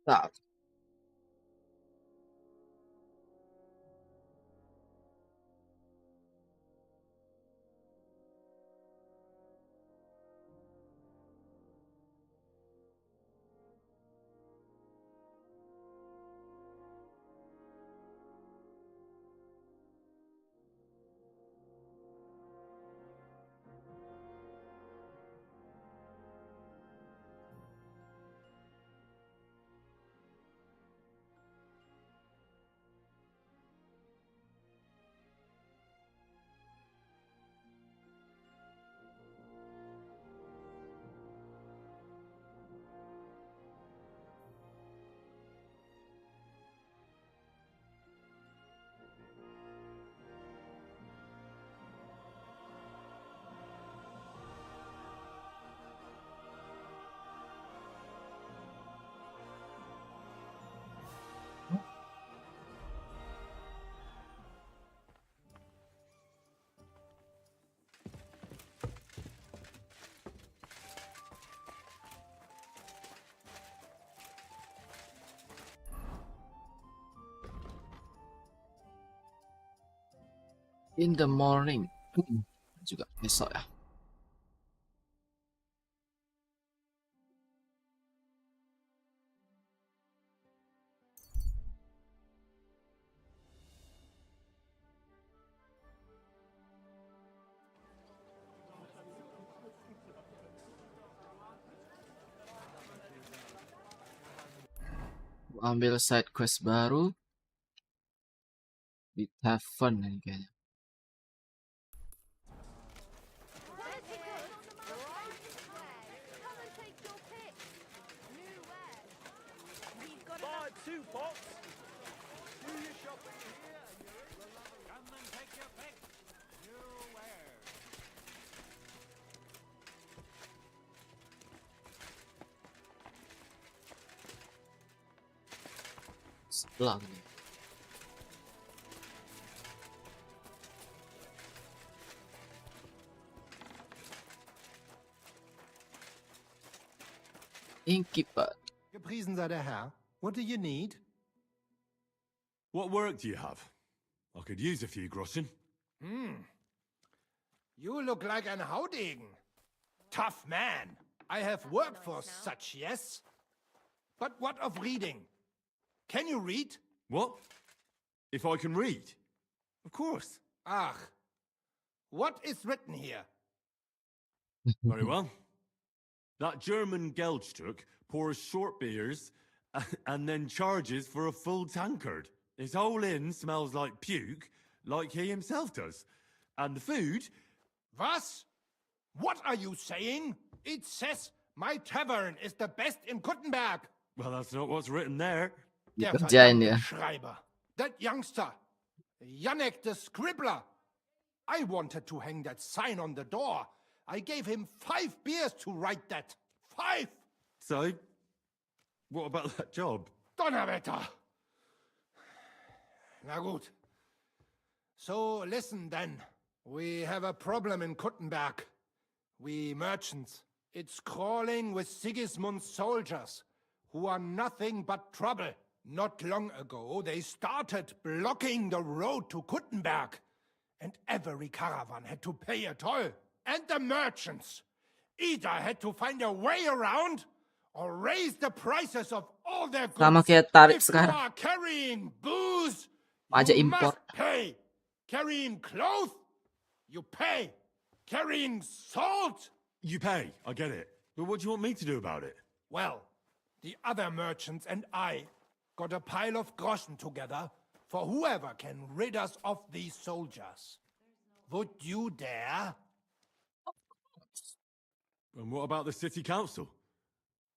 Tak. In the morning. Juga besok ya. Ambil side quest baru. Di Tavern ini kayaknya. Sebelah ini. Innkeeper. Gepriesen sei der Herr. What do you need? What work do you have? I could use a few groschen. You look like an Haudegen. Tough man. I have worked for such, yes? But what of reading? Can you read? What? If I can read? Of course. Ach. What is written here? Very well. That German Geldstück pours short beers and then charges for a full tankard. His whole inn smells like puke, like he himself does. And the food... Was? What are you saying? It says my tavern is the best in Kuttenberg. Well, that's not what's written there. Der Dikerjain verdammte ya. Schreiber. That youngster. Janek the scribbler. I wanted to hang that sign on the door. I gave him 5 beers to write that. 5! So, what about that job? Donnerwetter! Na gut. So, listen then. We have a problem in Kuttenberg. We merchants. It's crawling with Sigismund's soldiers, who are nothing but trouble. Not long ago, they started blocking the road to Kuttenberg, and every caravan had to pay a toll. And the merchants either had to find a way around or raise the prices of all their goods. Sama kayak tarif If you sekarang. are carrying booze, Pajak you impor. must pay. Carrying clothes, you pay. Carrying salt, You pay, I get it. But what do you want me to do about it? well, the other merchants and I got a pile of groschen together for whoever can rid us of these soldiers. Would you dare? And what about the city council?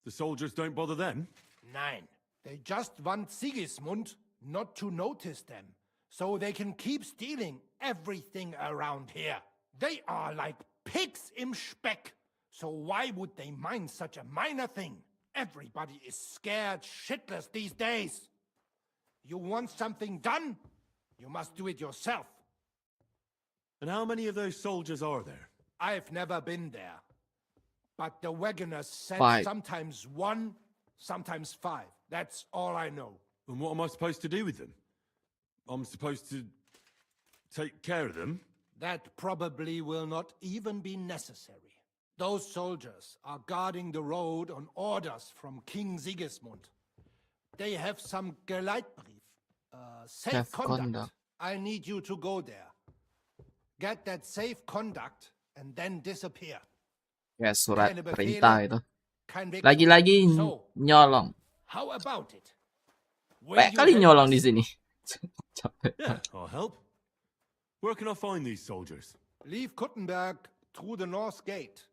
The soldiers don't bother them? Nein. They just want Sigismund not to notice them, so they can keep stealing everything around here. They are like pigs im Speck. So why would they mind such a minor thing? Everybody is scared shitless these days. You want something done? You must do it yourself. And how many of those soldiers are there? I've never been there. But the wagoners said 5. sometimes 1, sometimes 5. That's all I know. And what am I supposed to do with them? I'm supposed to take care of them? That probably will not even be necessary. Those soldiers are guarding the road on orders from King Sigismund. They have some Geleitbrief, safe conduct. I need you to go there. Get that safe conduct and then disappear. Ya, surat Keine perintah Befehle, itu. kein Weg Lagi-lagi zurück. So, nyolong. how about it? Will Banyak you kali help nyolong di us? sini. Capek. Yeah, I'll help. Where can I find these soldiers? Leave Kuttenberg through the north gate.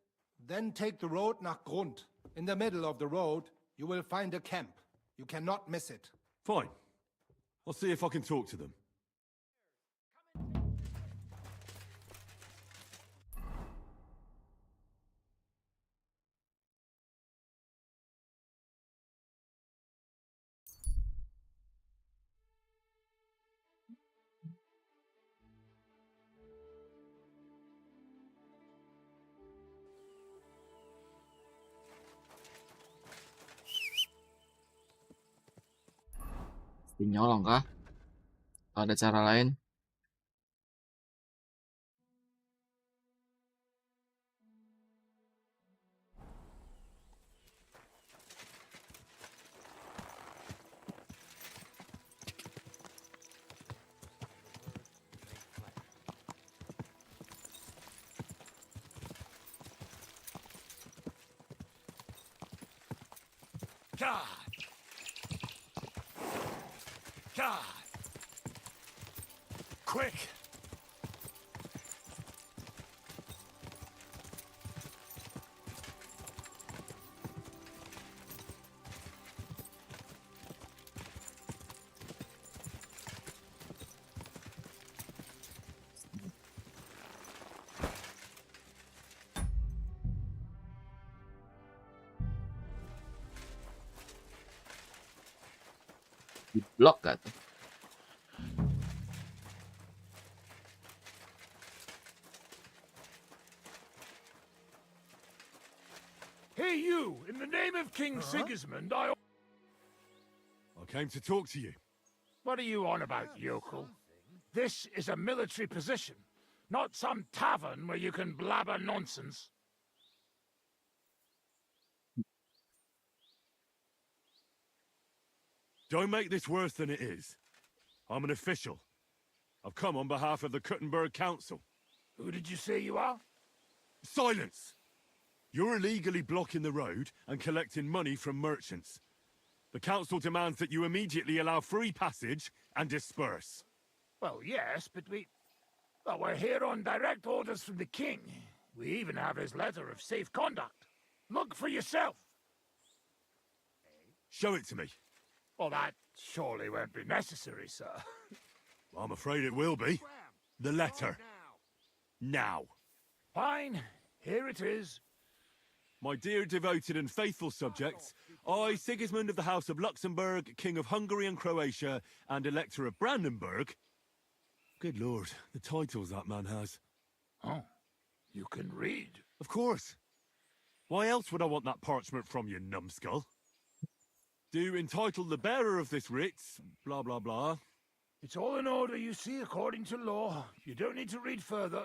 Then take the road nach Grund. In the middle of the road, you will find a camp. You cannot miss it. Fine. I'll see if I can talk to them. Nyolong kah? Ada cara lain? God! God! Quick! Di blok gak tuh? Hey, you! In the name of King Sigismund, I came to talk to you. What are you on about, yokel? This is a military position, not some tavern where you can blabber nonsense. Don't make this worse than it is. I'm an official. I've come on behalf of the Kuttenberg Council. Who did you say you are? Silence! You're illegally blocking the road and collecting money from merchants. The council demands that you immediately allow free passage and disperse. Well, yes, but well, we're here on direct orders from the king. We even have his letter of safe conduct. Look for yourself. Show it to me. Well, that surely won't be necessary, sir. I'm afraid it will be. The letter. Now. Fine. Here it is. My dear devoted and faithful subjects, I, Sigismund of the House of Luxembourg, King of Hungary and Croatia, and Elector of Brandenburg. Good Lord, the titles that man has. Oh, you can read. Of course. Why else would I want that parchment from you, numbskull? Do entitle the bearer of this writ, blah blah blah. It's all in order, you see, according to law. You don't need to read further.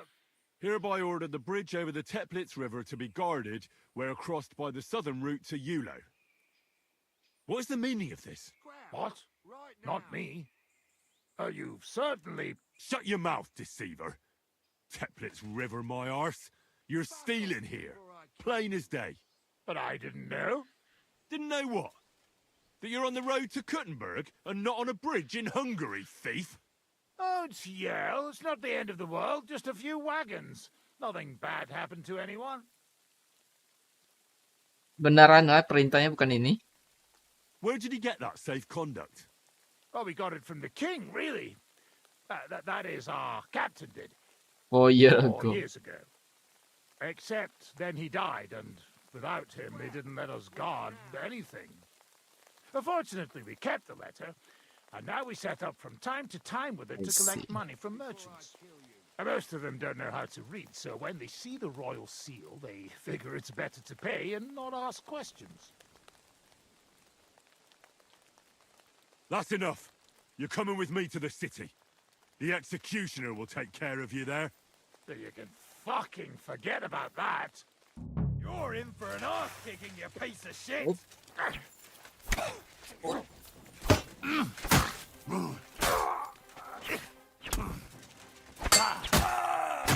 Hereby order the bridge over the Teplitz River to be guarded where crossed by the southern route to Yulo. What is the meaning of this? What? Not me. You've certainly... Shut your mouth, deceiver. Teplitz River, my arse. You're stealing here. Plain as day. But I didn't know. Didn't know what? That you're on the road to Kuttenberg and not on a bridge in Hungary, thief? Don't yell. It's not the end of the world. Just a few wagons. Nothing bad happened to anyone. Beneran lah perintahnya bukan ini. Where did he get that safe conduct? Well, we got it from the king, really. That is, our captain did. 4 years 4 ago. years ago. Except then he died, and without him, they didn't let us guard anything. Fortunately, we kept the letter, and now we set up from time to time with it to collect money from merchants. Most of them don't know how to read, so when they see the royal seal, they figure it's better to pay and not ask questions. That's enough. You're coming with me to the city. The executioner will take care of you there. You can fucking forget about that. You're in for an ass kicking, you piece of shit.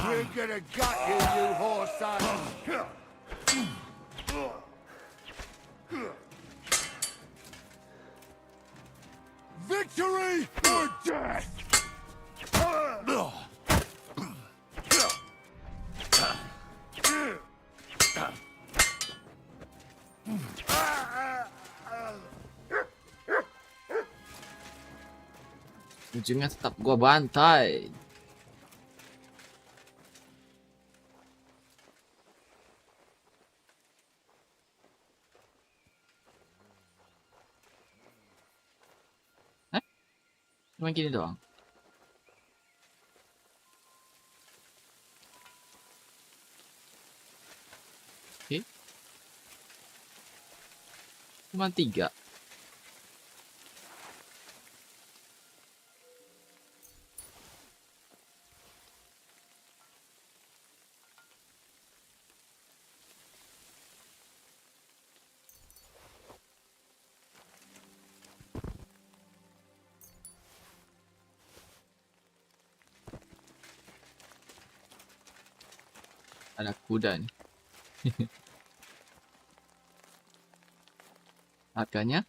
We're gonna gut you, you whore son. Victory or death! Ujungnya tetap gua bantai. Cuma gini doang. Oke. Cuma 3. Ada kuda nih. Harganya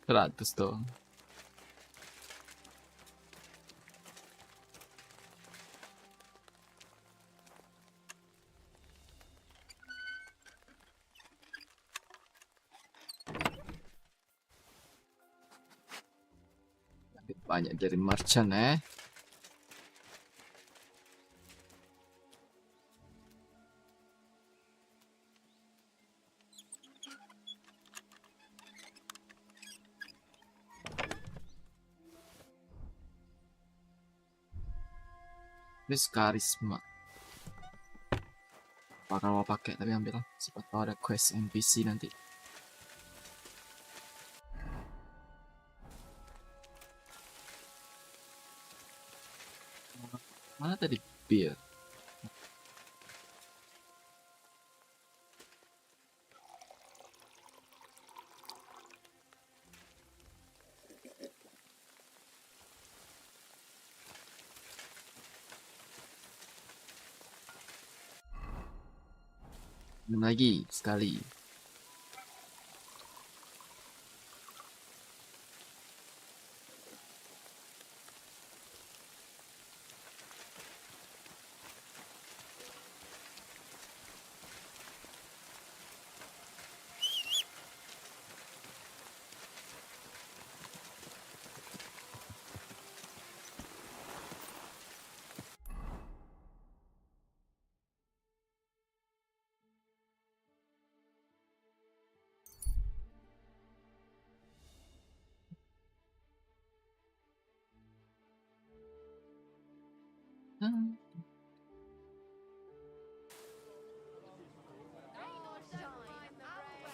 100 dong. Banyak dari merchant This karisma. Bakal mau pakai tapi ambil lah. Siapa tahu ada quest NPC nanti. Mana tadi beer? Minum lagi sekali.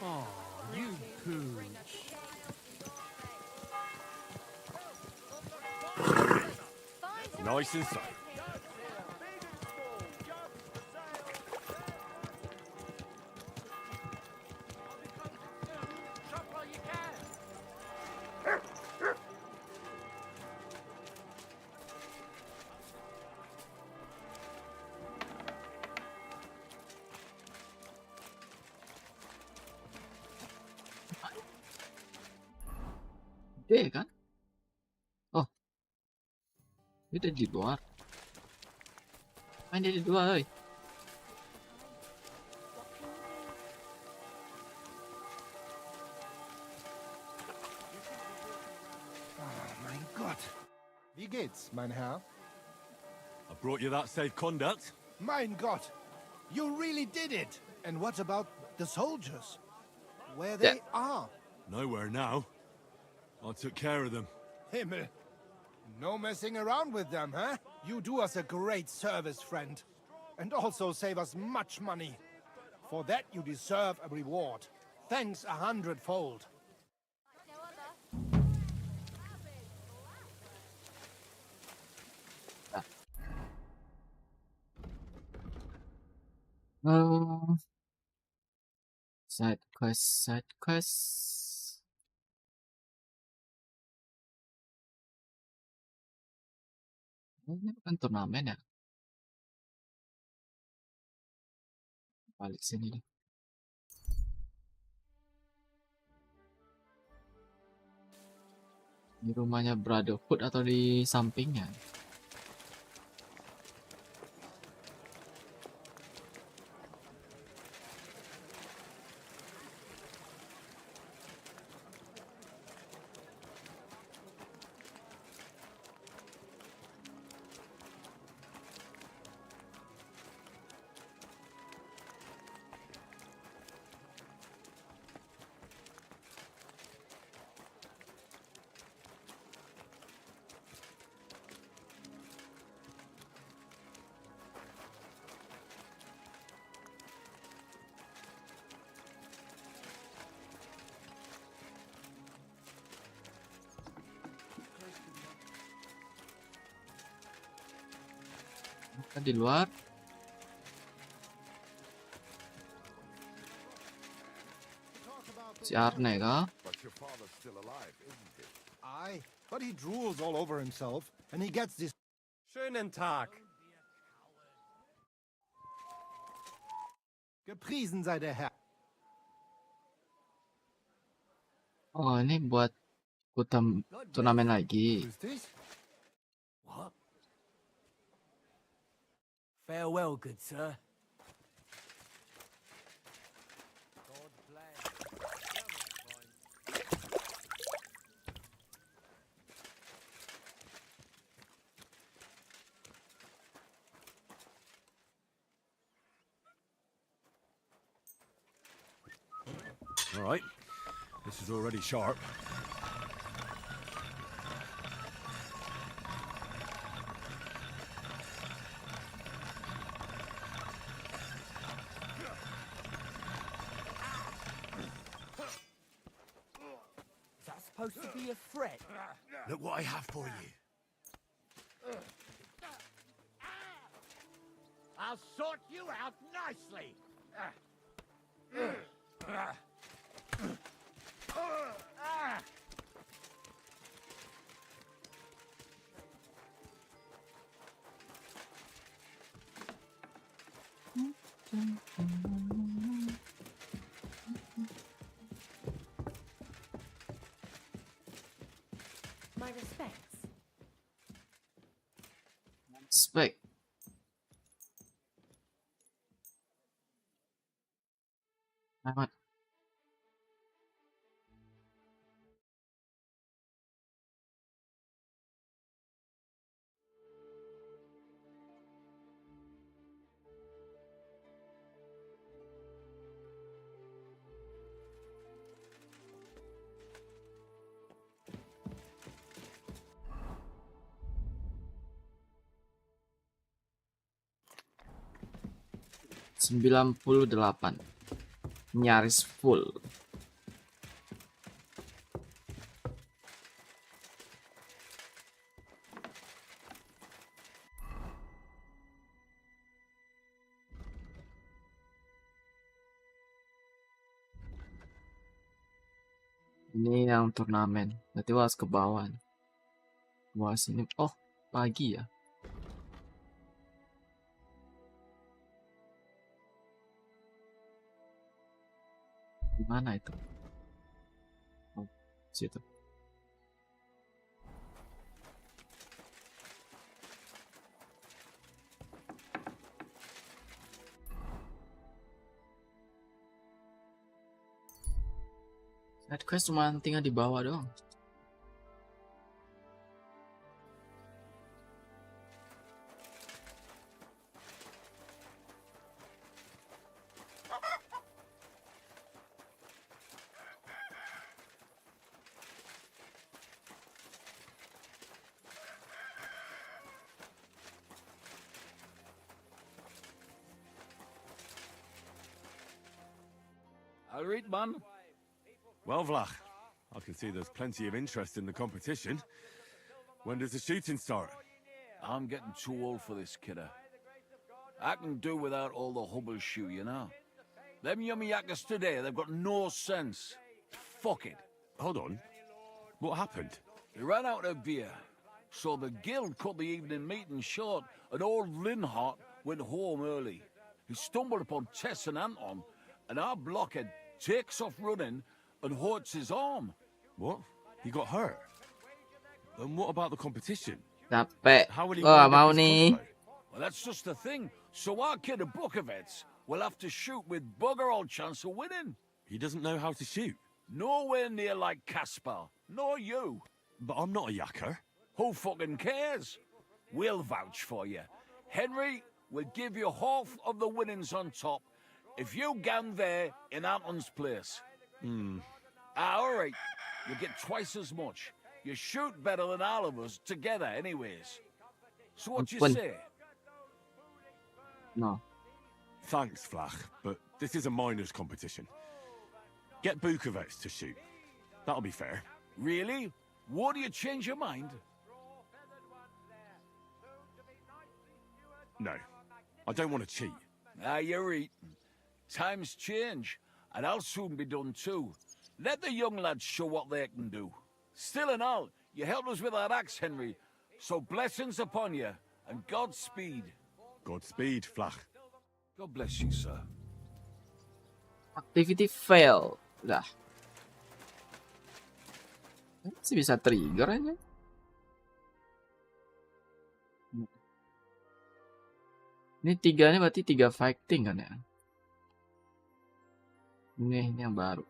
Oh, you pooch. Nice and safe. Gede kan? Oh, dia udah di luar. Main dia di luar, oi. Oh, mein Gott. Wie geht's, mein Herr? I brought you that safe conduct. Mein Gott. You really did it. And what about the soldiers? Where they are? Nowhere now. I took care of them. Himmel. No messing around with them, huh? You do us a great service, friend. And also save us much money. For that you deserve a reward. Thanks 100-fold. Side quest. Ini bukan turnamen ya? Balik sini deh. Di rumahnya Brotherhood atau di sampingnya? Kan di luar. Si Arne kah? But your father's still alive, isn't it? Aye, but he drools all over himself, and he gets this. Schönen Tag. Gepriesen sei der Herr. Oh, ini buat turnamen lagi. Grüß dich. What? Farewell, good sir. God bless. All right. This is already sharp. Is that supposed to be a threat? Look what I have for you. I'll sort you out nicely. My respects. Spek. Amat. Sembilan puluh 98. Nyaris full. Ini yang turnamen. Berarti harus ke bawah. Bawah sini. Oh, pagi ya. Di mana itu? Oh, situ. Side quest cuma tinggal di bawah doang. I'll read, man. Well, Vlach, I can see there's plenty of interest in the competition. When does the shooting start? I'm getting too old for this, kidder. I can do without all the hubble shoe, you know. Them yummy yakkers today, they've got no sense. Fuck it. Hold on. What happened? They ran out of beer, so the guild cut the evening meeting short, and old Linhart went home early. He stumbled upon Tess and Anton, and our blockhead takes off running and hurts his arm. What? He got hurt? And what about the competition? Capek. How will he Gua wind mau up his nih. crossbow? Well, that's just the thing. So our kid at Bukovets will have to shoot with bugger all chance of winning. He doesn't know how to shoot. Nowhere near like Caspar, nor you. But I'm not a yakker. Who fucking cares? We'll vouch for you. Henry will give you half of the winnings on top if you gang there in Anton's place. All right. You get twice as much. You shoot better than all of us together anyways. So what you Ampun. say? No. Thanks, Flach, but this is a minors competition. Get Bukovets to shoot. That'll be fair. Really? Why do you change your mind? No, I don't want to cheat. You're eating. Times change, and I'll soon be done too. Let the young lads show what they can do. Still and all, you helped us with our axe, Henry. So blessings upon you, and Godspeed. Godspeed, Flach. God bless you, sir. Activity fail. Udah. Masih bisa trigger aja. Ini tiganya berarti 3 fighting kan ya? Ini yang baru.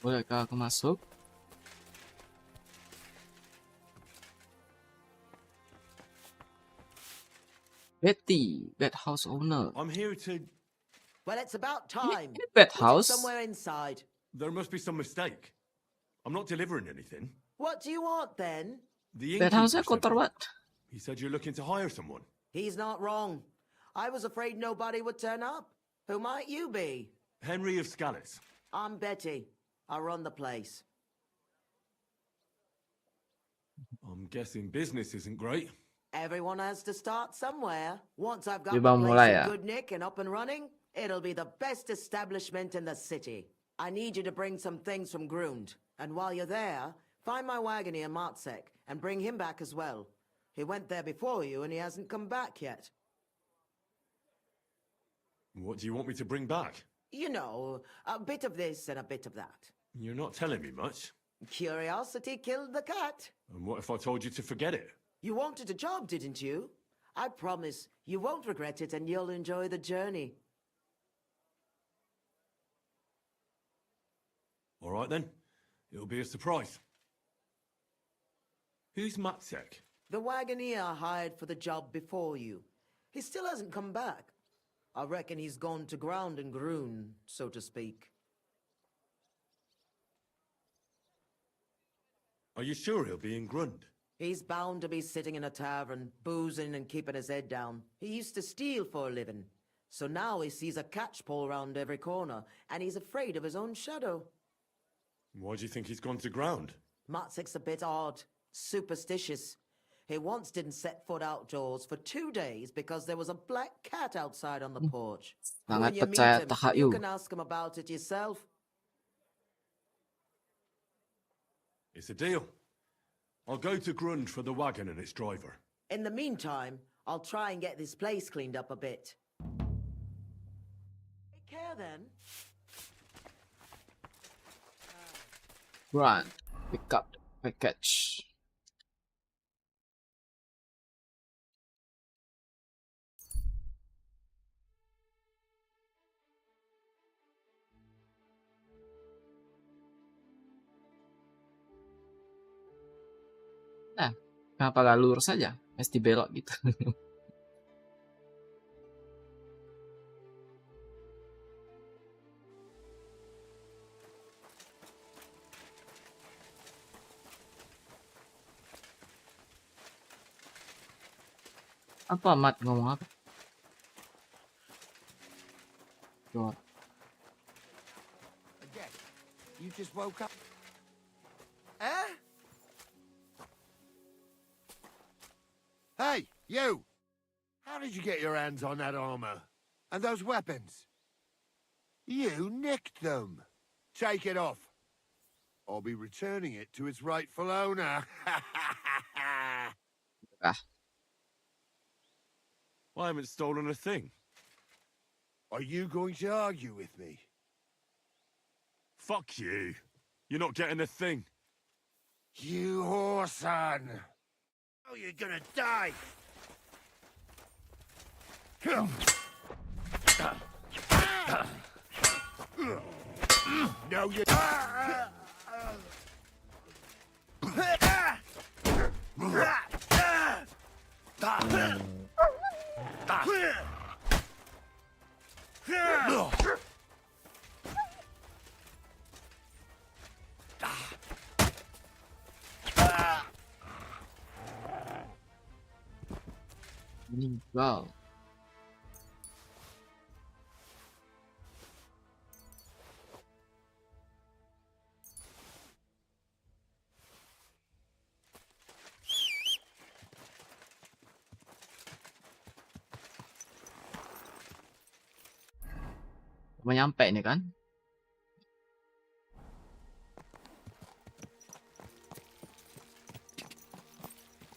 Bolehkah aku masuk? Betty, bed house owner. I'm here to... Well, it's about time. Bed Put it house? somewhere inside. There must be some mistake. I'm not delivering anything. What do you want then? The Bed house innkeeper kotor said- banget. He said you're looking to hire someone. He's not wrong. I was afraid nobody would turn up. Who might you be? Henry of Scallis. I'm Betty. I run the place. I'm guessing business isn't great. Everyone has to start somewhere. Once I've got Di the bang place mulai in ya? good nick and up and running, it'll be the best establishment in the city. I need you to bring some things from Grund. And while you're there, find my wagoner Martzek and bring him back as well. He went there before you and he hasn't come back yet. What do you want me to bring back? You know, a bit of this and a bit of that. You're not telling me much. Curiosity killed the cat. And what if I told you to forget it? You wanted a job, didn't you? I promise you won't regret it and you'll enjoy the journey. All right then. It'll be a surprise. Who's Matsek? The wagoner I hired for the job before you. He still hasn't come back. I reckon he's gone to ground and groon, so to speak. Are you sure he'll be in Grund? He's bound to be sitting in a tavern, boozing and keeping his head down. He used to steal for a living. So now he sees a catchpole round every corner, and he's afraid of his own shadow. Why do you think he's gone to ground? Matzek's a bit odd, superstitious. He once didn't set foot outdoors for 2 days because there was a black cat outside on the porch. Sangat When you meet percaya him, tahayu. you can ask him about it yourself. It's a deal. I'll go to Grund for the wagon and its driver. In the meantime, I'll try and get this place cleaned up a bit. Take care then. Run. Pick up the package. Kenapa gak lurus saja? Mesti belok gitu. Apa Mat ngomong apa? Tuh. Again, you just woke up. Eh? Hey, you! How did you get your hands on that armor? And those weapons? You nicked them. Take it off. I'll be returning it to its rightful owner. Ah, I haven't stolen a thing. Are you going to argue with me? Fuck you. You're not getting a thing. You whoreson! Oh, you're gonna die! No, you... meninggal. Mau nyampe nih kan?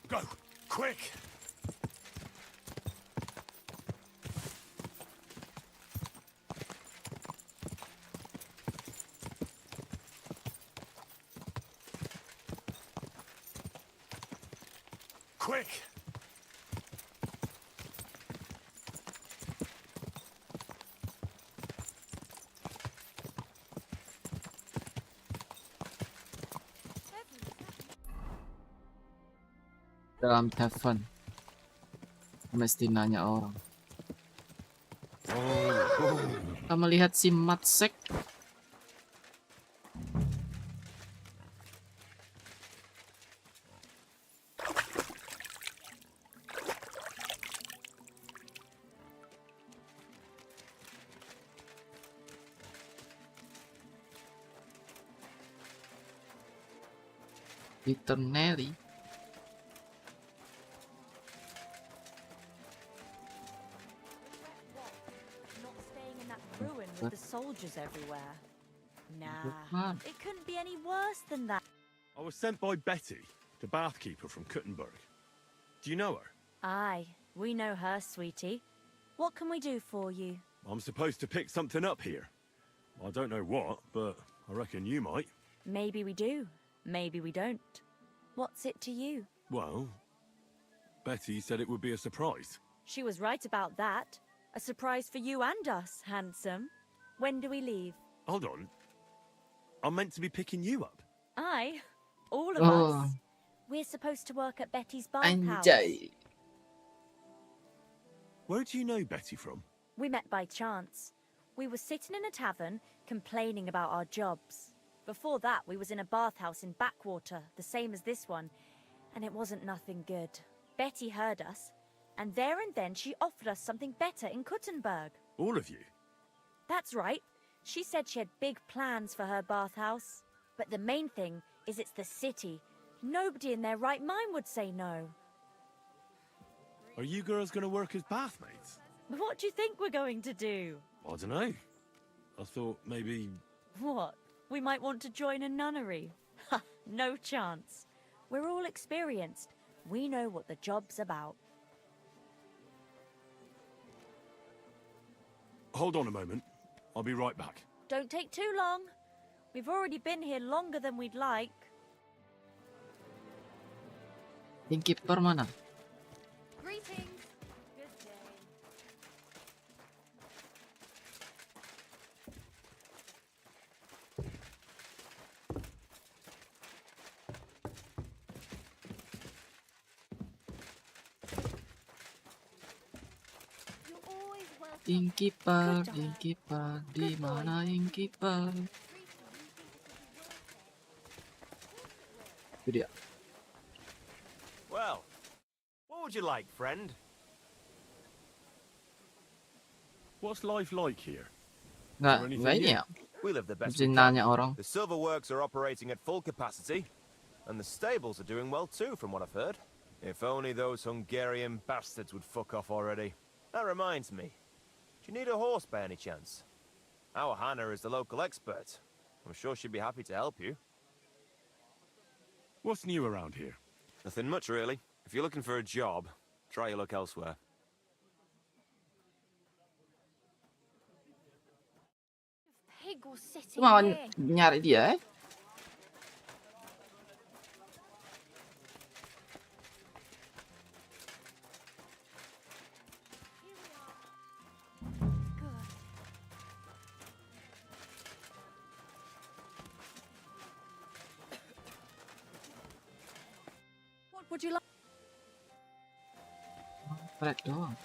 Go, quick! Quick! Dalam tavern. Mesti nanya orang. Kita melihat si Matsek. Eternally. Not staying in that ruin with the soldiers everywhere. Nah, Bukan. it couldn't be any worse than that. I was sent by Betty, the bathkeeper from Kuttenberg. Do you know her? Aye, we know her, sweetie. What can we do for you? I'm supposed to pick something up here. I don't know what, but I reckon you might. Maybe we do, maybe we don't. What's it to you? Well, Betty said it would be a surprise. She was right about that. A surprise for you and us, handsome. When do we leave? Hold on. I'm meant to be picking you up. Aye, all of Oh. us. We're supposed to work at Betty's bathhouse. Anjay. Where do you know Betty from? We met by chance. We were sitting in a tavern, complaining about our jobs. Before that, we was in a bathhouse in Backwater, the same as this one, and it wasn't nothing good. Betty heard us, and there and then she offered us something better in Kuttenberg. All of you? That's right. She said she had big plans for her bathhouse. But the main thing is it's the city. Nobody in their right mind would say no. Are you girls going to work as bathmaids? What do you think we're going to do? I don't know. I thought maybe... What? We might want to join a nunnery? Ha! No chance. We're all experienced. We know what the job's about. Hold on a moment. I'll be right back. Don't take too long. We've already been here longer than we'd like. Innkeeper mana? Greetings. Good day. You're always welcome. Innkeeper, Good dog. innkeeper, di Good boy. mana innkeeper? Itu dia. Well, what would you like, friend? What's life like here? Nggak ini ya. We live the best Mesti we nanya can. orang. The silver works are operating at full capacity, and the stables are doing well too, from what I've heard. If only those Hungarian bastards would fuck off already. That reminds me. Do you need a horse by any chance? Our Hannah is the local expert. I'm sure she'd be happy to help you. What's new around here? Nothing much, really. If you're looking for a job, try your luck elsewhere. Pig was sitting Mau here. nyari dia What would you like? Fred doang.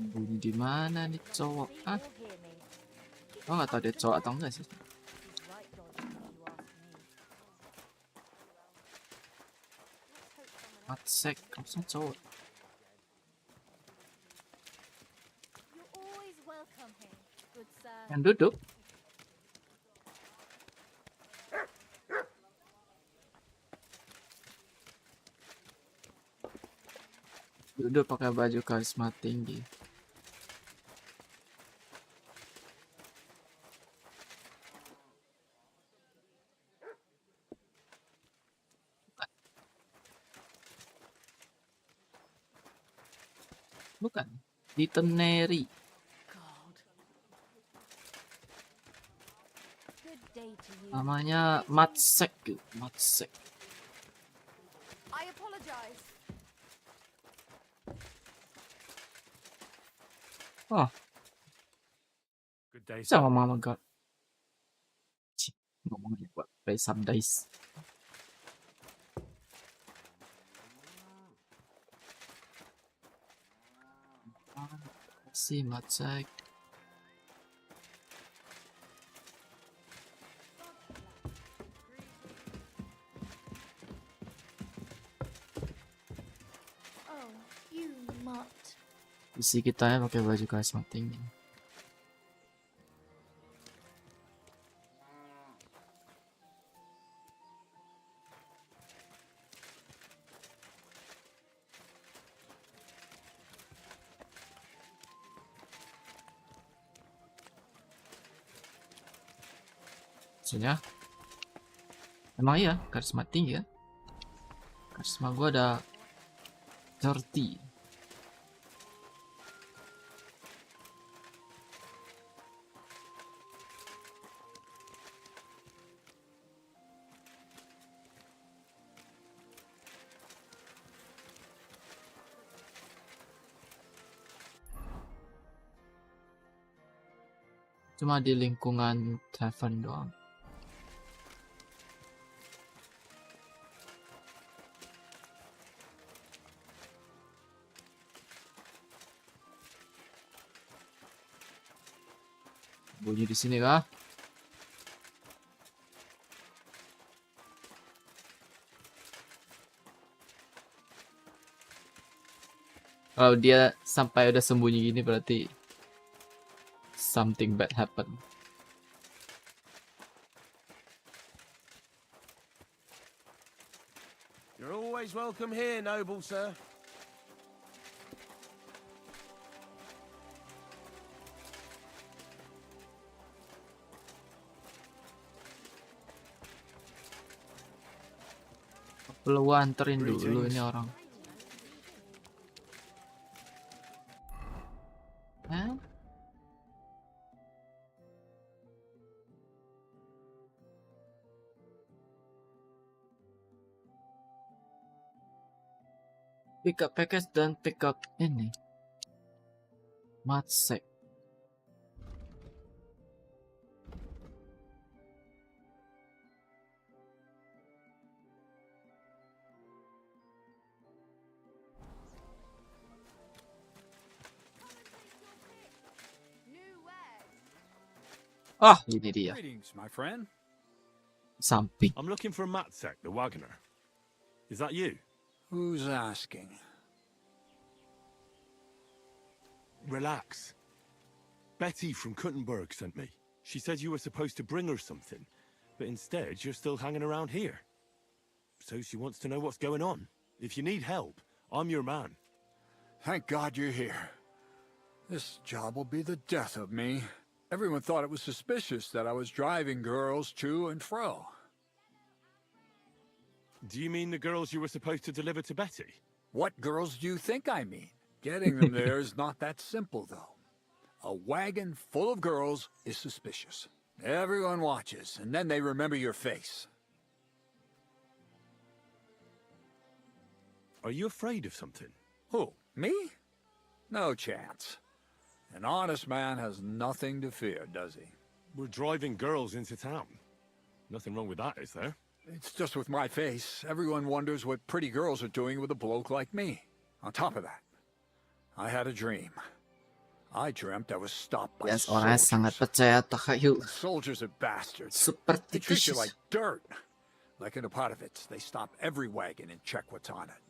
Bunyi di mana nih cowok? Ah, oh nggak tahu dia cowok atau enggak sih. Matsek, kamu cowok. Yang duduk. Duduk pakai baju karisma tinggi. Bukan. Diteneri. Namanya Matsek. Matsek. I apologize. Oh, Good day, bisa sir. ngomong sama God. Cih, ngomongnya buat play some dice. Si Matsek. Oh, you mutt. Isi kita ya pakai baju karisma tinggi. Maksudnya emang iya karisma tinggi ya. Karisma gua ada 30. Cuma di lingkungan tavern doang. Bunyi di sini kah? Kalau dia sampai udah sembunyi gini berarti something bad happen. You're always welcome here, noble sir. Perlu anterin dulu ini orang. Hah? Pick up package dan pick up ini. Matsek. Ah, ini dia. Greetings, my friend. Samping. I'm looking for Matsek, the wagoner. Is that you? Who's asking? Relax. Betty from Kuttenberg sent me. She said you were supposed to bring her something, but instead you're still hanging around here. So she wants to know what's going on. If you need help, I'm your man. Thank God you're here. This job will be the death of me. Everyone thought it was suspicious that I was driving girls to and fro. Do you mean the girls you were supposed to deliver to Betty? What girls do you think I mean? Getting them there is not that simple, though. A wagon full of girls is suspicious. Everyone watches, and then they remember your face. Are you afraid of something? Who, me? No chance. An honest man has nothing to fear, does he? We're driving girls into town. Nothing wrong with that, is there? It's just with my face. Everyone wonders what pretty girls are doing with a bloke like me. On top of that, I had a dream. I dreamt I was stopped by Yes, orangnya sangat soldiers. percaya Tahayu. The soldiers are bastards. Seperti They treat you Kristus. like dirt. Like in a part of it, they stop every wagon and check what's on it.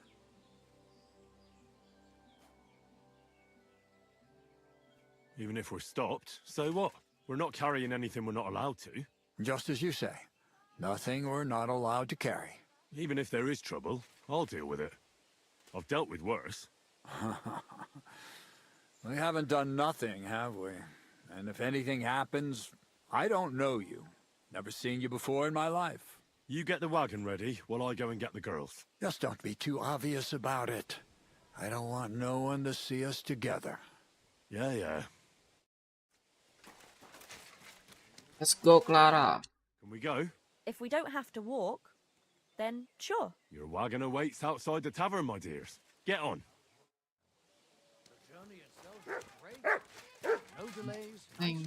Even if we're stopped, so what? We're not carrying anything we're not allowed to. Just as you say, nothing we're not allowed to carry. Even if there is trouble, I'll deal with it. I've dealt with worse. We haven't done nothing, have we? And if anything happens, I don't know you. Never seen you before in my life. You get the wagon ready while I go and get the girls. Just don't be too obvious about it. I don't want no one to see us together. Yeah. Let's go, Clara. Can we go? If we don't have to walk, then sure. Your wagon awaits outside the tavern, my dears. Get on. No delays. Neng.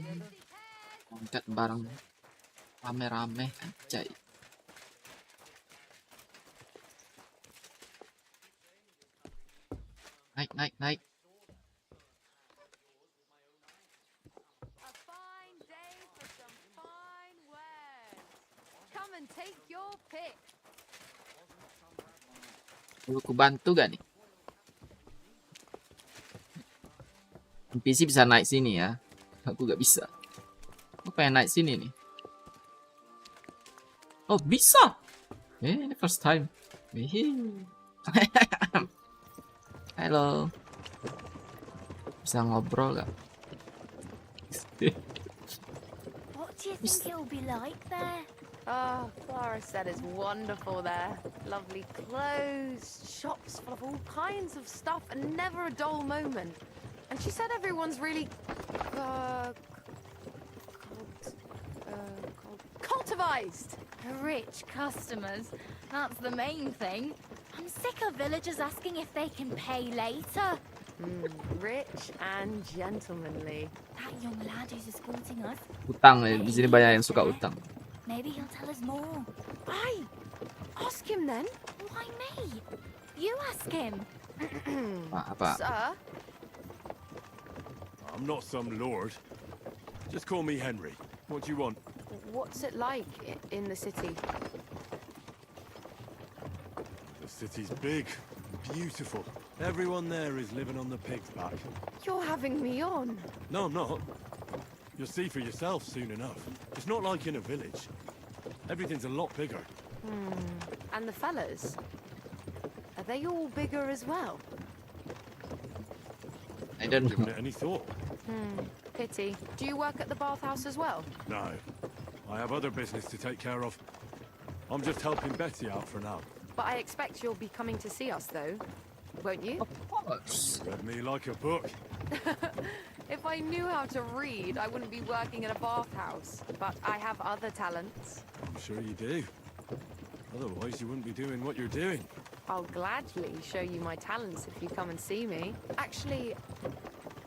Angkat bareng rame-rame anjay. Naik. A fine day for some fine wares. Come and take your pick. Perlu ku bantu gak nih? NPC bisa naik sini ya. Aku gak bisa. Aku pengen naik sini nih. Oh bisa. Ini first time. Halo. Bisa ngobrol gak? What do you think it'll be like there? Oh, Clara said it's wonderful there. Lovely clothes, shops full of all kinds of stuff, and never a dull moment. And she said everyone's really cultivized. Rich customers. That's the main thing. I'm sick of villagers asking if they can pay later. Rich and gentlemanly. That young lad who's escorting us. Utang di sini banyak yang suka utang. Maybe he'll tell us more. Aye, ask him then. Why me? You ask him. Apa? Sir? I'm not some lord. Just call me Henry. What do you want? What's it like in the city? The city's big, beautiful. Everyone there is living on the pig's back. You're having me on. No, I'm not. You'll see for yourself soon enough. It's not like in a village. Everything's a lot bigger. And the fellas? Are they all bigger as well? I don't Given know. it any thought? Pity. Do you work at the bathhouse as well? No. I have other business to take care of. I'm just helping Betty out for now. But I expect you'll be coming to see us, though. Won't you? Of course. Read me like a book. If I knew how to read, I wouldn't be working in a bathhouse. But I have other talents. I'm sure you do. Otherwise, you wouldn't be doing what you're doing. I'll gladly show you my talents if you come and see me. Actually,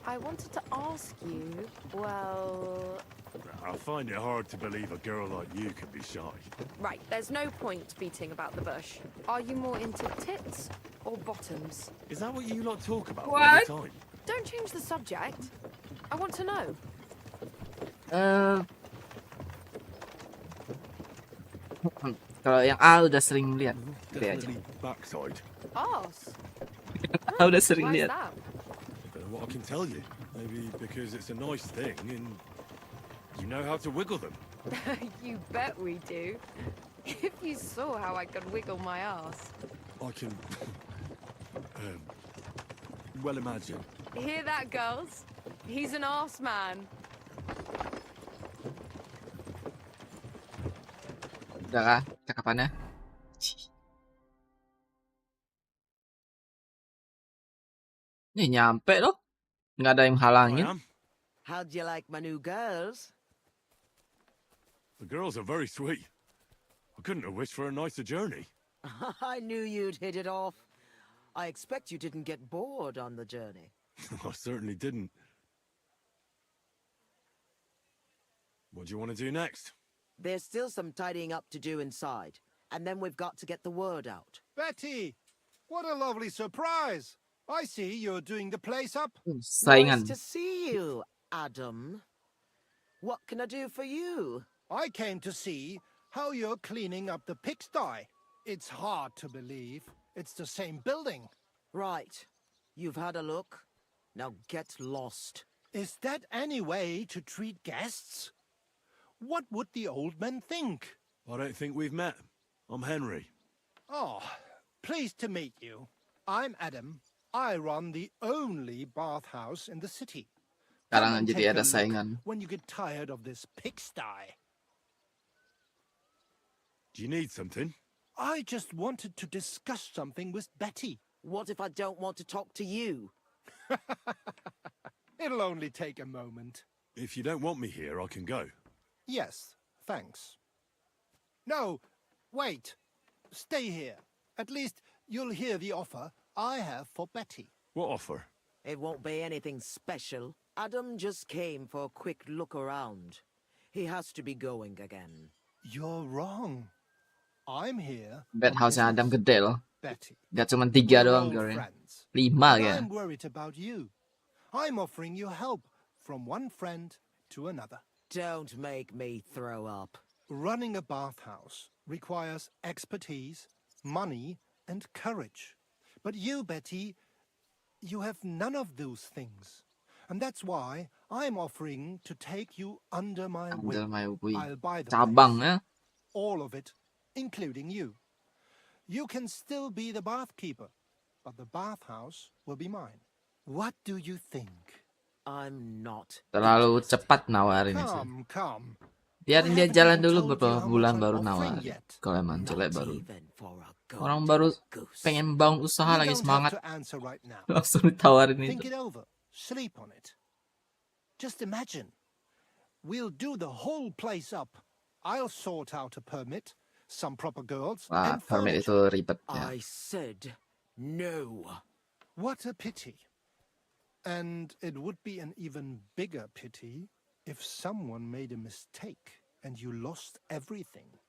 I wanted to ask you, well... I find it hard to believe a girl like you can be shy. Right, there's no point beating about the bush. Are you more into tits or bottoms? Is that what you lot talk about all What? the time? Don't change the subject. I want to know. Kalau yang A udah sering lihat. Lihat aja. Definitely backside. Arse? A udah sering Why's lihat. that? Been a what I can tell you. Maybe because it's a nice thing and you know how to wiggle them. You bet we do. If you saw how I could wiggle my ass. I can... well imagine. Hear that, girls? He's an arse man. Udah kah cakapannya? Nih nyampe loh. Nggak ada yang halangin. How'd you like my new girls? The girls are very sweet. I couldn't have wished for a nicer journey. I knew you'd hit it off. I expect you didn't get bored on the journey. I certainly didn't. What do you want to do next? There's still some tidying up to do inside, and then we've got to get the word out. Betty, what a lovely surprise. I see you're doing the place up. Saingan. Nice to see you, Adam. What can I do for you? I came to see how you're cleaning up the pigsty. It's hard to believe. It's the same building. Right. You've had a look. Now get lost. Is that any way to treat guests? What would the old man think? I don't think we've met. I'm Henry. Oh, pleased to meet you. I'm Adam. I run the only bathhouse in the city. Sekarang Come and jadi take ada a look saingan. when you get tired of this pigsty. Do you need something? I just wanted to discuss something with Betty. What if I don't want to talk to you? It'll only take a moment. If you don't want me here, I can go. Yes, thanks. No, wait. Stay here. At least you'll hear the offer I have for Betty. What offer? It won't be anything special. Adam just came for a quick look around. He has to be going again. You're wrong. I'm here. Bed house-nya Adam gede loh. Betty. Gak cuma 3 We're doang, old girl. friends. 5 But ya. I'm worried about you. I'm offering you help from one friend to another. Don't make me throw up. Running a bathhouse requires expertise, money, and courage. But you, Betty, you have none of those things. And that's why I'm offering to take you under my wing. I'll buy the Cabang place. ya. All of it, including you. You can still be the bath keeper, but the bathhouse will be mine. What do you think? I'm not. Terlalu cepat nawarin sih. Come. Biarin dia jalan dulu beberapa bulan baru nawarin. Kalau emang jelek baru. Orang baru pengen bangun usaha lagi semangat. Langsung ditawarin itu. Think it over. Sleep on it. Just imagine. We'll do the whole place up. I'll sort out a permit, some proper girls, Wah, and permit itu furniture. ribet ya. I said no. What a pity. And it would be an even bigger pity if someone made a mistake and you lost everything.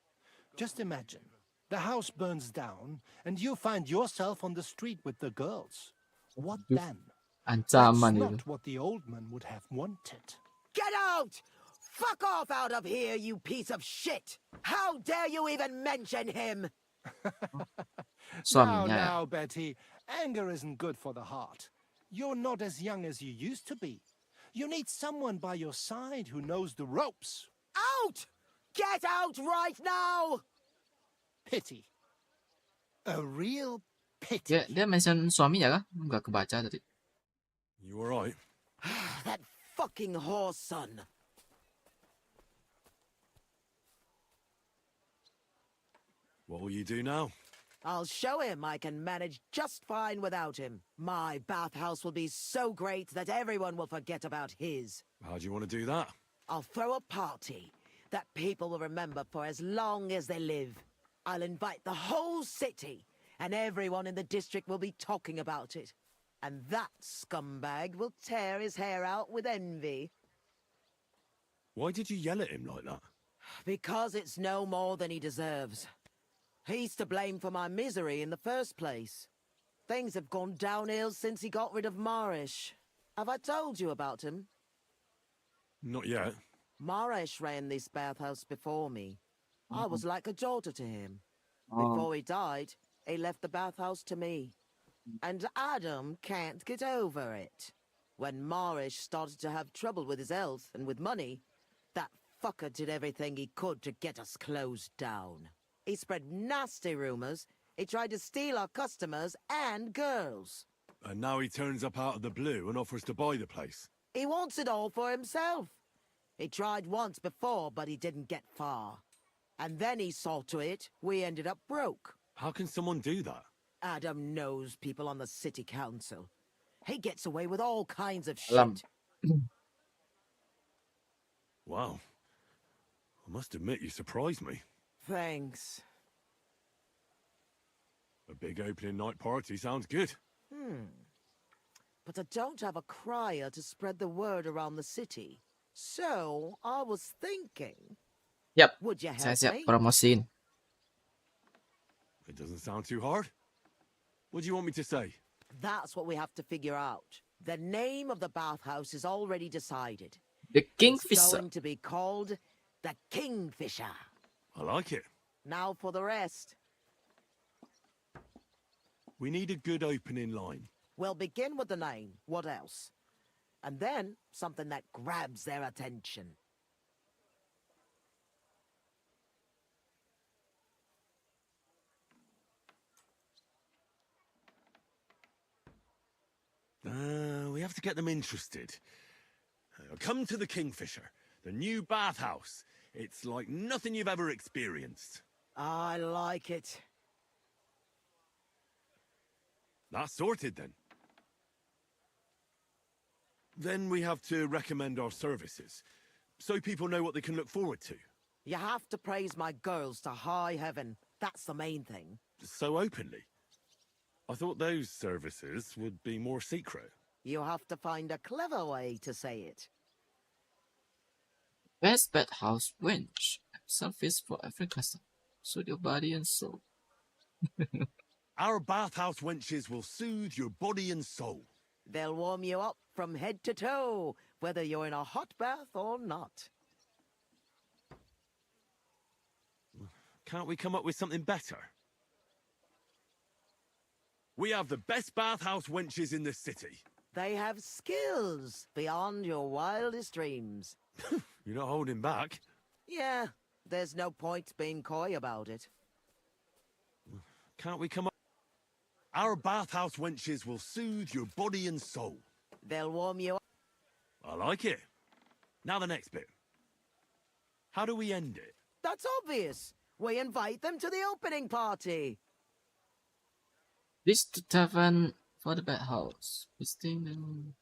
Just imagine, the house burns down and you find yourself on the street with the girls. What then? That's Ancaman itu. not what the old man would have wanted. Get out! Fuck off out of here, you piece of shit! How dare you even mention him? Suaminya ya. Now, Betty, anger isn't good for the heart. You're not as young as you used to be. You need someone by your side who knows the ropes. Out! Get out right now! Pity. A real pity. Dia mention suaminya kah? Enggak kebaca tadi. You alright? That fucking whore son. What will you do now? I'll show him I can manage just fine without him. My bathhouse will be so great that everyone will forget about his. How do you want to do that? I'll throw a party that people will remember for as long as they live. I'll invite the whole city, and everyone in the district will be talking about it. And that scumbag will tear his hair out with envy. Why did you yell at him like that? Because it's no more than he deserves. He's to blame for my misery in the first place. Things have gone downhill since he got rid of Marish. Have I told you about him? Not yet. Marish ran this bathhouse before me. I was like a daughter to him. Before he died, he left the bathhouse to me. And Adam can't get over it. When Marish started to have trouble with his health and with money, that fucker did everything he could to get us closed down. He spread nasty rumors. He tried to steal our customers and girls. And now he turns up out of the blue and offers to buy the place. He wants it all for himself. He tried once before, but he didn't get far. And then he saw to it we ended up broke. How can someone do that? Adam knows people on the city council. He gets away with all kinds of Alam. shit. Wow. I must admit you surprised me. Thanks. A big opening night party sounds good. But I don't have a crier to spread the word around the city. So, I was thinking... Yap, Would you saya help siap me? promosiin. It doesn't sound too hard. What do you want me to say? That's what we have to figure out. The name of the bathhouse is already decided. The It's Kingfisher. going to be called the Kingfisher. I like it. Now for the rest. We need a good opening line. We'll begin with the name. What else? And then something that grabs their attention. We have to get them interested. Come to the Kingfisher, the new bathhouse. It's like nothing you've ever experienced. I like it. That's sorted then. Then we have to recommend our services, so people know what they can look forward to. You have to praise my girls to high heaven. That's the main thing. So openly. I thought those services would be more secret. You have to find a clever way to say it. Best bathhouse wench. Service for every customer. Suit your body and soul. Our bathhouse wenches will soothe your body and soul. They'll warm you up from head to toe, whether you're in a hot bath or not. Can't we come up with something better? We have the best bathhouse wenches in the city. They have skills beyond your wildest dreams. You're not holding back. Yeah, there's no point being coy about it. Can't we come up... Our bathhouse wenches will soothe your body and soul. They'll warm you up. I like it. Now the next bit. How do we end it? That's obvious. We invite them to the opening party. This the tavern for the bathhouse. Visiting them.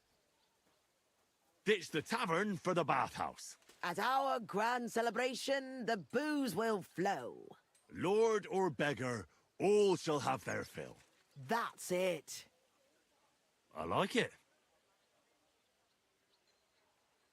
Ditch the tavern for the bathhouse. At our grand celebration, the booze will flow. Lord or beggar, all shall have their fill. That's it. I like it.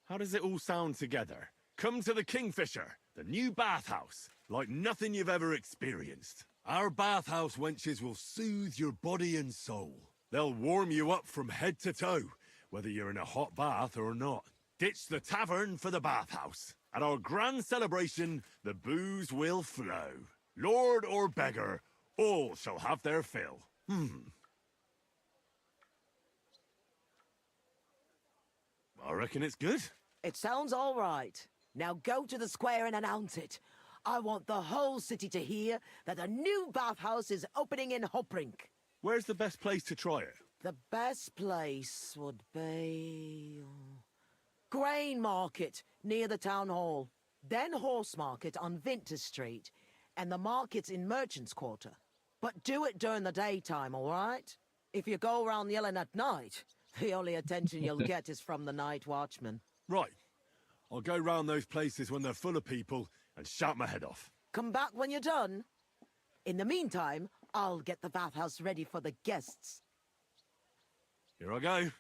How does it all sound together? Come to the Kingfisher, the new bathhouse, like nothing you've ever experienced. Our bathhouse wenches will soothe your body and soul. They'll warm you up from head to toe, whether you're in a hot bath or not. Ditch the tavern for the bathhouse. At our grand celebration, the booze will flow. Lord or beggar, all shall have their fill. I reckon it's good. It sounds all right. Now go to the square and announce it. I want the whole city to hear that a new bathhouse is opening in Hoprink. Where's the best place to try it? The best place would be... Grain Market, near the town hall. Then Horse Market on Vinter Street. And the markets in Merchants Quarter. But do it during the daytime, all right? If you go around yelling at night, the only attention you'll get is from the night watchman. Right. I'll go round those places when they're full of people and shout my head off. Come back when you're done. In the meantime, I'll get the bathhouse ready for the guests. Here I go.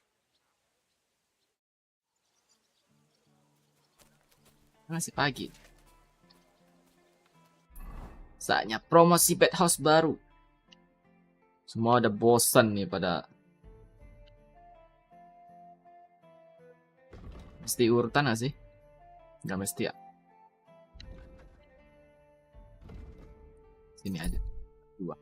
Masih pagi. Saatnya promosi bathhouse baru. Semua udah bosan nih pada. Mesti urutan gak sih? Gak mesti ya. Sini aja. 2.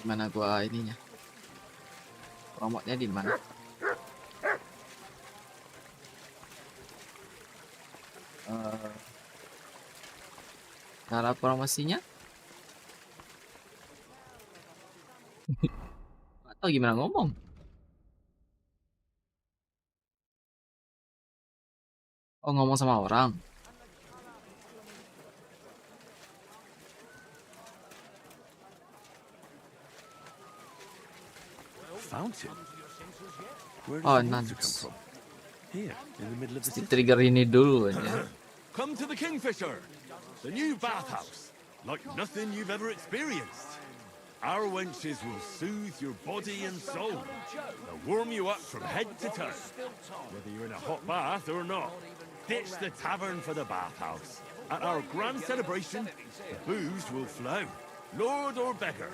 Gimana gua ininya? Promotnya di mana? Cara promosinya? Atau gimana ngomong? Oh, ngomong sama orang. Fountain? Where Oh, does the water nanti. come from? Here, in the middle of the Mesti city. trigger ini dulu ya. Come to the Kingfisher, the new bathhouse, like nothing you've ever experienced. Our wenches will soothe your body and soul. They'll warm you up from head to toe, whether you're in a hot bath or not. Ditch the tavern for the bathhouse. At our grand celebration, the booze will flow. Lord or beggar,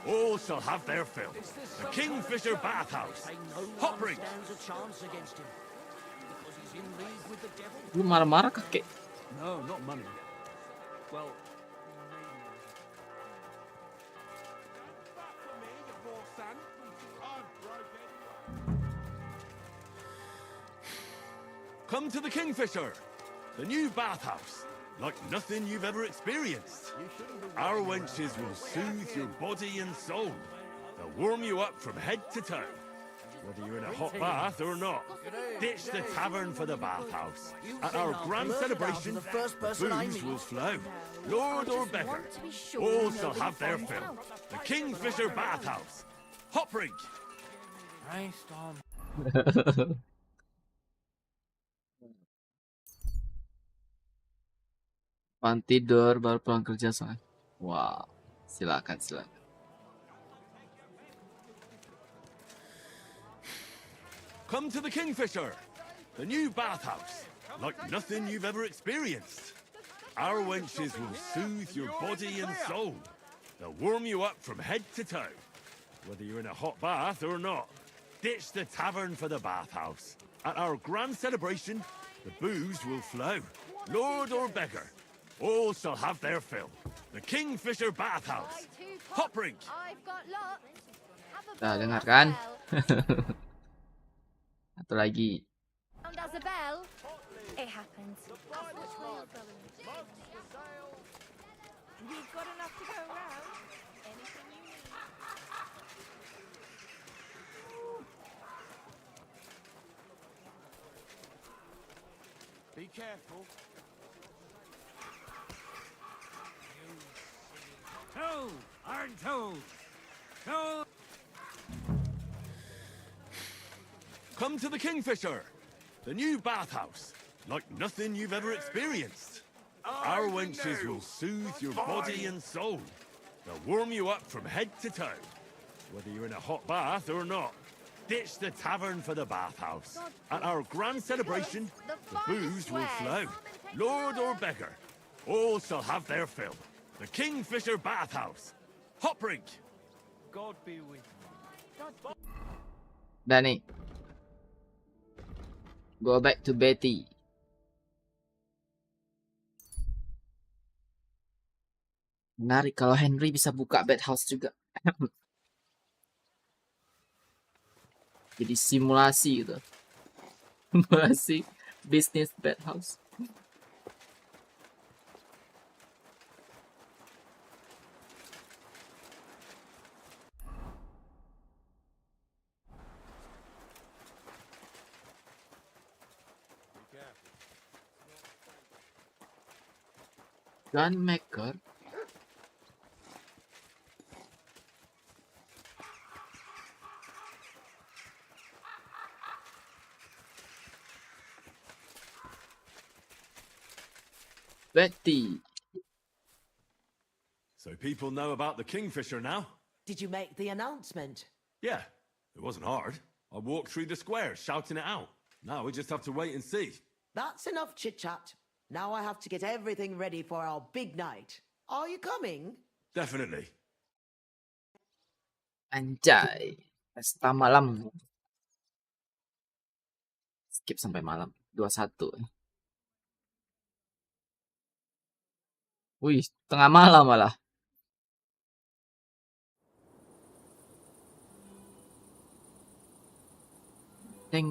all shall have their fill. The Kingfisher bathhouse. Hot drink. Lu marah-marah kakek. No, not money. Well, Come to the Kingfisher, the new bathhouse, like nothing you've ever experienced. Our wenches will soothe your body and soul. They'll warm you up from head to toe, whether you're in a hot bath or not. Ditch the tavern for the bathhouse. At our grand celebration, the booze will flow. Lord or beggar, all shall have their fill. The Kingfisher bathhouse. Hot drink. Pan tidur baru pulang kerja soalnya. Wow, silakan. Come to the Kingfisher, the new bathhouse, like nothing you've ever experienced. Our wenches will soothe your body and soul. They'll warm you up from head to toe, whether you're in a hot bath or not. Ditch the tavern for the bathhouse. At our grand celebration, the booze will flow. Lord or beggar, all shall have their fill. The Kingfisher bathhouse. Hot drink. Nah, dengarkan. Satu lagi. As a bell, it happens. We've got enough to go around. Anything you need. be careful. Two! Iron two! Two! Come to the Kingfisher, the new bathhouse, like nothing you've ever experienced. Our wenches will soothe your body and soul. They'll warm you up from head to toe, whether you're in a hot bath or not. Ditch the tavern for the bathhouse. At our grand celebration, the booze will flow. Lord or beggar, all shall have their fill. The Kingfisher bathhouse. Hot drink. God be with you. Danny. Go back to Betty. Menarik kalau Henry bisa buka bed house juga. Jadi simulasi gitu. Simulasi bisnis bed house. Gunmaker. Betty. So people know about the Kingfisher now? Did you make the announcement? Yeah, it wasn't hard. I walked through the square shouting it out. Now we just have to wait and see. That's enough chit-chat. Now I have to get everything ready for our big night. Are you coming? Definitely. Anjay. Pesta malam. Skip sampai malam. 21. Wih, tengah malam malah. Teng.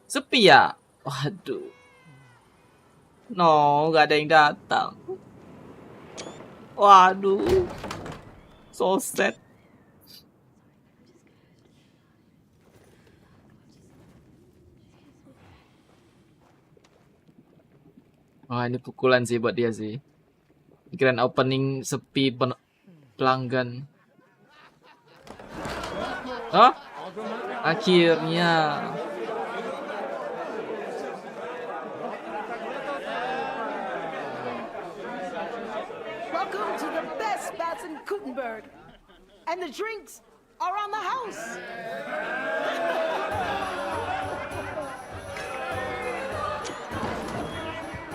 Sepi ya? Waduh. No, gak ada yang datang. Waduh. So sad. Wah, ini pukulan sih buat dia sih. Grand opening sepi pelanggan. Oh, akhirnya. Welcome to the best spots in Gutenberg. And the drinks are on the house.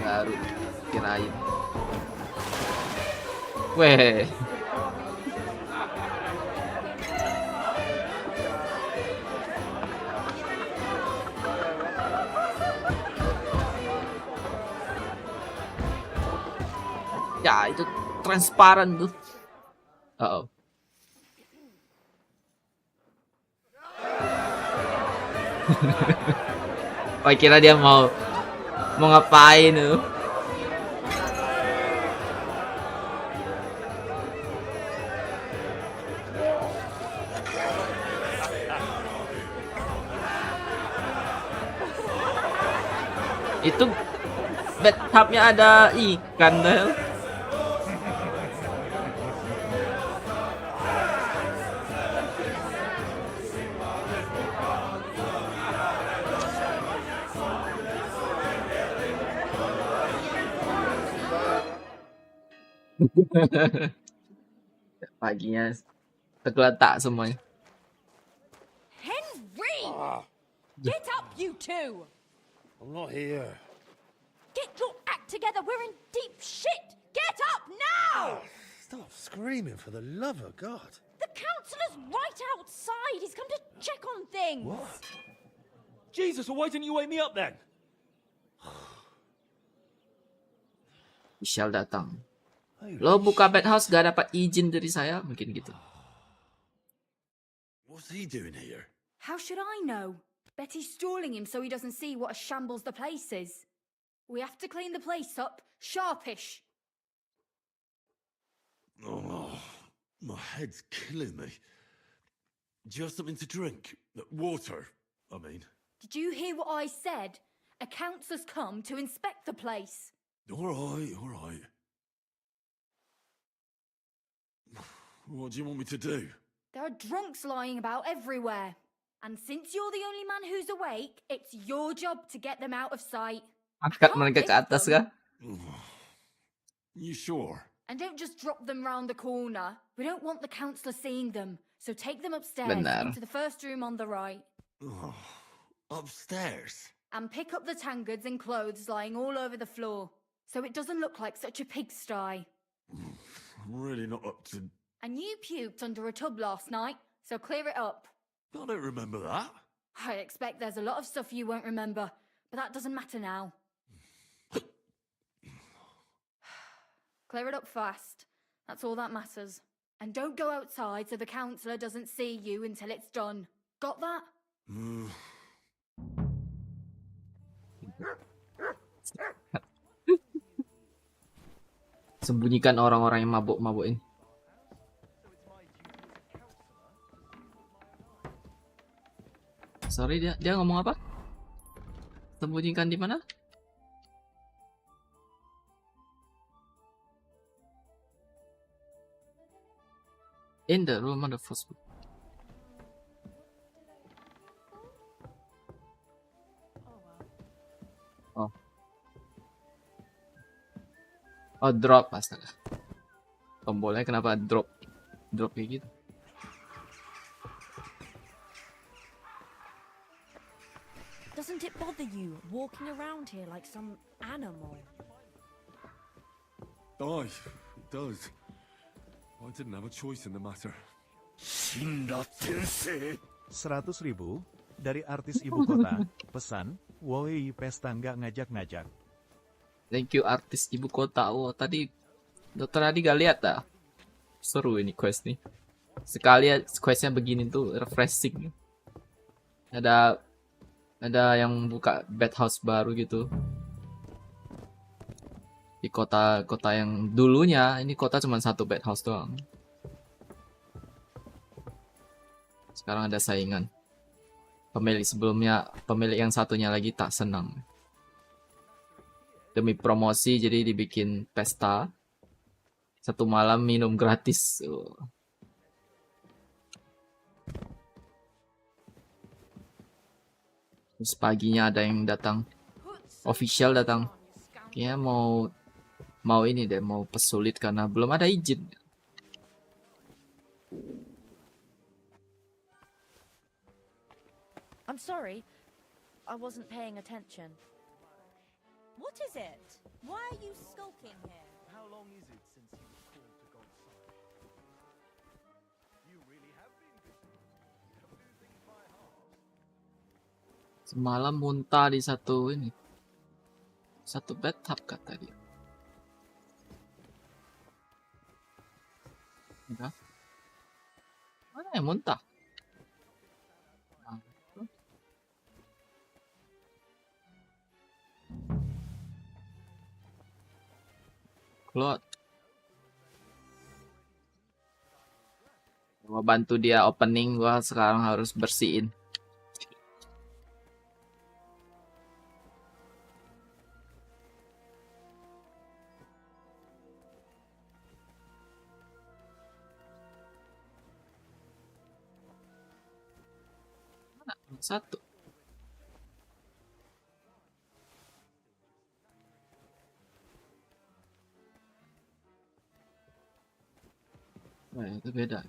Baru kirain. Weh. Ya, itu transparan tuh. Uh-oh. Oh, kira dia mau ngapain tuh? Itu bathtubnya ada ikan deh. Paginya tergeletak semuanya. Henry! Get up, you two! I'm not here. Get your act together. We're in deep shit. Get up now! Stop screaming, for the love of God. The councillor's right outside. He's come to check on things. What? Jesus, well, why didn't you wake me up then? Michelle datang. Lo buka bed house gak dapat izin dari saya, mungkin gitu. What's he doing here? How should I know? Betty's stalling him so he doesn't see what a shambles the place is. We have to clean the place up, sharpish. Oh, my head's killing me. Do you have something to drink? Water, I mean. Did you hear what I said? A councillor's come to inspect the place. All right, all right. What do you want me to do? There are drunks lying about everywhere. And since you're the only man who's awake, it's your job to get them out of sight. Angkat mereka ke atas kah? You sure? And don't just drop them round the corner. We don't want the councillor seeing them. So take them upstairs Benar. into the first room on the right. Oh, upstairs? And pick up the tankards and clothes lying all over the floor. So it doesn't look like such a pigsty. I'm really not up to... And you puked under a tub last night, so clear it up. I don't remember that. I expect there's a lot of stuff you won't remember, but that doesn't matter now. Clear it up fast. That's all that matters. And don't go outside so the councillor doesn't see you until it's done. Got that? Sembunyikan orang-orang yang mabuk-mabuk ini. Sorry, dia ngomong apa? Sembunyikan di mana? In the room on the first floor. Oh. Oh, drop, astaga. Tombolnya kenapa drop? Drop kayak gitu. Doesn't it bother you walking around here like some animal? Aye, it does. I didn't have a choice in the matter. 100.000 dari artis ibu kota. Pesan, woi pesta nggak ngajak-ngajak. Thank you artis ibu kota. Oh, tadi Dokter Adi gak lihat dah. Seru ini quest nih. Sekali questnya begini tuh refreshing. Ada yang buka bed house baru gitu. Di kota yang dulunya, ini kota cuma satu bed house doang. Sekarang ada saingan. Pemilik sebelumnya, pemilik yang satunya lagi tak senang. Demi promosi jadi dibikin pesta. Satu malam minum gratis. Terus paginya ada yang datang. Official datang. Kayaknya mau ini deh, mau pesulit karena belum ada izin. I'm sorry. I wasn't paying attention. What is it? Why are you skulking here? How long is it since you were called to God's side? You really have been busy. Don't do things by halves. Semalam muntah di satu bathtub kata dia. Enggak. Mana yang muntah? Keluar. Gua bantu dia opening, gua sekarang harus bersihin. Mana? Satu. Nah, itu beda.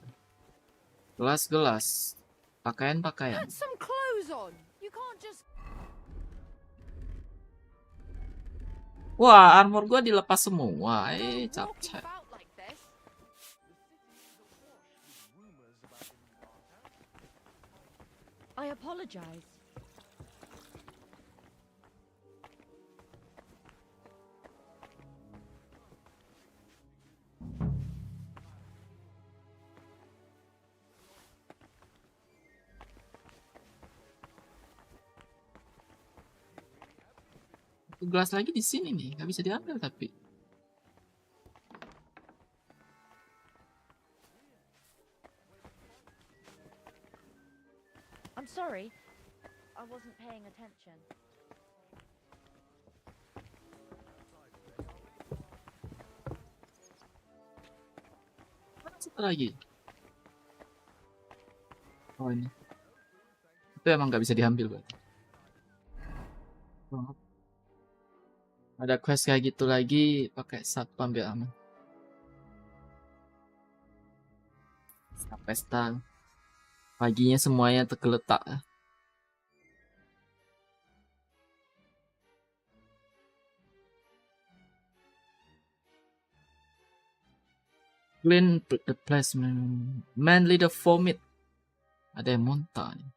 Gelas-gelas. Pakaian-pakaian. Put some clothes on. You can't just. Wah, armor gua dilepas semua. Capcay. I apologize. Gelas lagi di sini nih, nggak bisa diambil tapi. I'm sorry. I wasn't paying attention. Mana satu lagi? Oh ini. Itu emang nggak bisa diambil berarti. Ada quest kayak gitu lagi, pakai satpam biar aman. Pesta. Paginya semuanya tergeletak. Clean the place, manly the vomit. Ada yang muntah nih.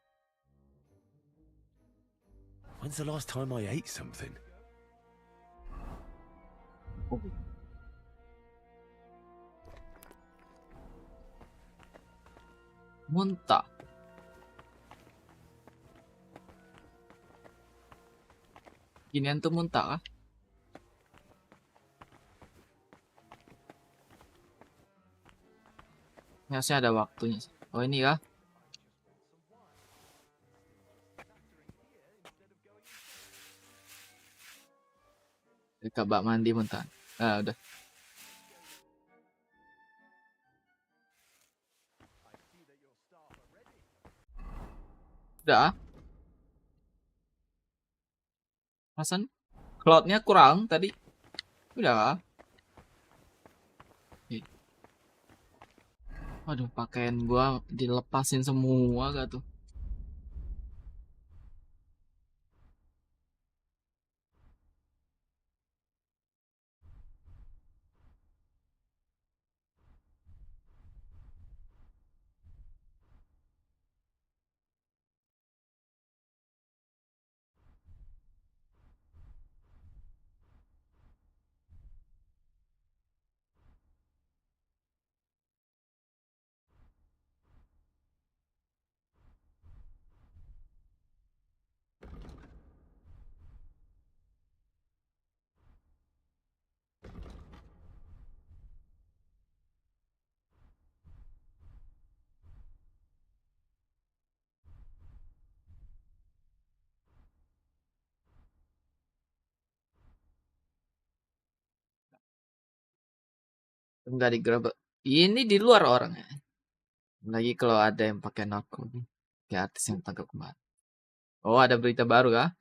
When's the last time I ate something? Oh. Muntah. Ginian tuh muntah kah? Harusnya ada waktunya. Oh ini kah? Dekat bak mandi muntah. Ah udah. Udah. Perasaan cloudnya kurang tadi. Udah. Waduh, pakaian gua dilepasin semua gak tuh? Enggak digerebek. Ini di luar orangnya. Lagi kalau ada yang pakai narko nih. Kayak artis yang tangkap kemarin. Oh, ada berita baru kah?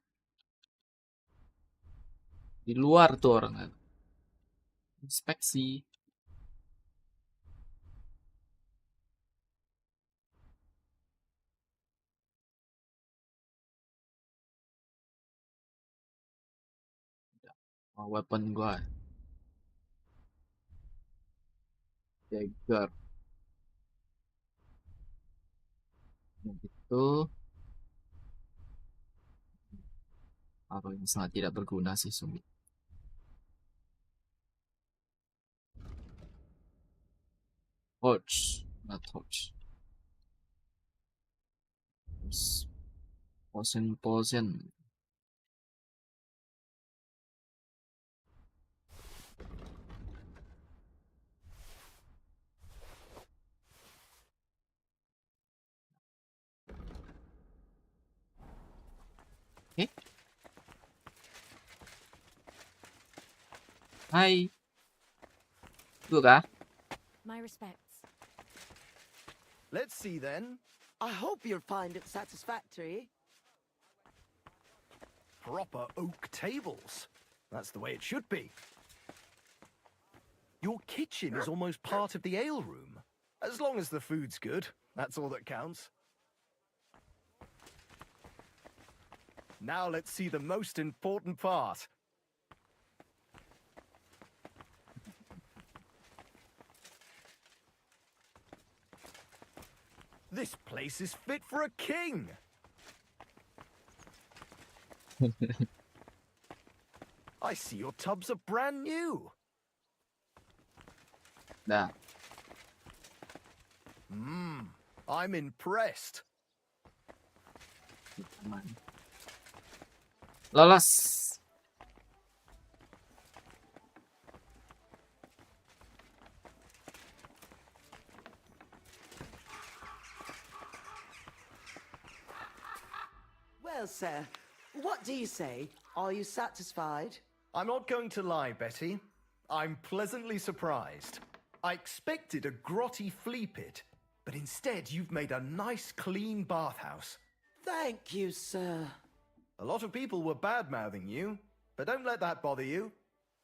Di luar tuh orangnya. Inspeksi. Oh, weapon gua. Dagger. Yang itu. Apa yang sangat tidak berguna sih, Sumi. Torch. Not torch. Potion. Eh? Hai. Lu kah? My respects. Let's see then. I hope you'll find it satisfactory. Proper oak tables. That's the way it should be. Your kitchen is almost part of the ale room. As long as the food's good, that's all that counts. Now let's see the most important part. This place is fit for a king. I see your tubs are brand new. Dah. I'm impressed. Lolos. Well, sir, what do you say? Are you satisfied? I'm not going to lie, Betty. I'm pleasantly surprised. I expected a grotty flea pit, but instead you've made a nice, clean bathhouse. Thank you, sir. A lot of people were bad-mouthing you, but don't let that bother you.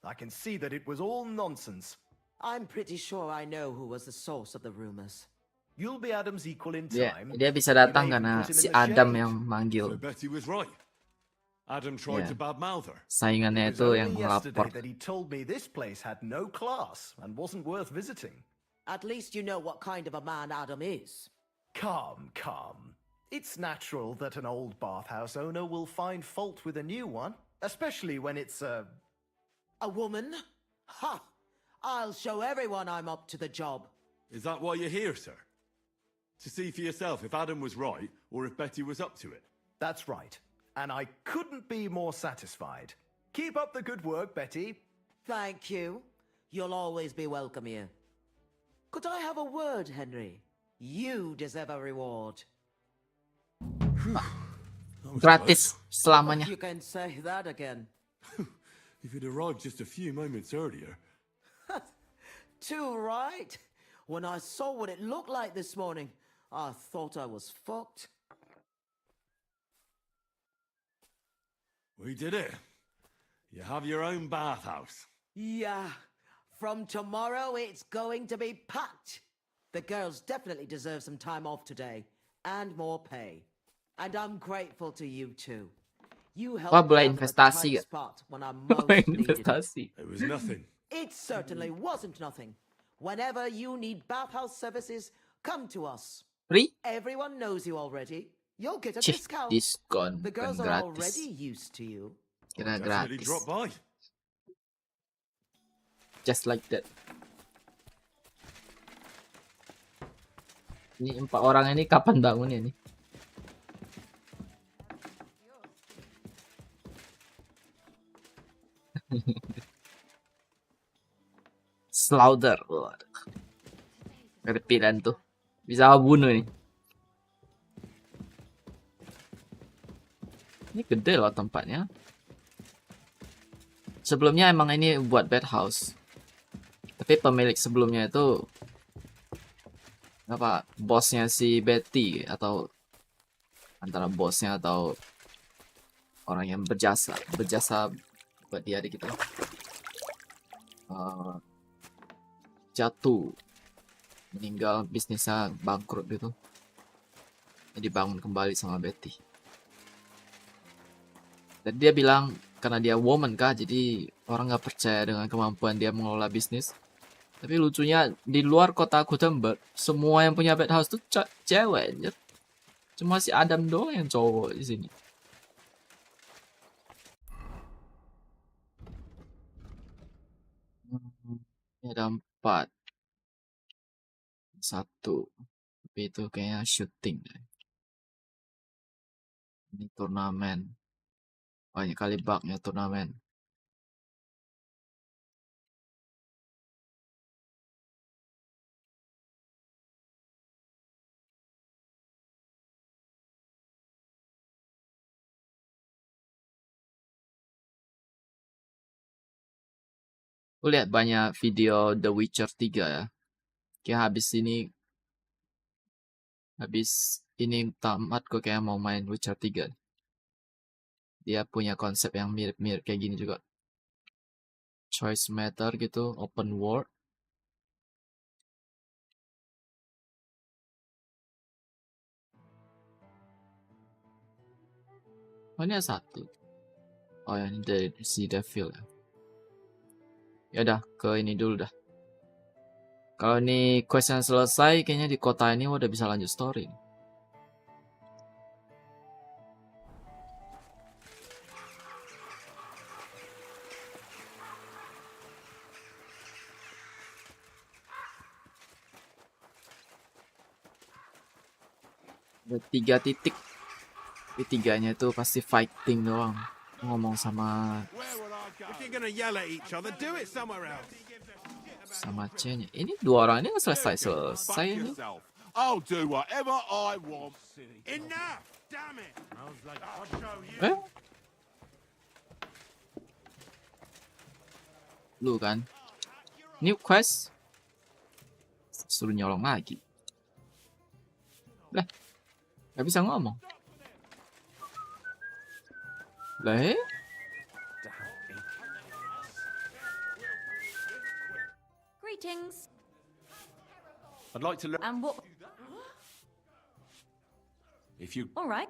I can see that it was all nonsense. I'm pretty sure I know who was the source of the rumors. You'll be Adam's equal in Dia time. bisa datang karena si Adam yang manggil. So Betty was right. Adam tried to badmouth her. Saingannya itu yang yesterday lapor. that he told me this place had no class and wasn't worth visiting. At least you know what kind of a man Adam is. Calm. It's natural that an old bathhouse owner will find fault with a new one, especially when it's a woman? Ha! I'll show everyone I'm up to the job. Is that why you're here, sir? To see for yourself if Adam was right or if Betty was up to it? That's right. And I couldn't be more satisfied. Keep up the good work, Betty. Thank you. You'll always be welcome here. Could I have a word, Henry? You deserve a reward. Gratis selamanya. You can say that again. If you'd arrived just a few moments earlier. Too right. When I saw what it looked like this morning, I thought I was fucked. We did it. You have your own bathhouse. Yeah. From tomorrow, it's going to be packed. The girls definitely deserve some time off today. And more pay. And I'm grateful to you too. You helped Wah, me boleh out of a investasi tight gak? spot when I most Boleh needed it. investasi. It was nothing. It certainly wasn't nothing. Whenever you need bathhouse services, come to us. Free? Everyone knows you already. You'll get a Cih, discount. diskon The girls bukan are gratis. already used to you. Kira Definitely gratis. drop by. Just like that. Ini 4 orang ini kapan bangunnya nih? Slaughter. Ada pilihan tuh. Bisa bunuh nih. Ini gede loh tempatnya. Sebelumnya emang ini buat bed house. Tapi Tapi pemilik sebelumnya itu apa? Bosnya si Betty atau antara bosnya atau orang yang berjasa buat dia gitu. Jatuh, meninggal, bisnisnya bangkrut gitu. Jadi bangun kembali sama Betty. Dan dia bilang karena dia woman kah, jadi orang nggak percaya dengan kemampuan dia mengelola bisnis. Tapi lucunya di luar kota Gutenberg, semua yang punya house tuh cewek. Anjir. Cuma si Adam doang yang cowok di sini. Ini ada 4. 1. Tapi itu kayaknya syuting deh. Ini turnamen. Banyak kali bugnya turnamen. Aku lihat banyak video The Witcher 3 ya. Kayak habis ini tamat gue kayak mau main Witcher 3. Dia punya konsep yang mirip-mirip kayak gini juga. Choice matter gitu, open world. Oh ini ada 1. Oh ya, ini dari si Devil ya. Ya udah, ke ini dulu dah. Kalau ini question selesai, kayaknya di kota ini udah bisa lanjut story. Ada 3 titik. Di 3-nya itu pasti fighting doang. Ngomong sama C-nya. Ini 2 orang ini nggak selesai ini. I'll do whatever I want. Enough! Damn it! Lu kan. New quest. Suruh nyolong lagi. Lah. Gak bisa ngomong. Lah. Greetings. I'd like to learn. And what? If you. All right.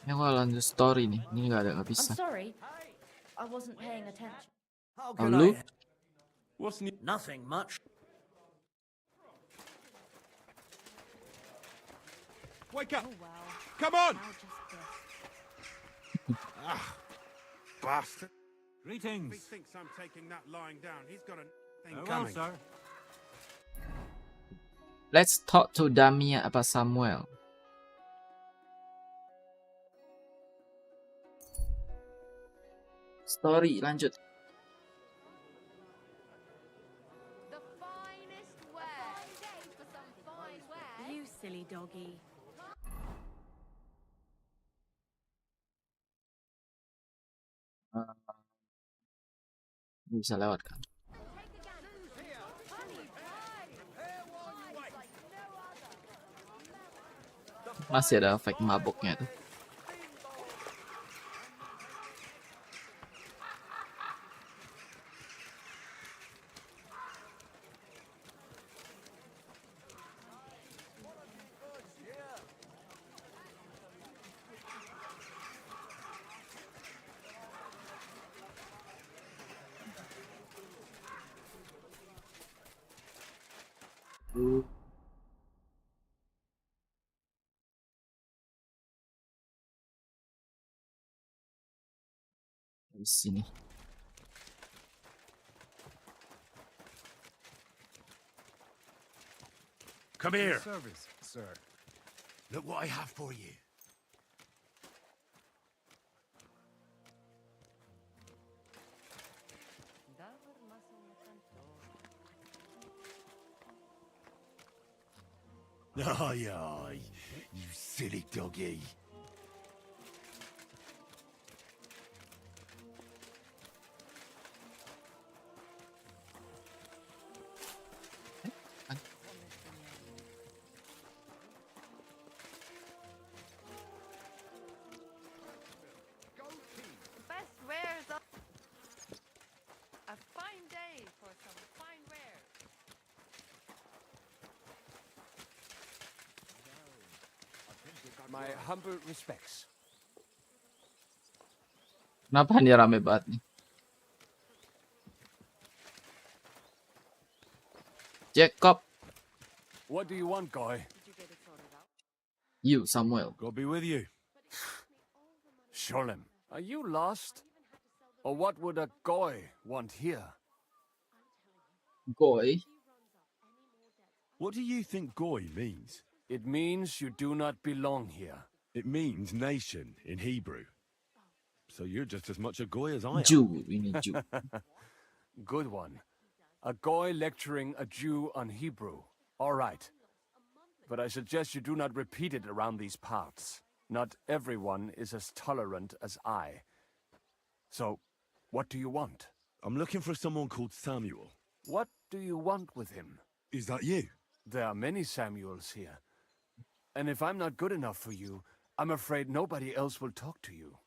Yang gua lanjut story nih. Ini nggak bisa. I'm sorry. I wasn't paying attention. Lu? What's new? Nothing much. Wake up! Oh, wow. Come on! Now just this. Bastard. Greetings. If he thinks I'm taking that lying down, he's got a thing Well, coming. sir. Let's talk to Damia apa Samuel. Story lanjut. The finest wear. For some fine wear. You silly doggy. Bisa lewat kan? Masih ada efek mabuknya tuh. Di sini. Come here. Service, sir. Look what I have for you. Aye, aye, you silly doggy. Best wares up. A fine day for some fine wares. My humble respects. Kenapa dia rame banget nih? Jacob, What do you want, guy? you Samuel. Gotta be with you. Sholem, are you lost? Or what would a guy want here? Goy. What do you think goy means? It means you do not belong here. It means nation in Hebrew. So you're just as much a goy as I am. Jew, we need Jew. Good one. A guy lecturing a Jew on Hebrew. All right. But I suggest you do not repeat it around these parts. Not everyone is as tolerant as I. So, what do you want? I'm looking for someone called Samuel. What do you want with him? Is that you? There are many Samuels here. And if I'm not good enough for you, I'm afraid nobody else will talk to you.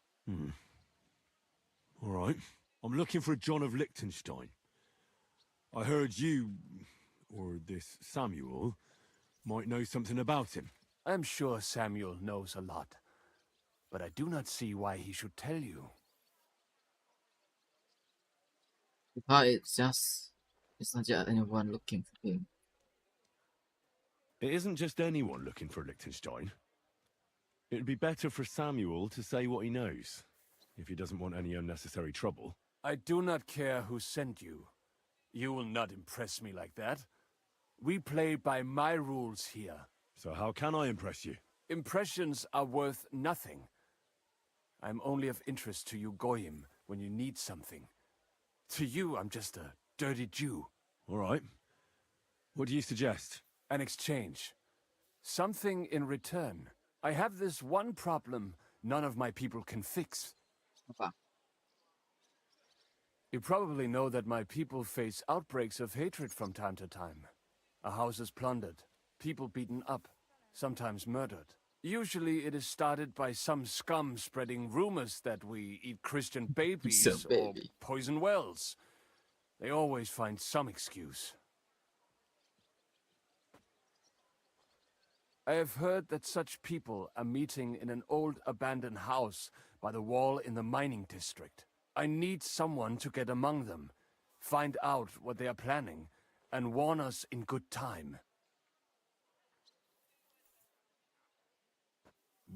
All right. I'm looking for John of Liechtenstein. I heard you, or this Samuel, might know something about him. I'm sure Samuel knows a lot. But I do not see why he should tell you. It's not just anyone looking for him. It isn't just anyone looking for Liechtenstein. It'd be better for Samuel to say what he knows, if he doesn't want any unnecessary trouble. I do not care who sent you. You will not impress me like that. We play by my rules here. So how can I impress you? Impressions are worth nothing. I'm only of interest to you Goyim when you need something. To you, I'm just a dirty Jew. All right. What do you suggest? An exchange. Something in return. I have this one problem none of my people can fix. You probably know that my people face outbreaks of hatred from time to time. A house is plundered, people beaten up, sometimes murdered. Usually it is started by some scum spreading rumors that we eat Christian babies or poison wells. They always find some excuse. I have heard that such people are meeting in an old abandoned house by the wall in the mining district. I need someone to get among them, find out what they are planning, and warn us in good time.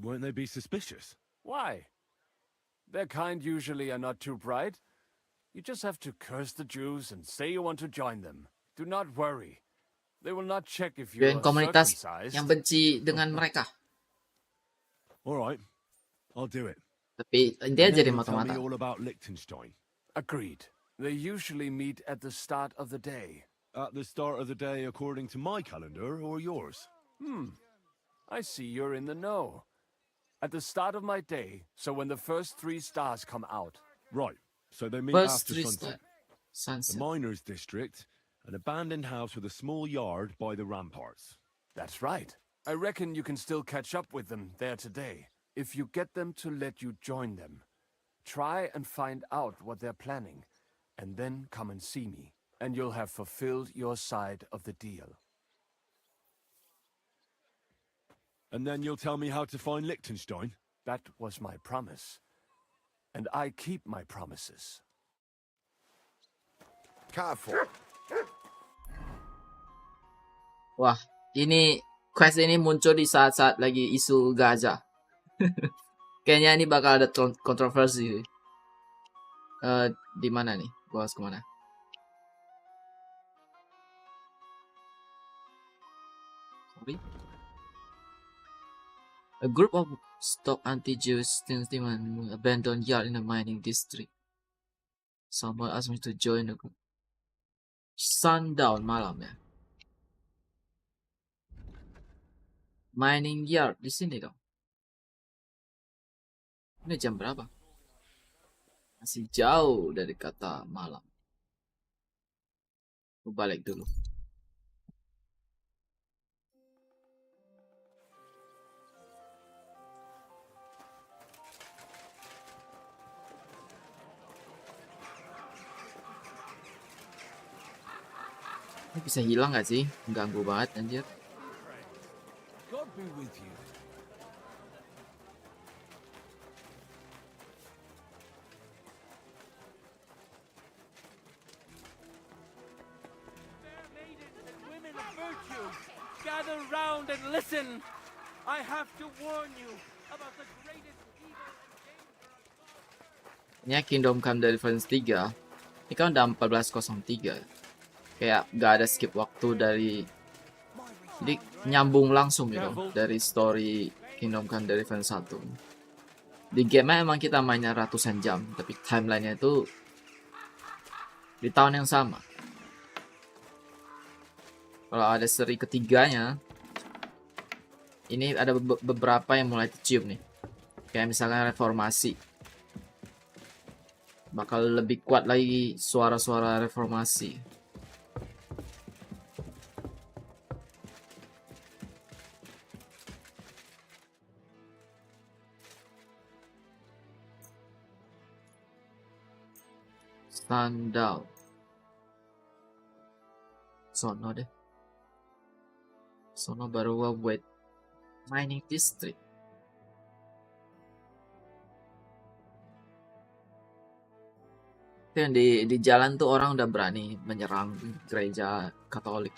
Won't they be suspicious? Why? Their kind usually are not too bright. You just have to curse the Jews and say you want to join them. Do not worry. They will not check if you are komunitas circumcised. yang benci dengan mereka. All right, I'll do it. Tapi dia jadi Tell me mata-mata. all about Liechtenstein. Agreed. They usually meet at the start of the day. At the start of the day according to my calendar or yours? I see you're in the know. At the start of my day, so when the first 3 stars come out. Right, so they meet First after 3 sunset. sunset. The miners' district, an abandoned house with a small yard by the ramparts. That's right. I reckon you can still catch up with them there today. If you get them to let you join them, try and find out what they're planning, and then come and see me, and you'll have fulfilled your side of the deal. And then you'll tell me how to find Liechtenstein? That was my promise. And I keep my promises. Careful. Wah, ini quest ini muncul di saat-saat lagi isu Gaza. Kayaknya ini bakal ada kontroversi. Di mana nih? Gua harus kemana? Sorry. A group of stock anti-Jewish sentiment abandoned yard in a mining district. Someone asked me to join the group. Sundown malam ya. Mining yard di sini dong. Ini jam berapa? Masih jauh dari kata malam. Aku balik dulu. Ini bisa hilang gak sih? Ganggu banget anjir. God be with you. Women of virtue, gather round and listen. I have to warn you about the greatest evil and Ini Kingdom Come Deliverance 3. Ini kan udah 14.03. Kayak gak ada skip waktu dari, jadi nyambung langsung gitu dari story Kingdom Come Deliverance 1. Di game emang kita mainnya ratusan jam, tapi timelinenya itu di tahun yang sama. Kalau ada seri ketiganya, ini ada beberapa yang mulai tercium nih. Kayak misalnya reformasi. Bakal lebih kuat lagi suara-suara reformasi. Standout. Sono deh. Sono baru wait. Mining District. Itu yang di jalan tuh orang udah berani menyerang gereja Katolik.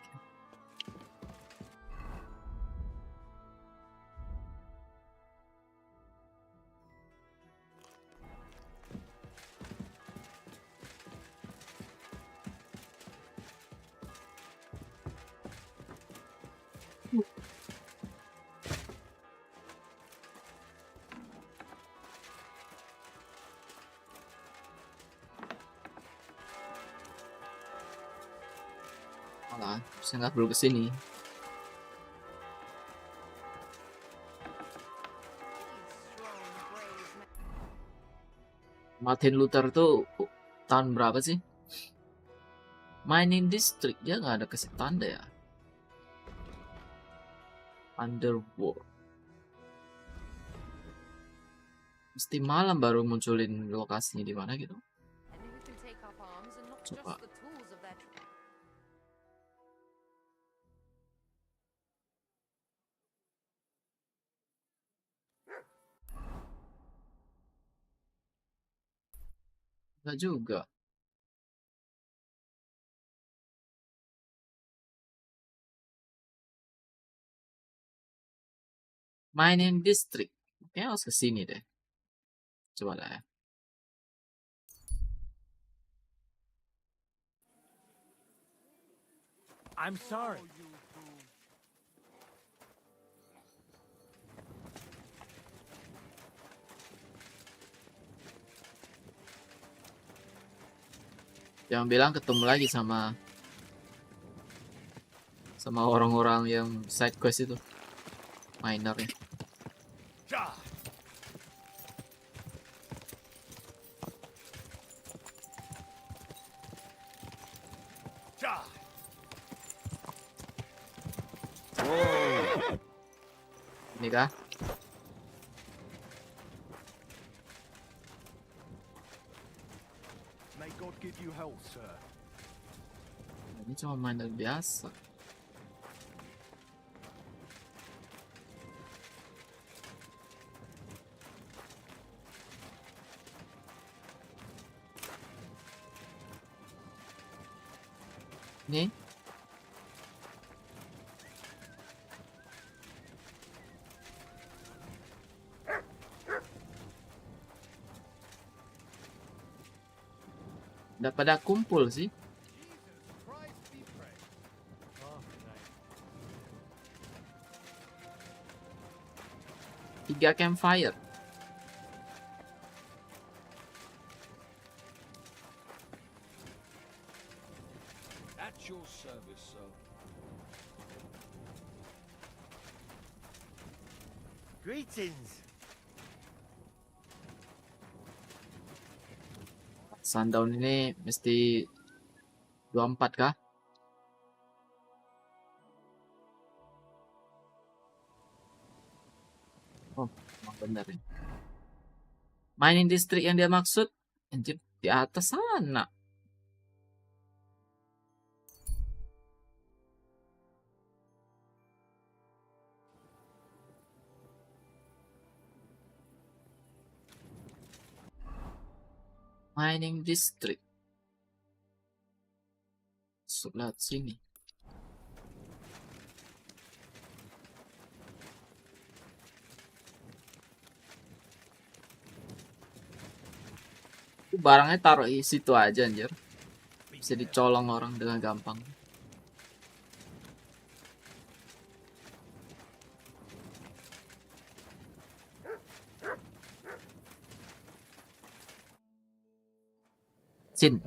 Malah, saya nggak perlu kesini. Martin Luther tuh tahun berapa sih? Mining District dia nggak ada kasih tanda ya. Underworld. Mesti malam baru munculin lokasinya di mana gitu. Coba. Enggak juga. Mining District. Kayaknya harus kesini deh. Coba lah ya. I'm sorry. Jangan bilang ketemu lagi sama orang-orang yang side quest itu. Minernya. Ini kah? May God give you health, sir. Ini cuma miner biasa. Nih. Udah pada kumpul sih. Tiga campfire. At your service, sir. Greetings. Sundown ini mesti 24 kah? Oh, emang bener ini. Mining district yang dia maksud anjir di atas sana. Mining district. Sebelah sini. Barangnya taruh di situ aja anjir. Bisa dicolong orang dengan gampang. Sin.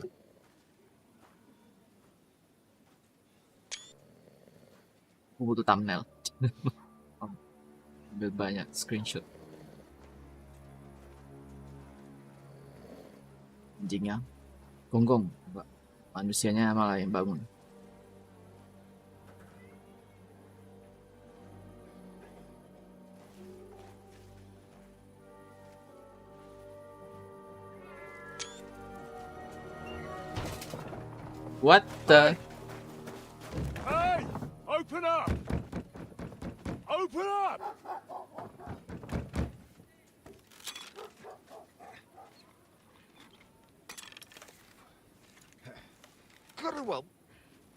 Aku butuh thumbnail. Ambil banyak screenshot. Anjingnya gonggong, manusianya malah yang bangun. What the? Hey! Open up! Open up! Well,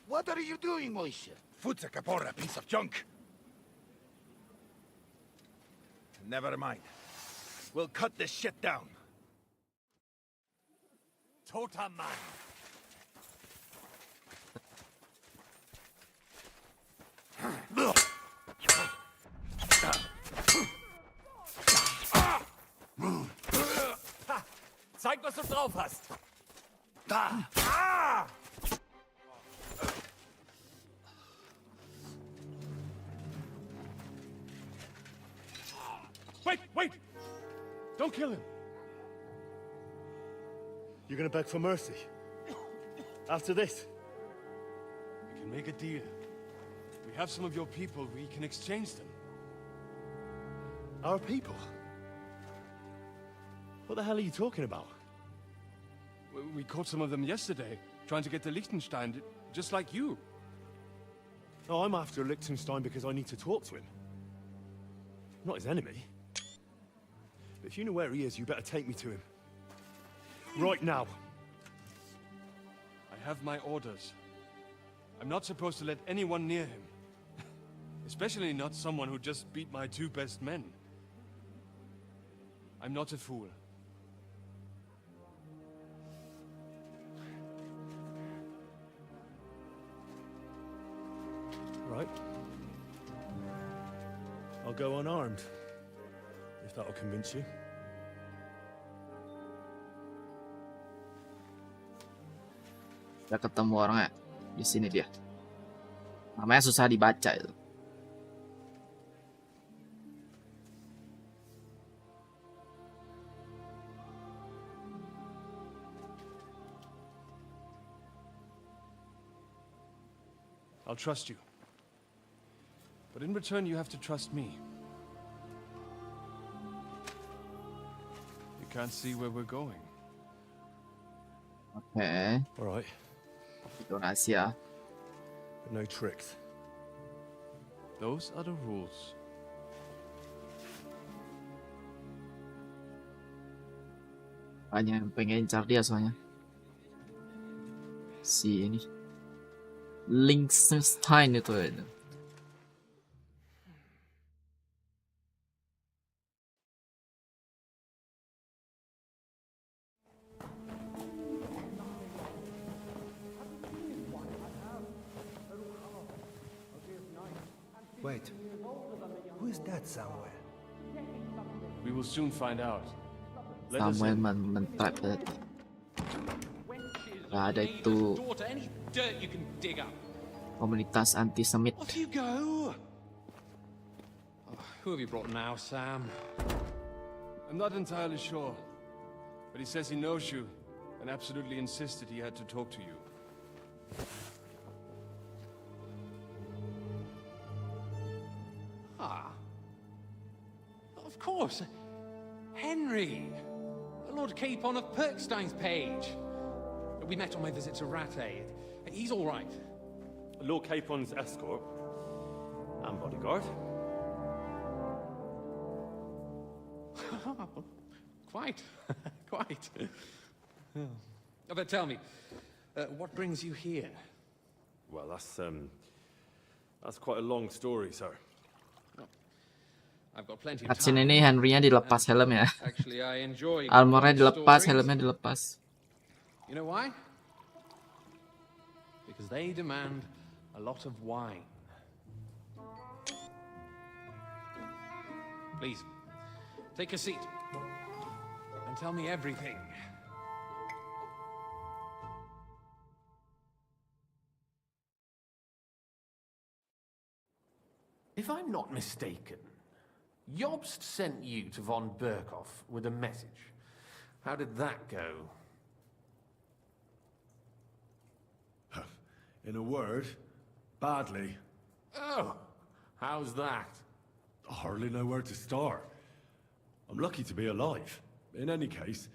what are you doing, Moisha? Futsa Kapora, piece of junk. Never mind. We'll cut this shit down. Turnamen. Zeig, was du drauf hast. Da. Ah! Wait! Don't kill him. You're gonna beg for mercy? After this? We can make a deal. We have some of your people. We can exchange them. Our people? What the hell are you talking about? We caught some of them yesterday, trying to get to Liechtenstein, just like you. No, I'm after Liechtenstein because I need to talk to him. I'm not his enemy. But if you know where he is, you better take me to him. Right now. I have my orders. I'm not supposed to let anyone near him. Especially not someone who just beat my two best men. I'm not a fool. Right. I'll go unarmed. If that'll convince you. Udah ketemu orangnya. Di sini dia. Namanya susah dibaca itu. I'll trust you. But in return, you have to trust me. You can't see where we're going. Oke. All right. Donasi ya. But no tricks. Those are the rules. Banyak yang pengen cari dia soalnya. Si ini. Liechtenstein itu ya. Wait. Who is that somewhere? We will soon find out. Samuel men-type tadi. Gak ada itu komunitas anti-semit. Off you go. Who have you brought now, Sam? I'm not entirely sure, but he says he knows you and absolutely insisted he had to talk to you. Ah. Of course. Henry. Lord Capon of Perkstein's page. We met on my visit to Rattay. He's all right. Lord Capon's escort and bodyguard. Quite. Quite. But tell me, what brings you here? Well, that's quite a long story, sir. I've got plenty of Cutscene time. ini Henry-nya dilepas helm ya. Actually, I enjoy Armornya dilepas, stories. helmnya dilepas. You know why? Because they demand a lot of wine. Please, take a seat and tell me everything. If I'm not mistaken, Jobst sent you to von Berkhoff with a message. How did that go? In a word, badly. Oh, how's that? I hardly know where to start. I'm lucky to be alive. In any case,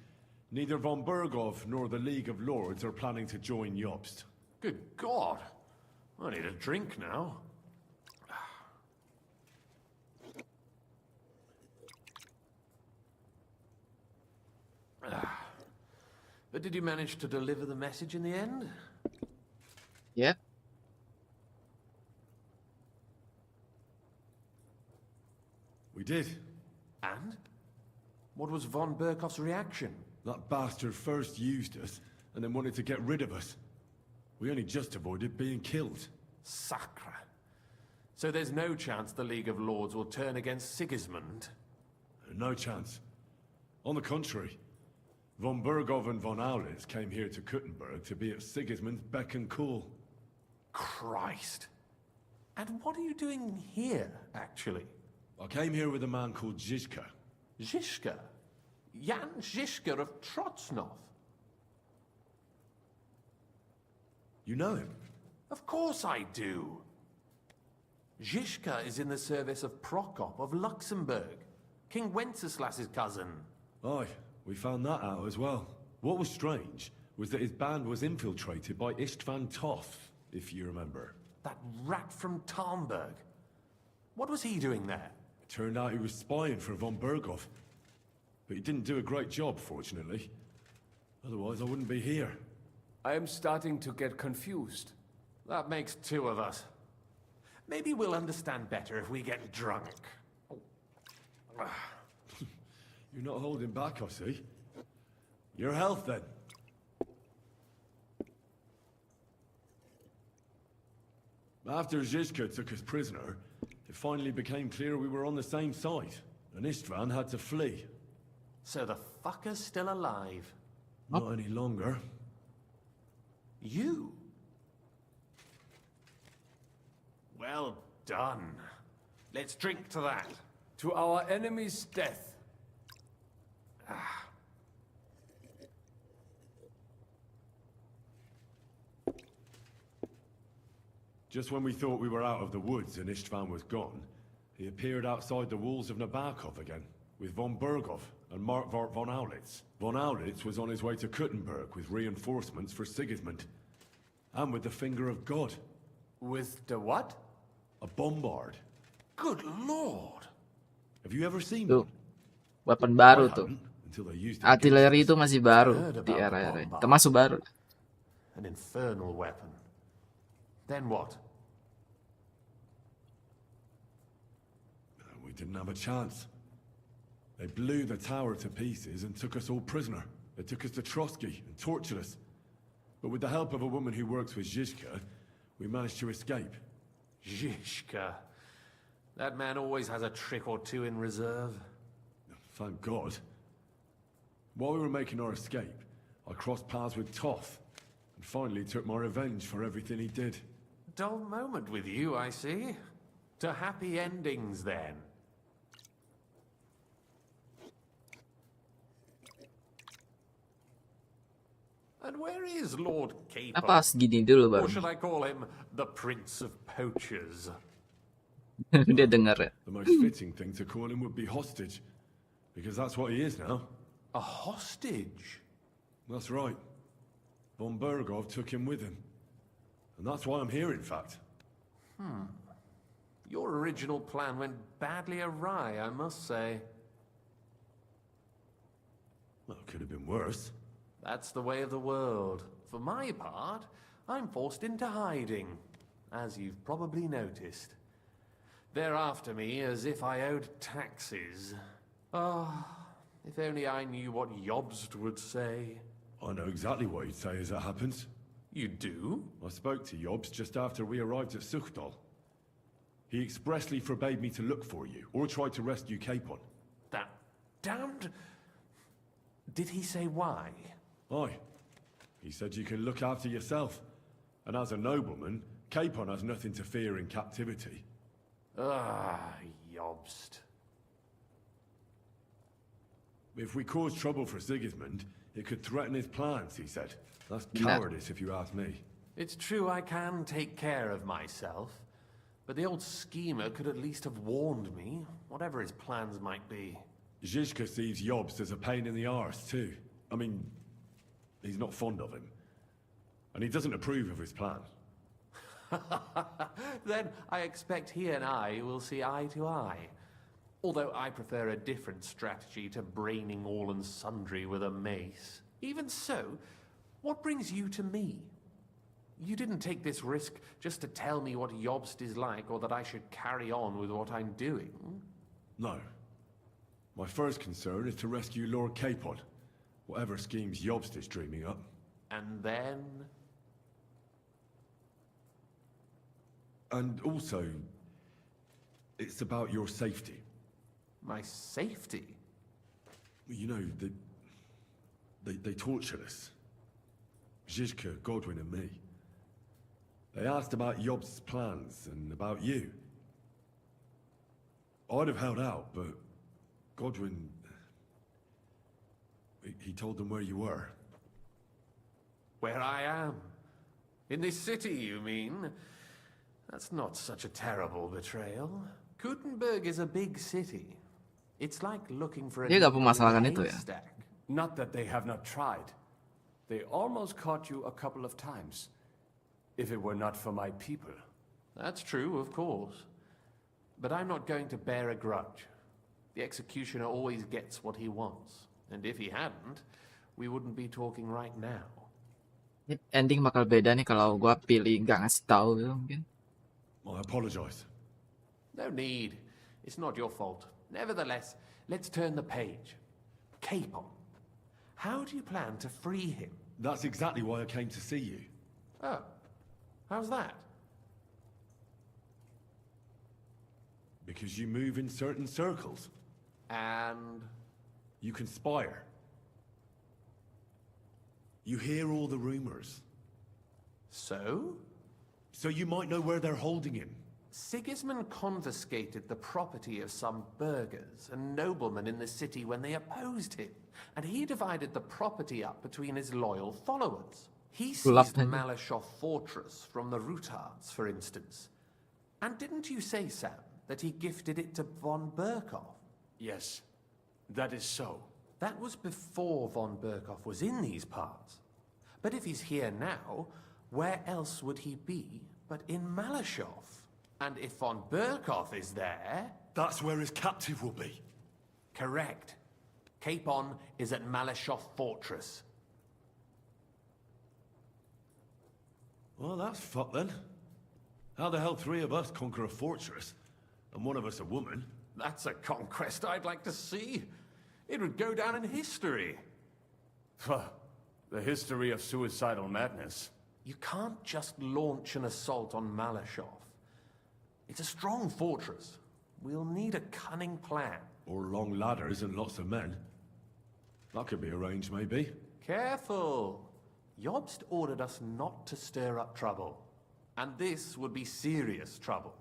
neither von Berghoff nor the League of Lords are planning to join Jobst. Good God. I need a drink now. But did you manage to deliver the message in the end? Yeah. We did. And? What was von Berkhoff's reaction? That bastard first used us, and then wanted to get rid of us. We only just avoided being killed. Sacre. So there's no chance the League of Lords will turn against Sigismund? No chance. On the contrary, von Berghoff and von Aulitz came here to Kuttenberg to be at Sigismund's beck and call. Christ. And what are you doing here, actually? I came here with a man called Zizka. Zizka? Jan Zizka of Trotsnov? You know him? Of course I do. Zizka is in the service of Prokop of Luxembourg, King Wenceslas's cousin. Aye, we found that out as well. What was strange was that his band was infiltrated by Istvan Toth, if you remember. That rat from Tarnberg. What was he doing there? It turned out he was spying for von Berghoff. But he didn't do a great job, fortunately. Otherwise, I wouldn't be here. I am starting to get confused. That makes two of us. Maybe we'll understand better if we get drunk. You're not holding back, I see. Your health, then. After Zizka took us prisoner, it finally became clear we were on the same side, and Istvan had to flee. So the fucker's still alive? Not any longer. You? Well done. Let's drink to that. To our enemy's death. Ah. Just when we thought we were out of the woods and Istvan was gone, he appeared outside the walls of Nabokov again, with von Berghoff and Markvart von Aulitz. Von Aulitz was on his way to Kuttenberg with reinforcements for Sigismund. And with the finger of God. With the what? A bombard. Good Lord! Have you ever seen Tuh, one? weapon baru tuh. Until they used it Artileri against us. itu masih baru di era-era ini. Termasuk baru. An infernal weapon. Then what? We didn't have a chance. They blew the tower to pieces and took us all prisoner. They took us to Trotsky and tortured us. But with the help of a woman who works with Zizka, we managed to escape. Zizka. That man always has a trick or two in reserve. Thank God. While we were making our escape, I crossed paths with Toth, and finally took my revenge for everything he did. Dull moment with you, I see. To happy endings, then. And where is Lord Capok? Apa segini dulu Or baru? should I call him the Prince of Poachers? Dia dengar ya. The most fitting thing to call him would be hostage, because that's what he is now. A hostage? That's right. Von Bergov took him with him. And that's why I'm here, in fact. Your original plan went badly awry, I must say. Well, it could have been worse. That's the way of the world. For my part, I'm forced into hiding, as you've probably noticed. They're after me as if I owed taxes. Ah, if only I knew what Jobst would say. I know exactly what he'd say as it happens. You do? I spoke to Jobs just after we arrived at Suchdal. He expressly forbade me to look for you, or try to rescue Capon. That damned... Did he say why? Aye. He said you can look after yourself. And as a nobleman, Capon has nothing to fear in captivity. Ah, Jobst. If we cause trouble for Sigismund, it could threaten his plans, he said. That's Yeah. cowardice, if you ask me. It's true I can take care of myself, but the old schemer could at least have warned me, whatever his plans might be. Zizka sees Jobst as a pain in the arse, too. I mean, he's not fond of him. And he doesn't approve of his plan. Then I expect he and I will see eye to eye. Although I prefer a different strategy to braining all and sundry with a mace. Even so, what brings you to me? You didn't take this risk just to tell me what Jobst is like, or that I should carry on with what I'm doing. No. My first concern is to rescue Lord Capon, whatever schemes Jobst is dreaming up. And then... And also, it's about your safety. My safety? You know, they tortured us. Zizka, Godwin and me. They asked about Jobst's plans and about you. I'd have held out, but Godwin... He told them where you were. Where I am? In this city, you mean? That's not such a terrible betrayal. Gutenberg is a big city. It's like looking for a Dia gak needle in a permasalahan itu ya. haystack. Not that they have not tried. They almost caught you a couple of times. If it were not for my people. That's true, of course. But I'm not going to bear a grudge. The executioner always gets what he wants. And if he hadn't, we wouldn't be talking right now. Ini ending bakal beda nih kalau gua pilih nggak ngasih tahu gitu mungkin. I apologize. No need. It's not your fault. Nevertheless, let's turn the page. Capon. How do you plan to free him? That's exactly why I came to see you. Oh. How's that? Because you move in certain circles. And... You conspire. You hear all the rumors. So? So you might know where they're holding him. Sigismund confiscated the property of some burghers and noblemen in the city when they opposed him, and he divided the property up between his loyal followers. He seized Malashov Fortress from the Rutards, for instance. And didn't you say, Sam, that he gifted it to von Berkhoff? Yes, that is so. That was before von Berkhoff was in these parts. But if he's here now, where else would he be but in Malashov? And if von Berkhoff is there... That's where his captive will be. Correct. Capon is at Malashov Fortress. Well, that's fucked then. How the hell three of us conquer a fortress, and one of us a woman? That's a conquest I'd like to see. It would go down in history. The history of suicidal madness. You can't just launch an assault on Malashov. It's a strong fortress. We'll need a cunning plan. Or long ladders and lots of men. That could be arranged, maybe. Careful! Jobst ordered us not to stir up trouble. And this would be serious trouble.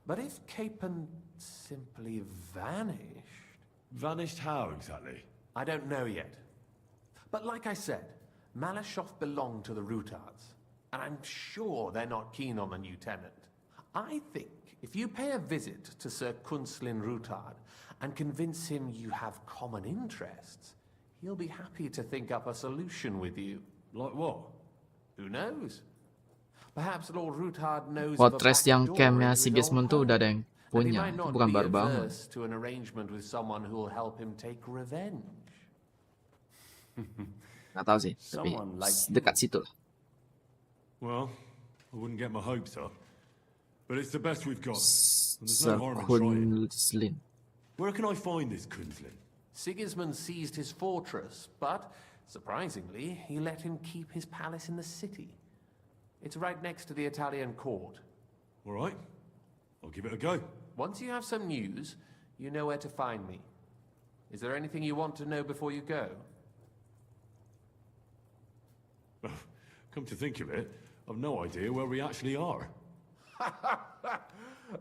But if Capon simply vanished... Vanished how, exactly? I don't know yet. But like I said, Malashov belonged to the Rutards, and I'm sure they're not keen on the new tenant. I think if you pay a visit to Sir Kunslin Rutard and convince him you have common interests, he'll be happy to think up a solution with you. Like what? Who knows? Perhaps Lord Rutard knows Fortress of a yang back door campnya into si his Gismund old tuh home. udah ada yang And he punya, might itu not bukan be baru bangun. averse to an arrangement with someone who will help him take revenge. Nggak tahu sih, tapi Someone like dekat situ lah. Well, I wouldn't get my hopes up. But it's the best we've got. And there's Sir no harm in trying. Kunslin. Where can I find this Kunslin? Sigismund seized his fortress, but surprisingly, he let him keep his palace in the city. It's right next to the Italian court. All right. I'll give it a go. Once you have some news, you know where to find me. Is there anything you want to know before you go? Come to think of it, I've no idea where we actually are.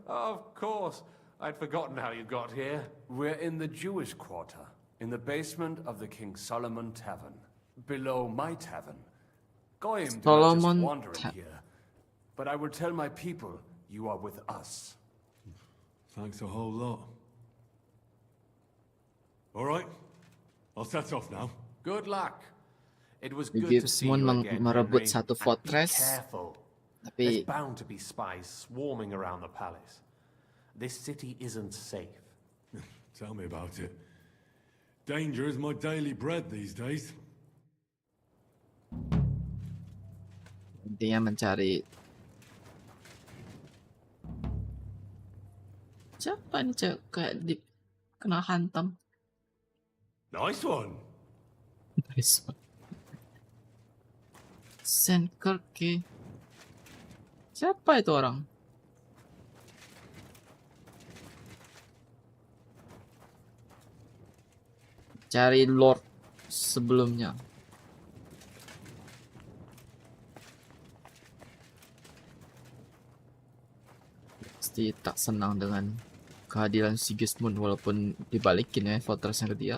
Of course. I'd forgotten how you got here. We're in the Jewish quarter, in the basement of the King Solomon Tavern, below my tavern. Goyim do not just Solomon wander in here, but I will tell my people you are with us. Thanks a whole lot. All right. I'll set off now. Good luck. It was Di good to see you Gismund again, merebut Henry. satu And be fortress, careful. tapi There's bound to be spies swarming around the palace. This city isn't safe. Tell me about it. Danger is my daily bread these days. intinya mencari siapa ini cewek kayak di kena hantam. Nice one. Nice one. Senkirky. Siapa itu orang? Cari Lord sebelumnya. Pasti tak senang dengan kehadiran Sigismund walaupun dibalikin ya fortressnya ke dia.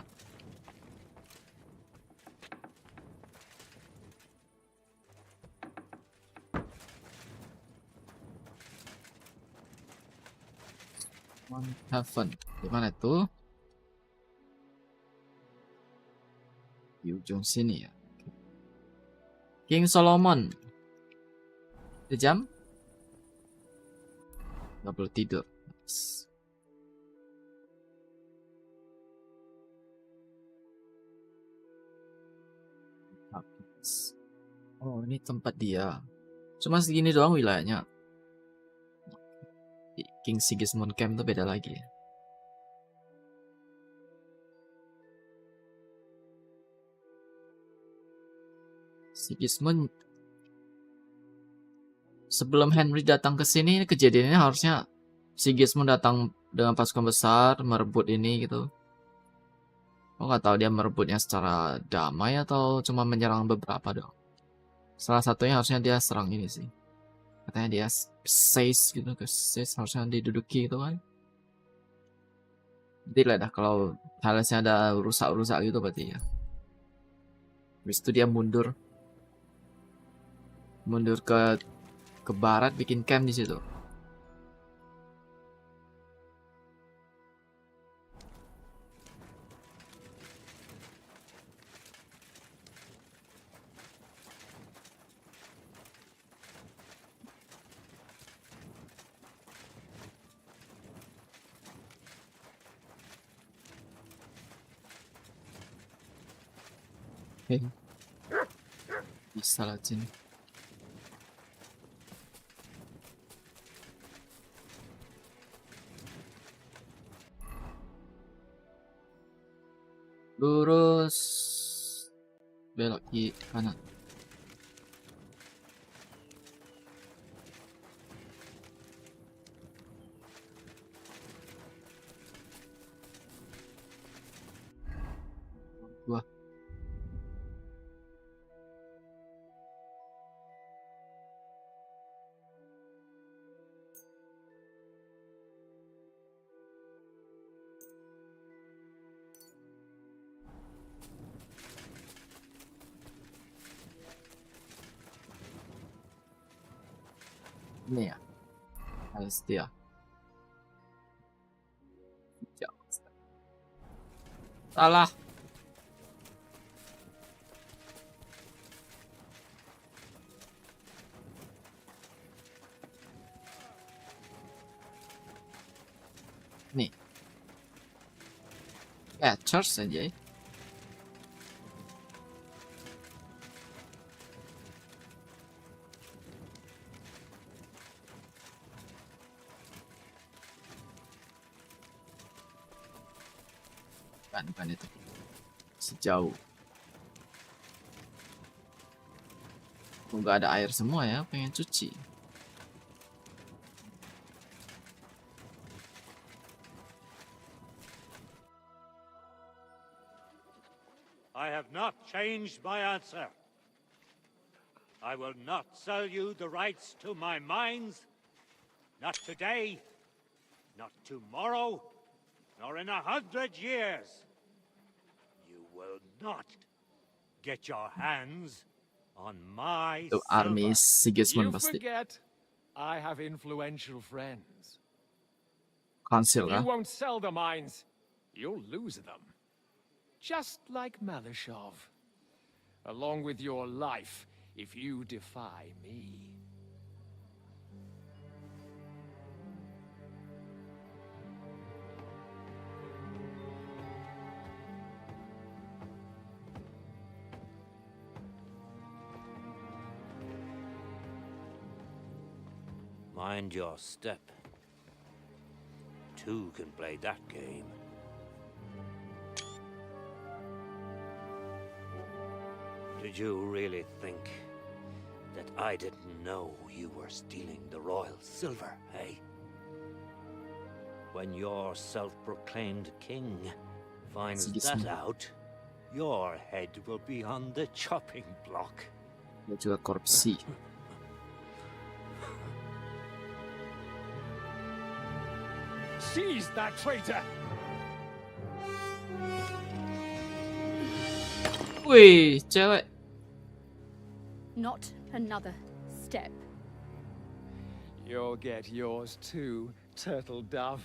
Heaven. Di mana itu? Di ujung sini ya. King Solomon. Di jam? Nggak perlu tidur. Oh, ini tempat dia. Cuma segini doang wilayahnya. King Sigismund Camp itu beda lagi. Sigismund sebelum Henry datang ke sini, kejadiannya harusnya Sigismund datang dengan pasukan besar merebut ini gitu. Oh, nggak tahu dia merebutnya secara damai atau cuma menyerang beberapa dong. Salah satunya harusnya dia serang ini sih. Katanya dia says gitu, ke says harusnya diduduki gitu kan. Nanti lah dah kalau palace-nya ada rusak-rusak gitu berarti ya. Habis itu dia mundur ke barat bikin camp di situ. Bisa lah sini. Lurus belok kiri kanan. Dua. Ini ya. Harus dia. Salah. Nih. Ya, charge saja. Bukan itu. Sejauh. Nggak ada air semua ya, pengen cuci. I have not changed my answer. I will not sell you the rights to my mines. Not today, not tomorrow, nor in 100 years. You will not get your hands on my Itu army Sigismund You pasti. forget, I have influential friends. Council You kah? won't sell the mines. You'll lose them. Just like Malashov. Along with your life, if you defy me. Mind your step. Two can play that game. Did you really think that I didn't know you were stealing the royal silver, eh? When your self-proclaimed king finds that out, your head will be on the chopping block. Dia juga korupsi. Seize that traitor! Wih, cewek. Not another step. You'll get yours too, turtle dove.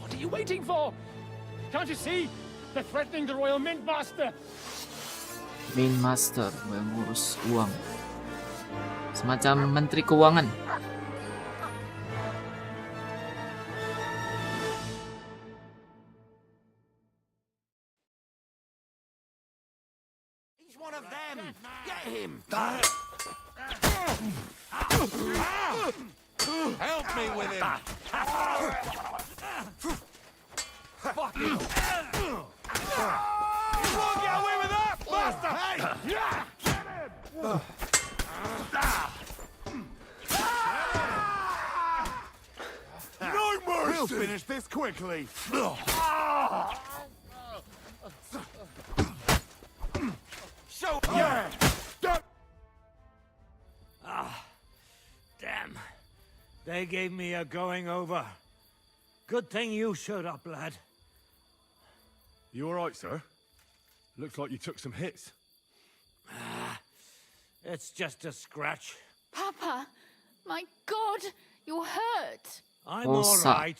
What are you waiting for? Can't you see? They're threatening the Royal Mint Master. Mint Master mengurus uang. Semacam menteri keuangan. He's one of them. Get him. Help me with him. Fuck him. You won't get away with that, master. Hey. Get him. No mercy! We'll finish this quickly. So yeah. Damn. They gave me a going over. Good thing you showed up, lad. You all right, sir? Looks like you took some hits. It's just a scratch. Papa, my God, you're hurt. I'm all right.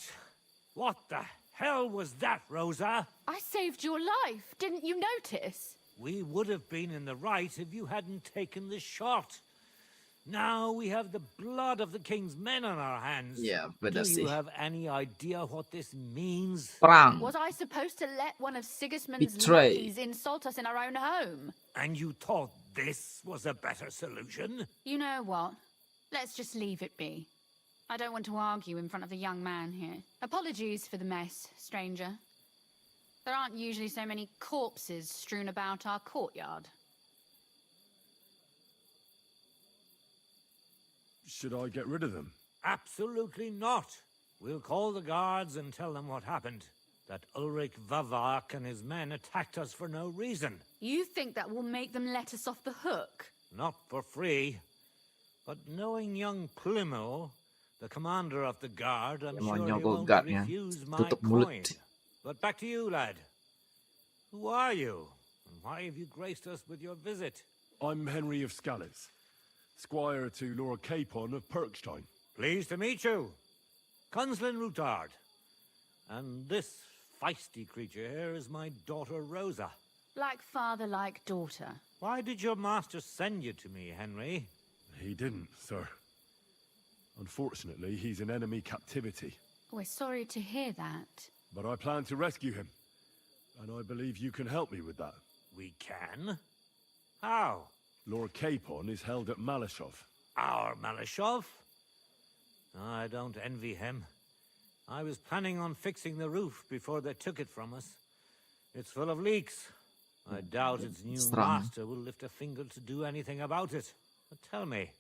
What the hell was that, Rosa? I saved your life. Didn't you notice? We would have been in the right if you hadn't taken the shot. Now we have the blood of the king's men on our hands. Yeah, Do benar you sih. have any idea what this means? Perang. Was I supposed to let one of Sigismund's Betray. lackeys insult us in our own home? And you thought this was a better solution? You know what? Let's just leave it be. I don't want to argue in front of the young man here. Apologies for the mess, stranger. There aren't usually so many corpses strewn about our courtyard. Should I get rid of them? Absolutely not. We'll call the guards and tell them what happened. That Ulrich Vavak and his men attacked us for no reason. You think that will make them let us off the hook? Not for free. But knowing young Plimo, the commander of the guard, I'm Dia mau sure he nyogok won't guardnya. refuse my Tutup coin. mulut. But back to you, lad. Who are you? And why have you graced us with your visit? I'm Henry of Scales, squire to Lord Capon of Perkstein. Pleased to meet you. Conslin Routard. And this feisty creature here is my daughter Rosa. Like father, like daughter. Why did your master send you to me, Henry? He didn't, sir. Unfortunately, he's in enemy captivity. We're sorry to hear that. But I plan to rescue him. And I believe you can help me with that. We can? How? Lord Capon is held at Malashov. Our Malashov? I don't envy him. I was planning on fixing the roof before they took it from us. It's full of leaks. I doubt its new master will lift a finger to do anything about it. But tell me,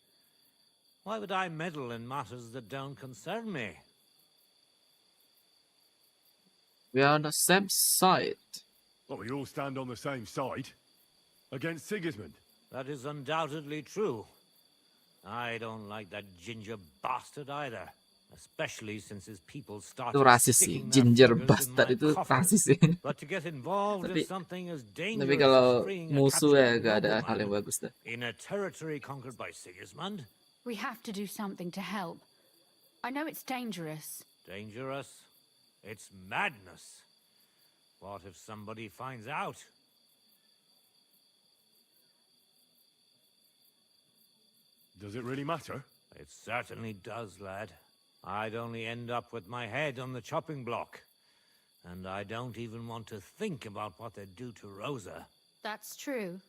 why would I meddle in matters that don't concern me? We are on the same side. Well, we all stand on the same side. Against Sigismund. That is undoubtedly true. I don't like that ginger bastard either. Especially since his people started Itu rasis sih, ginger bastard itu rasis sih. But to get involved in something as dangerous Tapi kalau as freeing a musuh ya captured gak ada hal nobleman yang bagus dah. in a territory conquered by Sigismund? We have to do something to help. I know it's dangerous. Dangerous? It's madness. What if somebody finds out? Does it really matter? It certainly does, lad. I'd only end up with my head on the chopping block. And I don't even want to think about what they'd do to Rosa. That's true.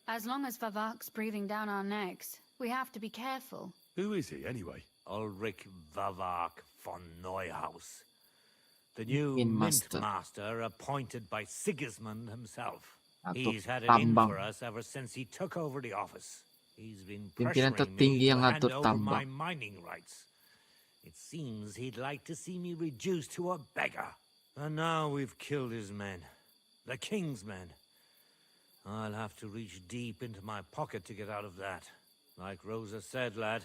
As long as Vavak's breathing down our necks, we have to be careful. Who is he, anyway? Ulrich Vavak von Neuhaus. The new Mint master appointed by Sigismund himself. Atau He's had it in tambang. for us ever since he took over the office. He's been Pimpinan pressuring tertinggi me to yang hand ngatur over my tambang. mining rights. It seems he'd like to see me reduced to a beggar. And now we've killed his men. The king's men. I'll have to reach deep into my pocket to get out of that. Like Rosa said, lad.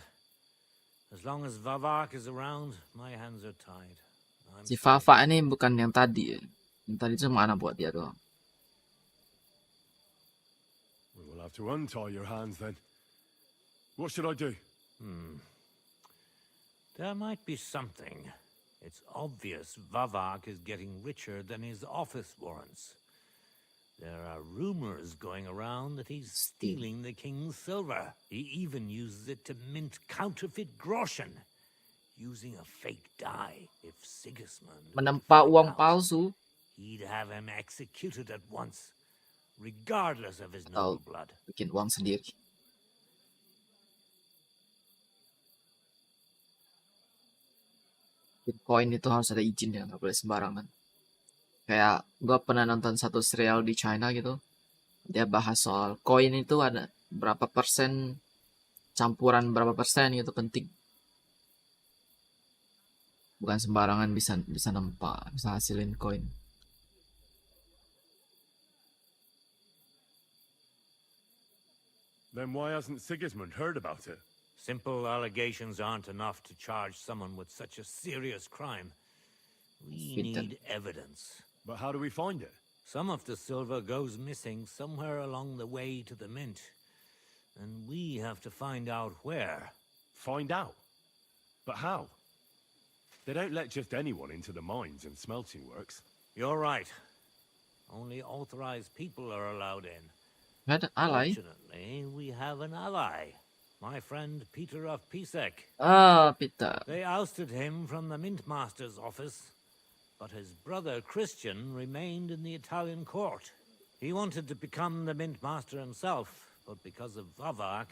As long as Vavak is around, my hands are tied. Si Vava ini bukan yang tadi ya. Yang tadi cuma anak buat dia doang. We'll have to untie your hands then. What should I do? There might be something. It's obvious Vavak is getting richer than his office warrants. There are rumors going around that he's stealing the king's silver. He even uses it to mint counterfeit groschen, using a fake die. If Sigismund Menempa uang palsu. he'd have him executed at once, regardless of his Atau noble blood. bikin uang sendiri. Bitcoin itu harus ada izin ya, nggak boleh sembarangan. Kayak gue pernah nonton satu serial di China gitu. Dia bahas soal koin itu ada berapa persen, campuran berapa persen gitu penting. Bukan sembarangan bisa nempa, bisa hasilin koin. Then why hasn't Sigismund heard about it? Simple allegations aren't enough to charge someone with such a serious crime. We need evidence. But how do we find it? Some of the silver goes missing somewhere along the way to the mint. And we have to find out where. Find out? But how? They don't let just anyone into the mines and smelting works. You're right. Only authorized people are allowed in. Ada ally. Fortunately, we have an ally. My friend Peter of Pisek. Ah, Peter. They ousted him from the mint master's office, but his brother Christian remained in the Italian court. He wanted to become the mint master himself, but because of Vavak,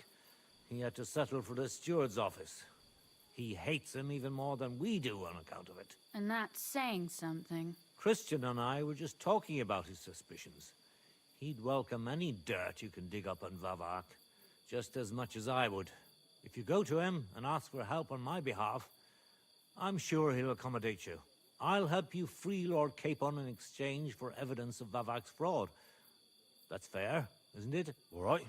he had to settle for the steward's office. He hates him even more than we do on account of it. And that's saying something. Christian and I were just talking about his suspicions. He'd welcome any dirt you can dig up on Vavak, just as much as I would. If you go to him and ask for help on my behalf, I'm sure he'll accommodate you. I'll help you free Lord Capon in exchange for evidence of Vavak's fraud. That's fair, isn't it? All right.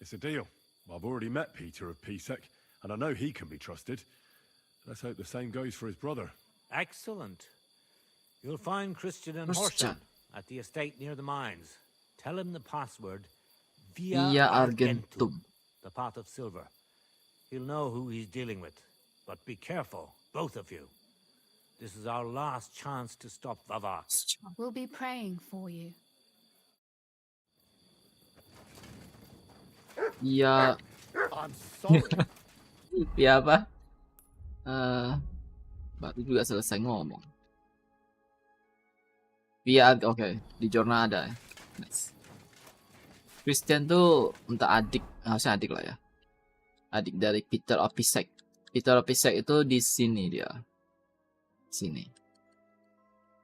It's a deal. I've already met Peter of Pisek, and I know he can be trusted. Let's hope the same goes for his brother. Excellent. You'll find Christian and Horsham at the estate near the mines. Tell him the password Via via Argentum. the pot of silver. He'll know who he's dealing with. But be careful, both of you. This is our last chance to stop Vavak. We'll be praying for you. Via I'm sorry. via apa? Baru juga selesai ngomong. Via oke, di jurnal ada ya. Nice. Christian tuh entah adik, harusnya adik lah ya. Adik dari Peter Opisek. Peter Opisek itu di sini dia. Sini.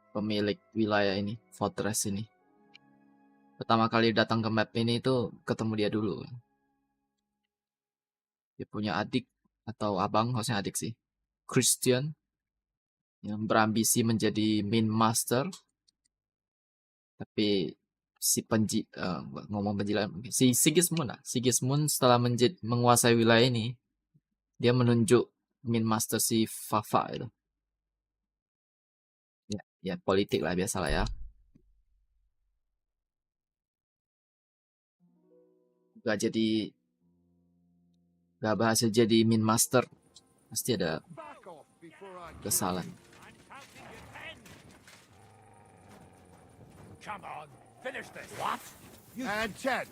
Pemilik wilayah ini, fortress ini. Pertama kali datang ke map ini itu ketemu dia dulu. Dia punya adik atau abang, harusnya adik sih. Christian yang berambisi menjadi main master. Tapi si ngomong penjilat si Sigismund setelah menguasai wilayah ini, dia menunjuk main master si Fafa itu. Ya politik lah, biasa lah ya. Gak berhasil jadi main master, pasti ada kesalahan. Come on, finish this. What? And 10.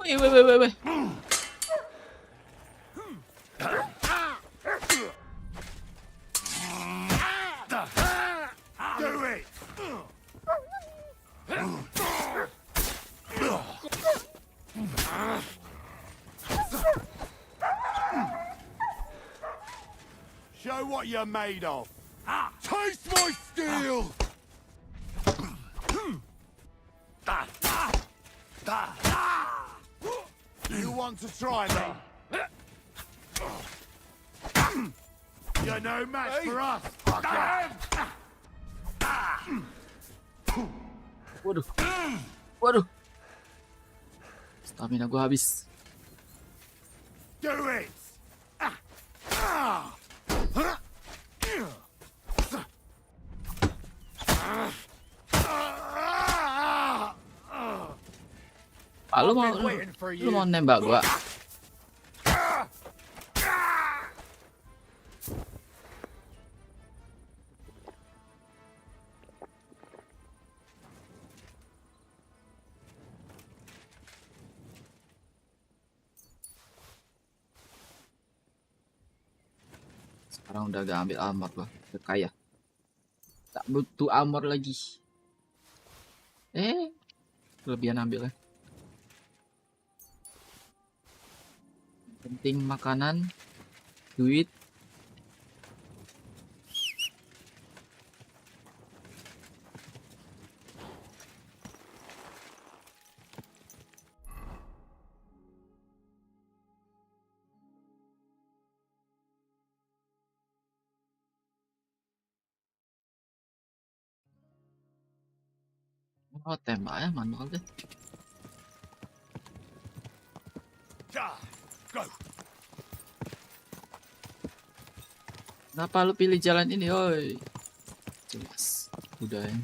Wait. Do it. Show what you're made of. Taste my steel. You want to try me? You're no match for us. Waduh. Stamina gua habis. Do it. Lu mau nembak gua? Sekarang udah gak ambil armor gua, udah kaya. Tak butuh armor lagi. Kelebihan ambil ya. Penting makanan, duit. Oh, tembaknya manual deh. Kenapa lu pilih jalan ini, oi? Jelas, udah ya.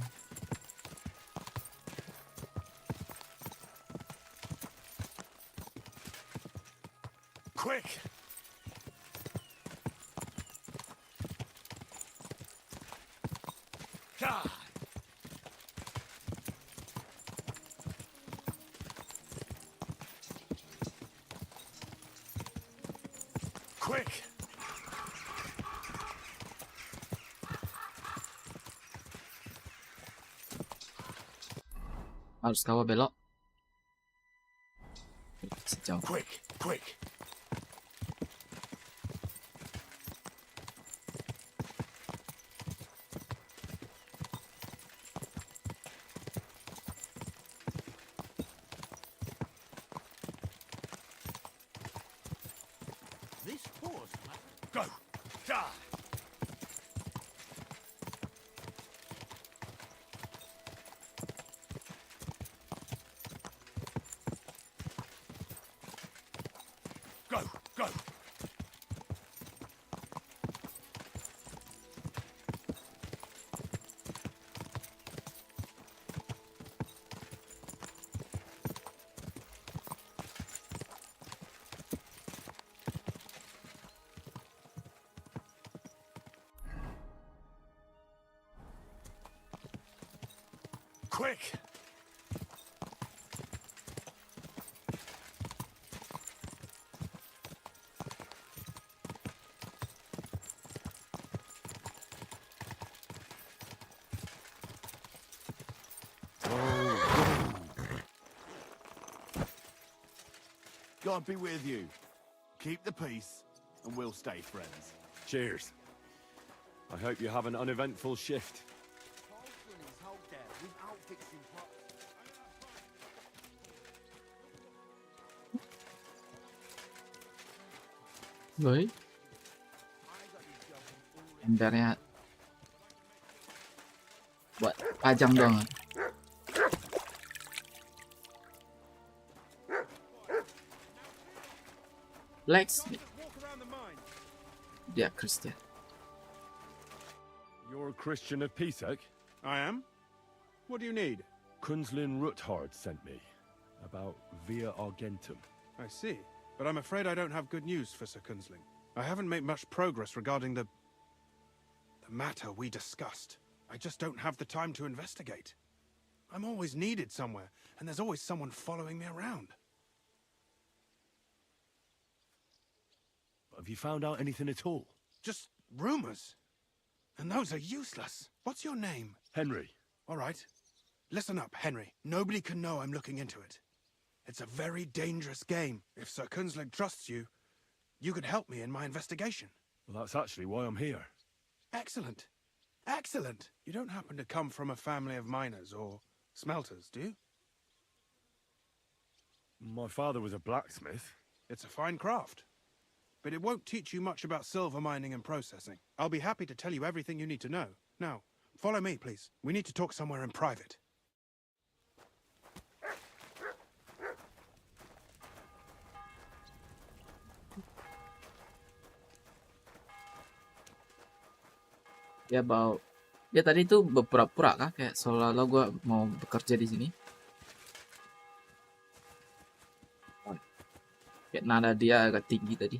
Quick. Quick. Harus kawal belok. Sejauh. Quick. This horse. Go. Go. Quick! God be with you. Keep the peace, and we'll stay friends. Cheers. I hope you have an uneventful shift. Với embernya buat pajang doang. Lex, dia Christian. You're a Christian of Pisek? I am. What do you need? Kunzlin Ruthard sent me about Via Argentum. I see. But I'm afraid I don't have good news for Sir Kunzling. I haven't made much progress regarding the matter we discussed. I just don't have the time to investigate. I'm always needed somewhere, and there's always someone following me around. Have you found out anything at all? Just rumors. And those are useless. What's your name? Henry. All right. Listen up, Henry. Nobody can know I'm looking into it. It's a very dangerous game. If Sir Kunzling trusts you, you could help me in my investigation. Well, that's actually why I'm here. Excellent. Excellent. You don't happen to come from a family of miners or smelters, do you? My father was a blacksmith. It's a fine craft. But it won't teach you much about silver mining and processing. I'll be happy to tell you everything you need to know. Now, follow me, please. We need to talk somewhere in private. Dia tadi tuh berpura-pura kah kayak seolah-olah gue mau bekerja di sini. Kayak nada dia agak tinggi tadi.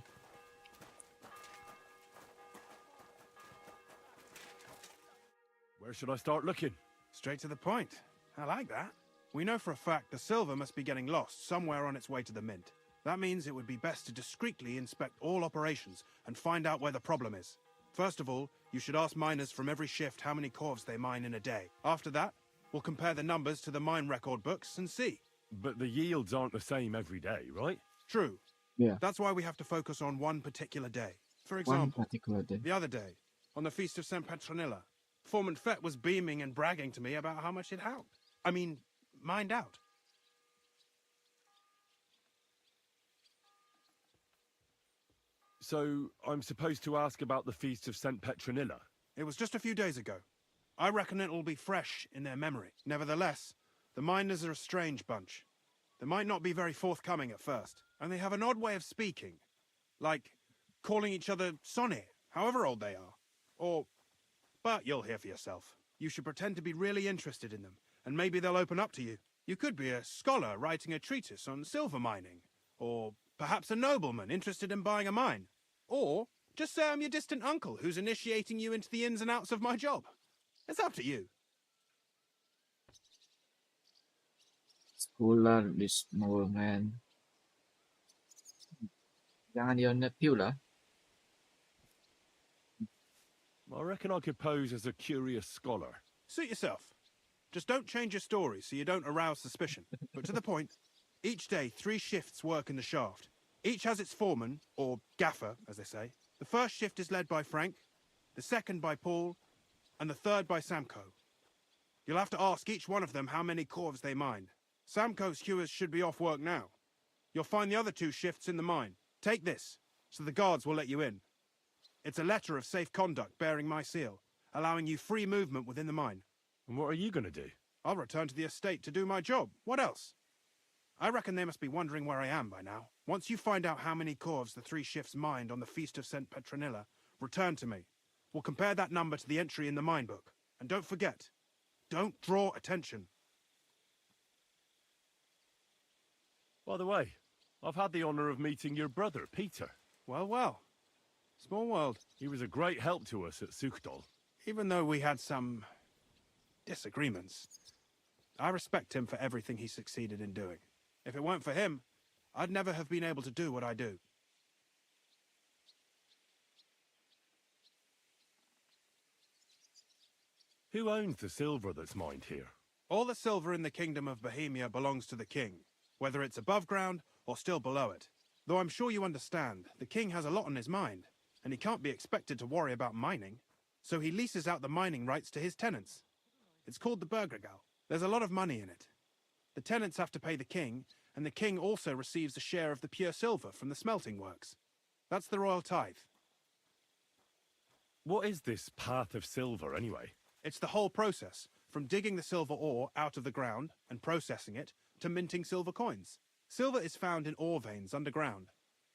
Where should I start looking? Straight to the point. I like that. We know for a fact the silver must be getting lost somewhere on its way to the mint. That means it would be best to discreetly inspect all operations and find out where the problem is. First of all, you should ask miners from every shift how many corves they mine in a day. After that, we'll compare the numbers to the mine record books and see. But the yields aren't the same every day, right? True. Yeah. That's why we have to focus on one particular day. For example, One particular day. the other day, on the Feast of St. Petronilla, Foreman Fett was beaming and bragging to me about how much it helped. I mean, mined out. So, I'm supposed to ask about the Feast of St. Petronilla? It was just a few days ago. I reckon it'll be fresh in their memory. Nevertheless, the miners are a strange bunch. They might not be very forthcoming at first, and they have an odd way of speaking. Like calling each other Sonny, however old they are. But you'll hear for yourself. You should pretend to be really interested in them, and maybe they'll open up to you. You could be a scholar writing a treatise on silver mining, or perhaps a nobleman interested in buying a mine. Or just say I'm your distant uncle who's initiating you into the ins and outs of my job. It's up to you. Scholar di Smallman. Jangan dia nephew lah. I reckon I could pose as a curious scholar. Suit yourself. Just don't change your story so you don't arouse suspicion. But to the point, each day 3 shifts work in the shaft. Each has its foreman, or gaffer, as they say. The first shift is led by Frank, the second by Paul, and the third by Samko. You'll have to ask each one of them how many corves they mine. Samko's hewers should be off work now. You'll find the other 2 shifts in the mine. Take this, so the guards will let you in. It's a letter of safe conduct bearing my seal, allowing you free movement within the mine. And what are you going to do? I'll return to the estate to do my job. What else? I reckon they must be wondering where I am by now. Once you find out how many corves the 3 shifts mined on the Feast of St. Petronilla, return to me. We'll compare that number to the entry in the mine book. And don't forget, don't draw attention. By the way, I've had the honor of meeting your brother, Peter. Well, well. Small world. He was a great help to us at Sukdal. Even though we had some disagreements. I respect him for everything he succeeded in doing. If it weren't for him, I'd never have been able to do what I do. Who owns the silver that's mined here? All the silver in the kingdom of Bohemia belongs to the king, whether it's above ground or still below it. Though I'm sure you understand, the king has a lot on his mind, and he can't be expected to worry about mining. So he leases out the mining rights to his tenants. It's called the Burgergau. There's a lot of money in it. The tenants have to pay the king, and the king also receives a share of the pure silver from the smelting works. That's the royal tithe. What is this path of silver, anyway? It's the whole process, from digging the silver ore out of the ground and processing it, to minting silver coins. Silver is found in ore veins underground.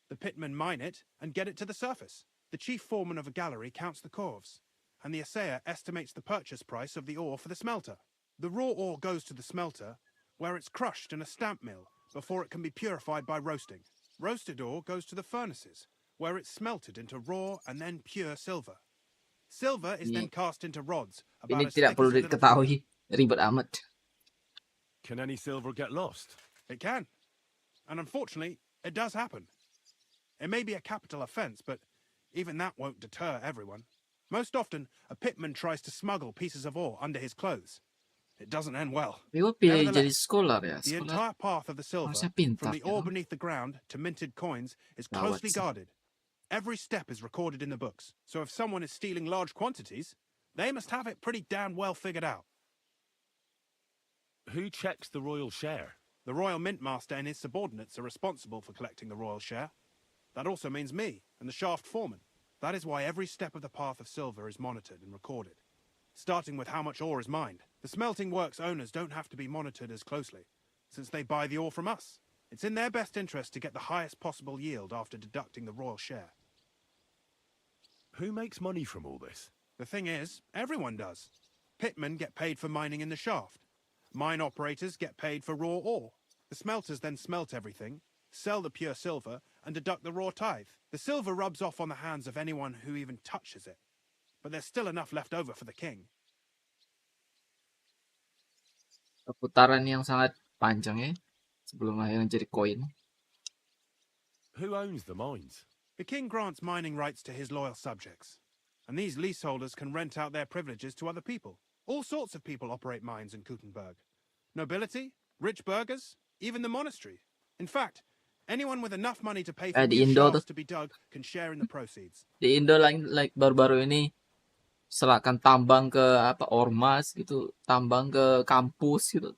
The pitmen mine it and get it to the surface. The chief foreman of a gallery counts the corves, and the assayer estimates the purchase price of the ore for the smelter. The raw ore goes to the smelter, where it's crushed in a stamp mill before it can be purified by roasting. Roasted ore goes to the furnaces, where it's smelted into raw and then pure silver. Silver is then cast into rods about Ini as tidak thick perlu as a little diketahui, ribet amat. Can any silver get lost? It can. And unfortunately, it does happen. It may be a capital offence, but even that won't deter everyone. Most often, a pitman tries to smuggle pieces of ore under his clothes. It doesn't end well. Gue pilih jadi Nevertheless, scholar ya. the Scholar entire path of the silver, harusnya from pintar the ya. ore beneath the ground to minted coins, is Gawat closely sih. guarded. Every step is recorded in the books, so if someone is stealing large quantities, they must have it pretty damn well figured out. Who checks the royal share? The royal mint master and his subordinates are responsible for collecting the royal share. That also means me and the shaft foreman. That is why every step of the path of silver is monitored and recorded, starting with how much ore is mined. The smelting works owners don't have to be monitored as closely, since they buy the ore from us. It's in their best interest to get the highest possible yield after deducting the royal share. Who makes money from all this? The thing is, everyone does. Pitmen get paid for mining in the shaft. Mine operators get paid for raw ore. The smelters then smelt everything, sell the pure silver, and deduct the raw tithe. The silver rubs off on the hands of anyone who even touches it. But there's still enough left over for the king. Perputaran yang sangat panjang ya, sebelum akhirnya jadi koin. Who owns the mines? The king grants mining rights to his loyal subjects, and these leaseholders can rent out their privileges to other people. All sorts of people operate mines in Kuttenberg. Nobility, rich burghers, even the monastery. In fact, anyone with enough money to pay for Di new Indo shafts to be dug can share in the proceeds. Di Indo like baru-baru ini serahkan tambang ke ormas gitu, tambang ke kampus gitu.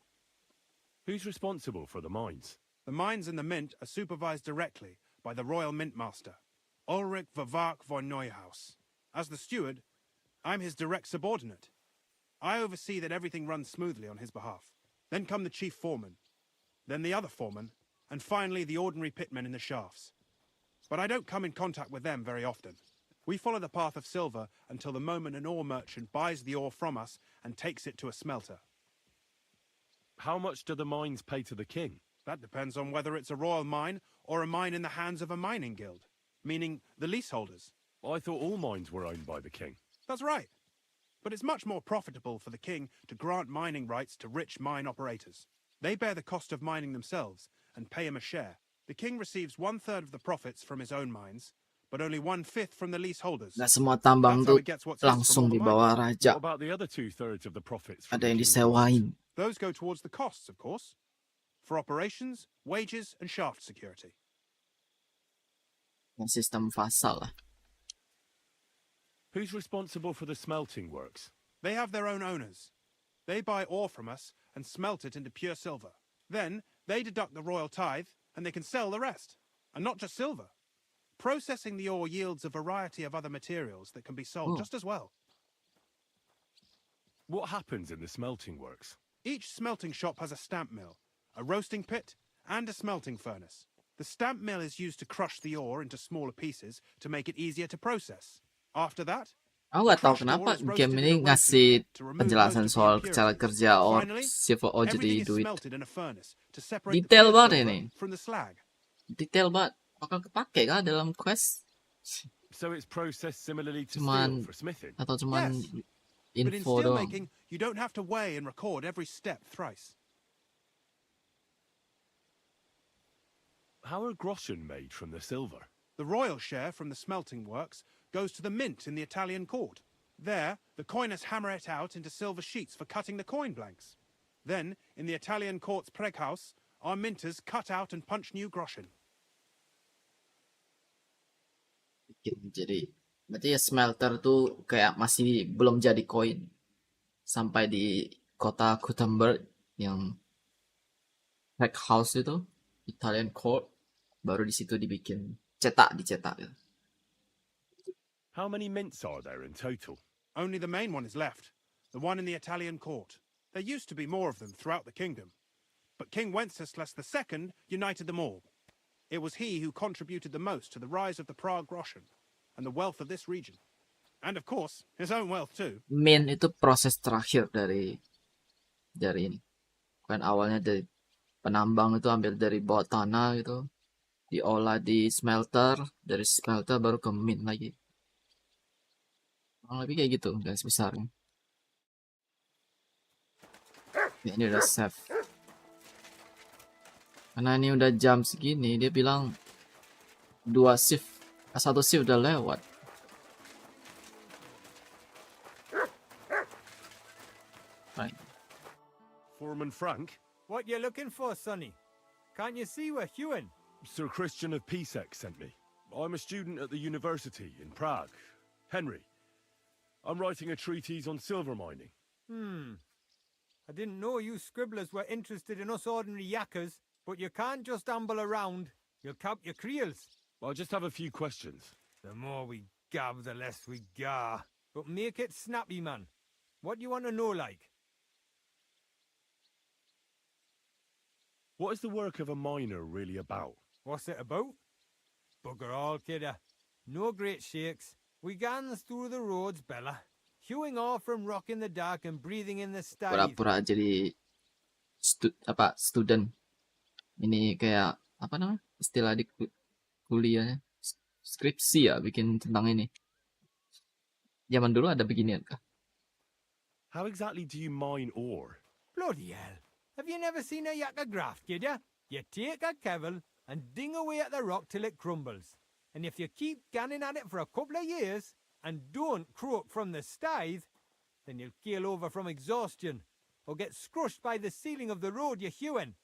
Who's responsible for the mines? The mines and the mint are supervised directly by the royal mint master, Ulrich Vervark von Neuhaus. As the steward, I'm his direct subordinate. I oversee that everything runs smoothly on his behalf. Then come the chief foreman, then the other foreman, and finally the ordinary pitmen in the shafts. But I don't come in contact with them very often. We follow the path of silver until the moment an ore merchant buys the ore from us and takes it to a smelter. How much do the mines pay to the king? That depends on whether it's a royal mine or a mine in the hands of a mining guild, meaning the leaseholders. I thought all mines were owned by the king. That's right. But it's much more profitable for the king to grant mining rights to rich mine operators. They bear the cost of mining themselves and pay him a share. The king receives 1/3 of the profits from his own mines, but only 1/5 from the leaseholders. Nggak semua tambang tuh langsung di bawah raja. What about the other 2/3 of the profits? Ada yang disewain. Those go towards the costs, of course, for operations, wages, and shaft security. Sistem fasal lah. Who's responsible for the smelting works? They have their own owners. They buy ore from us and smelt it into pure silver. Then they deduct the royal tithe and they can sell the rest. And not just silver. Processing the ore yields a variety of other materials that can be sold just as well. What happens in the smelting works? Each smelting shop has a stamp mill, a roasting pit, and a smelting furnace. The stamp mill is used to crush the ore into smaller pieces to make it easier to process. After that, Aku nggak tahu kenapa game ini ngasih penjelasan soal cara kerja silver ore jadi duit. Detail banget ini. Detail banget. Bakal kepake kah dalam quest? So it's processed similarly to Cuman steel for smithing. atau cuman But in info doang. steelmaking, you don't have to weigh and record every step thrice. How are groschen made from the silver? The royal share from the smelting works goes to the mint in the Italian court. There, the coiners hammer it out into silver sheets for cutting the coin blanks. Then, in the Italian court's preghouse, our minters cut out and punch new groschen. Jadi, berarti ya smelter tuh kayak masih belum jadi koin sampai di kota Gutenberg yang hack house itu, Italian court, baru di situ dibikin dicetak gitu. How many mints are there in total? Only the main one is left, the one in the Italian court. There used to be more of them throughout the kingdom, but King Wenceslas II united them all. It was he who contributed the most to the rise of the Prague groschen and the wealth of this region. And of course, his own wealth too. Mint itu proses terakhir dari ini. Kan awalnya dari penambang itu ambil dari bawah tanah gitu, diolah di smelter, dari smelter baru ke mint lagi. Kurang lebih kayak gitu guys besarnya. Ya, ini udah save. Karena ini udah jam segini, dia bilang 1 shift udah lewat. Right. Foreman Frank? What you looking for, Sonny? Can't you see we're hewing? Sir Christian of Pisek sent me. I'm a student at the university in Prague. Henry. I'm writing a treatise on silver mining. I didn't know you scribblers were interested in us ordinary yakkers, but you can't just amble around. You'll count your creels. I just have a few questions. The more we gab, the less we gar. But make it snappy, man. What do you want to know, like? What is the work of a miner really about? What's it about? Bugger all, kidder. No great shakes. We gans through the roads, Bella. Hewing off from rock in the dark and breathing in the skies. Pura-pura jadi student. Ini kayak apa namanya? Istilah di kuliahnya. Skripsi ya bikin tentang ini. Zaman dulu ada beginian kah? How exactly do you mine ore? Bloody hell. Have you never seen a yakka graft, kidder? You take a kevel and ding away at the rock till it crumbles. And if you keep ganning at it for a couple of years and don't croak from the stithe, then you'll keel over from exhaustion or get scrushed by the ceiling of the road you're hewing.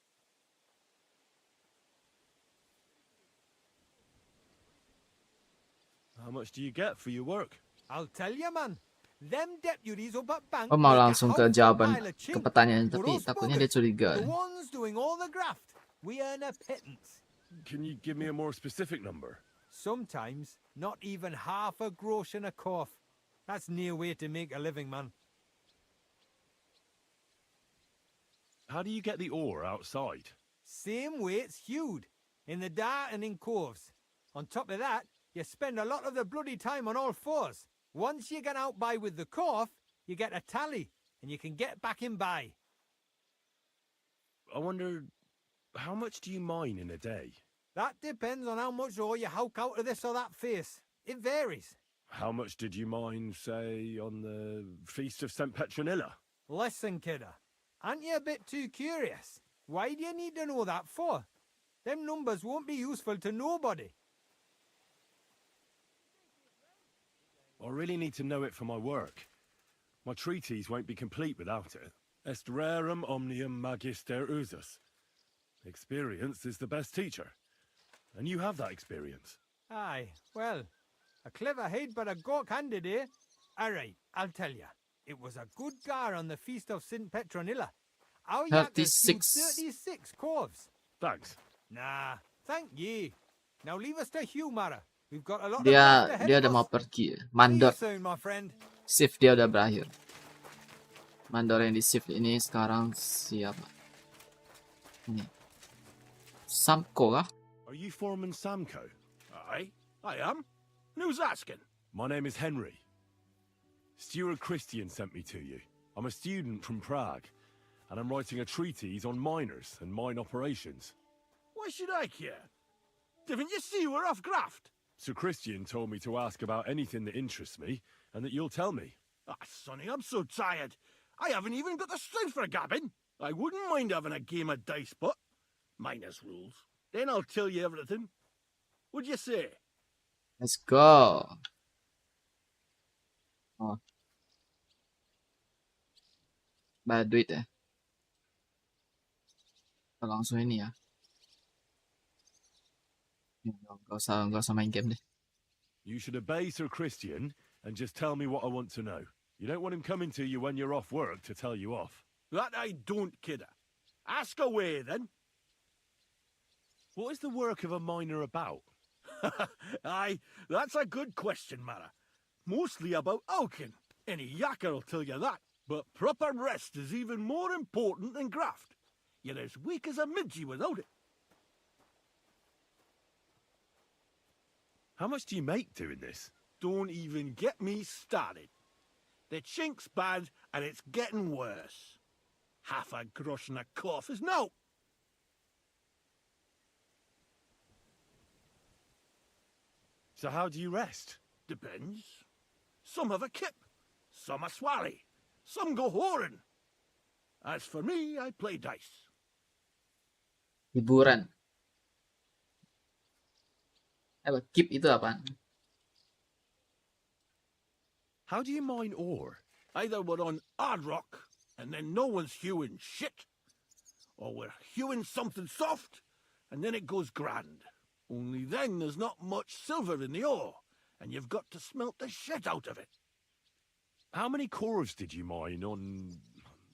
How much do you get for your work? I'll tell you, man. Them deputies up at bank. Oh, mau langsung ke jawaban ke pertanyaan, tapi takutnya dia curiga. The ones doing all the graft. We earn a pittance. Can you give me a more specific number? Sometimes not even half a groschen a cough. That's near way to make a living, man. How do you get the ore outside? Same way it's hewed, in the dark and in coves. On top of that, you spend a lot of the bloody time on all fours. Once you get out by with the cough, you get a tally, and you can get back in by. I wonder, how much do you mine in a day? That depends on how much ore you howk out of this or that face. It varies. How much did you mine, say, on the Feast of St. Petronilla? Listen, kidder. Aren't you a bit too curious? Why do you need to know that for? Them numbers won't be useful to nobody. I really need to know it for my work. My treatise won't be complete without it. Est rerum omnium magister usus. Experience is the best teacher. And you have that experience. Aye, well, a clever head but a gawk-handed, eh? All right, I'll tell you. It was a good gar on the Feast of St. Petronilla. Our yakkers hewed 36 corves. Thanks. Nah, thank ye. Now leave us to hew, Mara. We've got a lot Dia of udah mau pergi. Mandor. soon, my friend. Shift dia udah berakhir. Mandor yang di shift ini sekarang siapa? Ini. Samko kah? Are you Foreman Samko? Aye, I am. Who's asking? My name is Henry. Steward Christian sent me to you. I'm a student from Prague, and I'm writing a treatise on miners and mine operations. Why should I care? Didn't you see we're off graft? Sir Christian told me to ask about anything that interests me, and that you'll tell me. Ah, Sonny, I'm so tired. I haven't even got the strength for gabbing. I wouldn't mind having a game of dice, but minus rules. Then I'll tell you everything. What'd you say? Let's go. Oh, bayar duit ya. Kita langsung ini ya. Gak usah main game deh. You should obey Sir Christian and just tell me what I want to know. You don't want him coming to you when you're off work to tell you off. That I don't, kidder. Ask away, then. What is the work of a miner about? Aye, that's a good question, Mara. Mostly about oaking. Any yakker'll tell you that. But proper rest is even more important than graft. You're as weak as a midgie without it. How much do you make doing this? Don't even get me started. The chink's bad, and it's getting worse. Half a grosh and a cough is no. So how do you rest? Depends. Some have a kip, some a swally, some go whoring. As for me, I play dice. Hiburan. Keep itu apaan? How do you mine ore? Either we're on ASRock, and then no one's hewing shit, or we're hewing something soft, and then it goes grand. Only then there's not much silver in the ore, and you've got to smelt the shit out of it. How many cores did you mine on,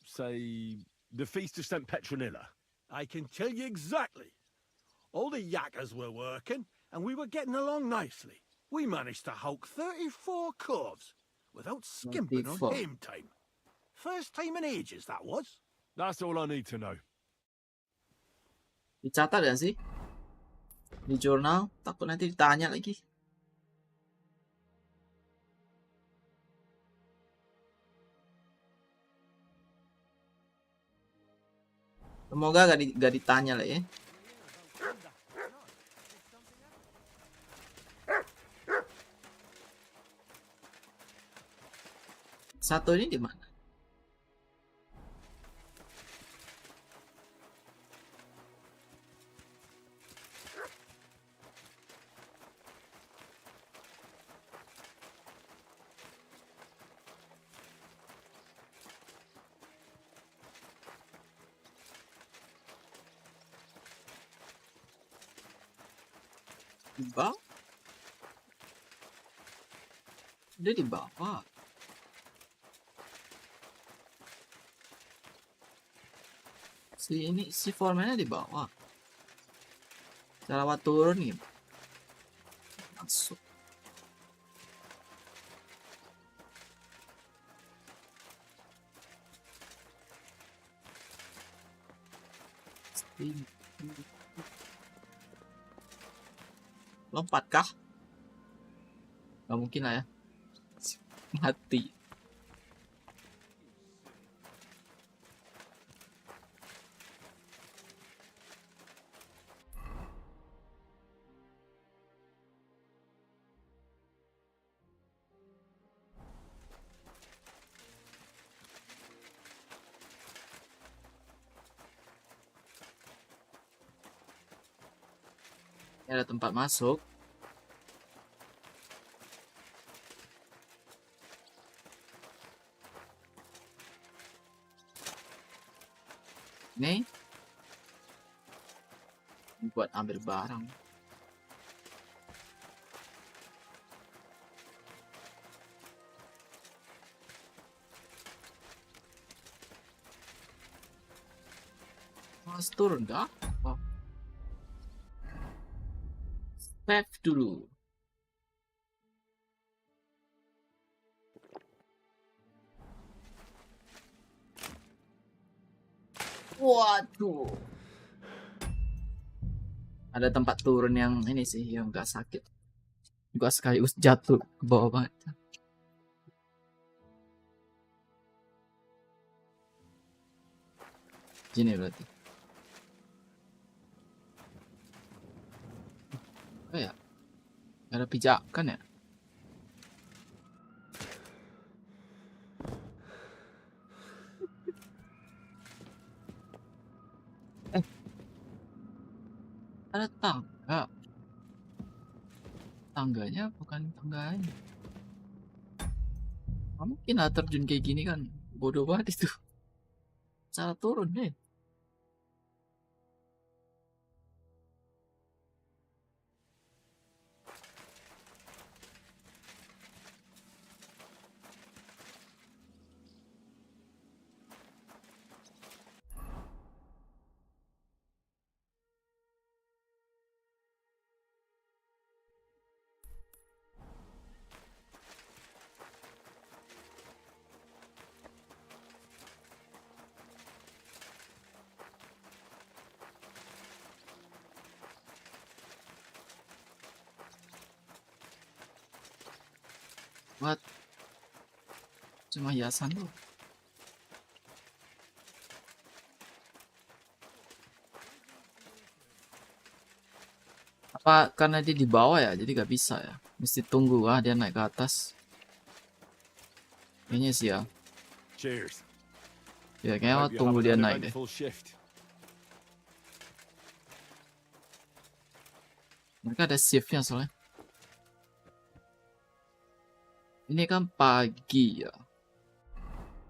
say, the Feast of St. Petronilla? I can tell you exactly. All the yakkers were working, and we were getting along nicely. We managed to hawk 34 corves without skimping on 34. aim time. First time in ages, that was. That's all I need to know. Dicatat ya sih? Di jurnal, takut nanti ditanya lagi. Semoga gak ditanya lah ya. Satu ini di mana? Di bawah? Dia di bawah. Si foreman-nya di bawah. Cara lewat turun nih. Masuk. Lompat kah? Gak mungkin lah ya. Mati. Ini ada tempat masuk. Ini buat ambil barang. Mas turun kah? Oh. Save dulu. Waduh. Ada tempat turun yang ini sih yang gak sakit. Gua sekaligus jatuh ke bawah banget. Gini berarti. Oh ya. Ada pijakan ya? Ada tangga. Tangganya bukan tangganya. Nggak mungkin lah terjun kayak gini kan. Bodoh banget itu. Cara turun deh. What? Cuma hiasan tuh. Apa karena dia di bawah ya, jadi gak bisa ya? Mesti tunggu dia naik ke atas. Kayaknya sih ya. Cheers. Ya kayaknya tunggu dia naik deh. Mereka ada shiftnya soalnya. Ini kan pagi ya.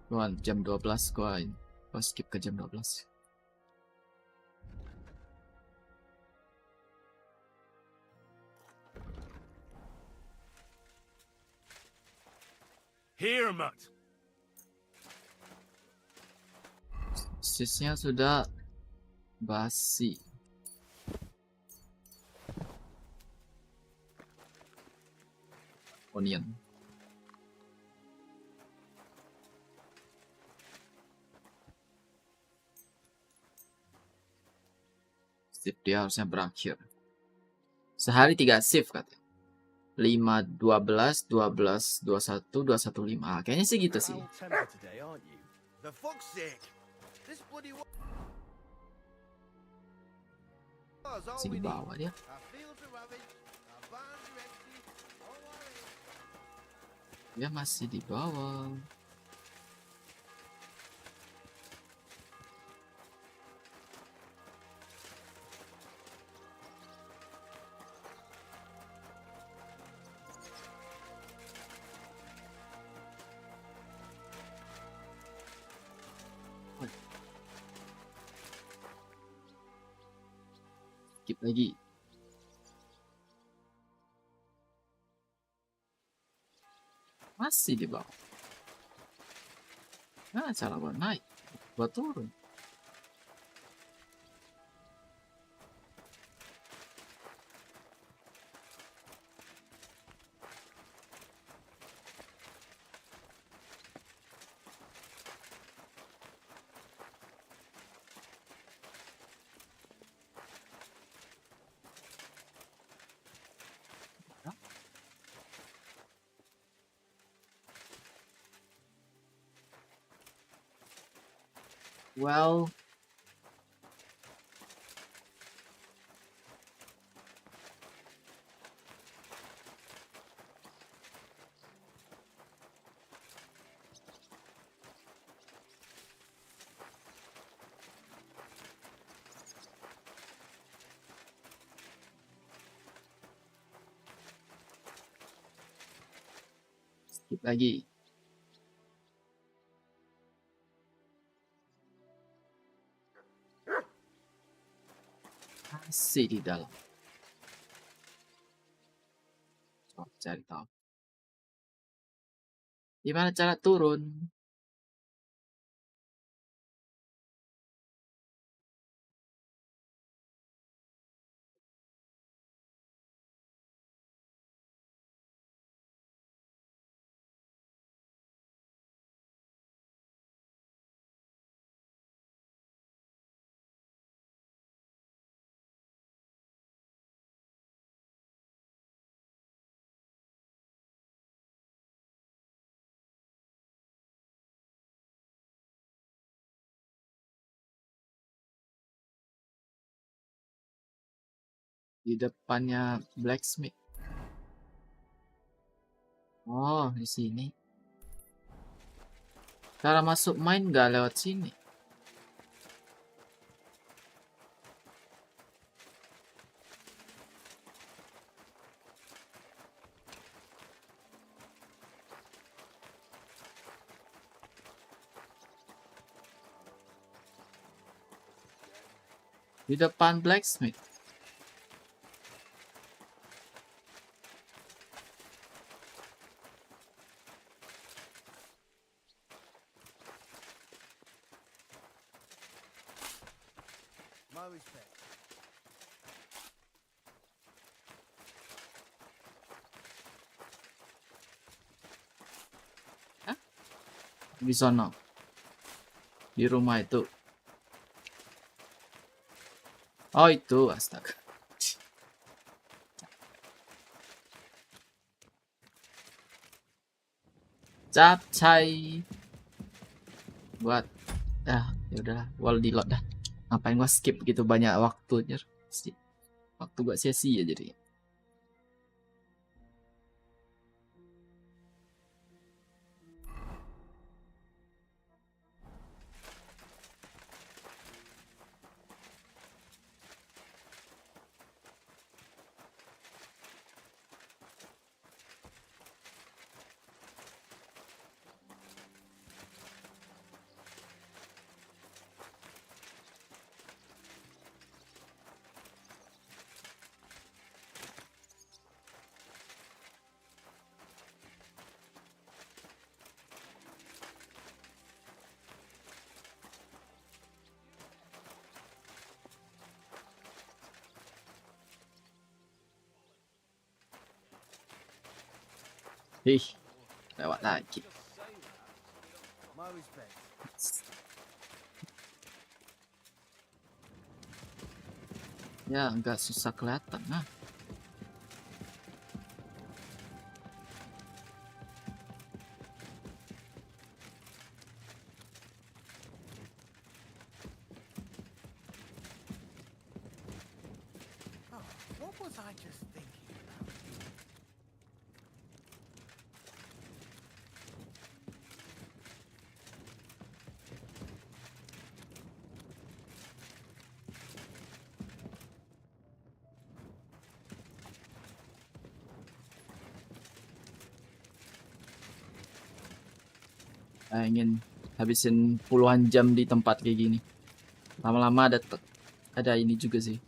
Gua jam 12 gua skip ke jam 12. Here, Mutt. Sisnya sudah basi. Onion. Shift dia harusnya berakhir. Sehari 3 shift katanya. 5, 12, 12, 21, 215. Kayaknya sih gitu sih. Masih di bawah dia. Dia masih di bawah. Skip lagi. Masih di bawah. Nah, cara buat naik, buat turun. Well, skip lagi. Masih di dalam. Coba cari tahu. Gimana cara turun? Di depannya blacksmith. Oh, di sini. Cara masuk main nggak lewat sini. Di depan blacksmith. My respect. Di sono. Di rumah itu. Oh itu, astaga. Capcay. Buat ya udah wall di load dah. Ngapain gua skip gitu banyak waktunya. Waktu gua sia-sia jadi. Ih, lewat lagi. My respect. Ya, agak susah kelihatan. Nah. Oh, what was I just thinking about? Ingin habisin puluhan jam di tempat kayak gini. Lama-lama ada ini juga sih.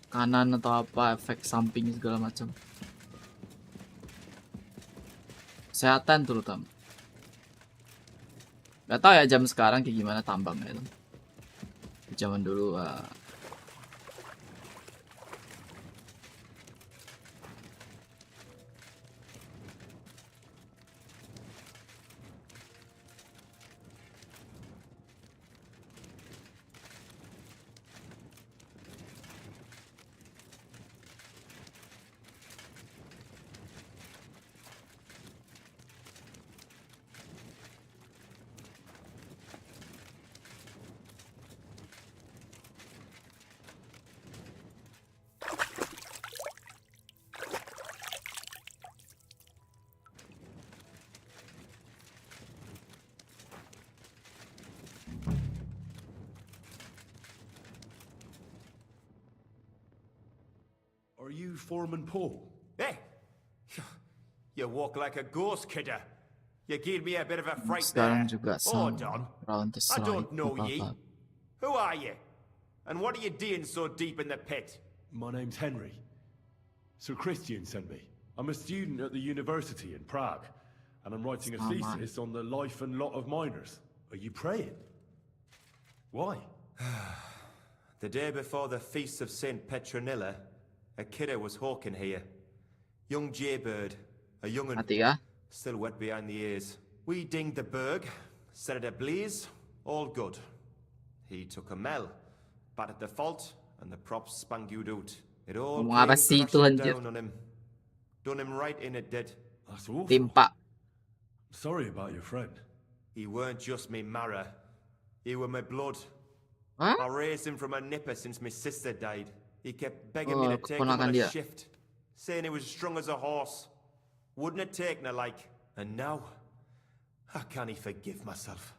Kanan atau apa, efek samping segala macam. Kesehatan terutama. Gak tahu ya jam sekarang kayak gimana tambangnya itu. Zaman dulu Are you Foreman Paul? Hey! You walk like a ghost, kidder. You gave me a bit of a fright sekarang there. juga Hold sama. on. I don't know ye. Who are you? And what are you doing so deep in the pit? My name's Henry. Sir Christian sent me. I'm a student at the university in Prague, and I'm writing a thesis on the life and lot of miners. Are you praying? Why? The day before the feast of St. Petronilla, a kidder was hawking here. Young jaybird, a young'un, still wet behind the ears. We dinged the berg, set it ablaze, all good. He took a mell, battered the fault, and the props spangued out. It all came crashing down on him. Done him right in it did. That's awful. Timpa. Sorry about your friend. He weren't just me marrow. He were my blood. Huh? I raised him from a nipper since my sister died. He kept begging me to take him on a shift, saying he was strong as a horse. Wouldn't have taken her like. And now, how can he forgive myself?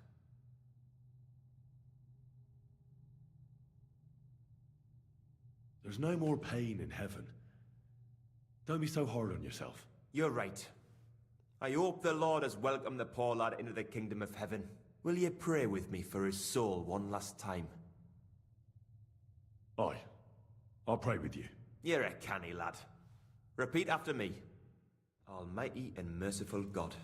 There's no more pain in heaven. Don't be so hard on yourself. You're right. I hope the Lord has welcomed the poor lad into the kingdom of heaven. Will you pray with me for his soul one last time? Aye. I'll pray with you. You're a canny lad. Repeat after me. Almighty and merciful God,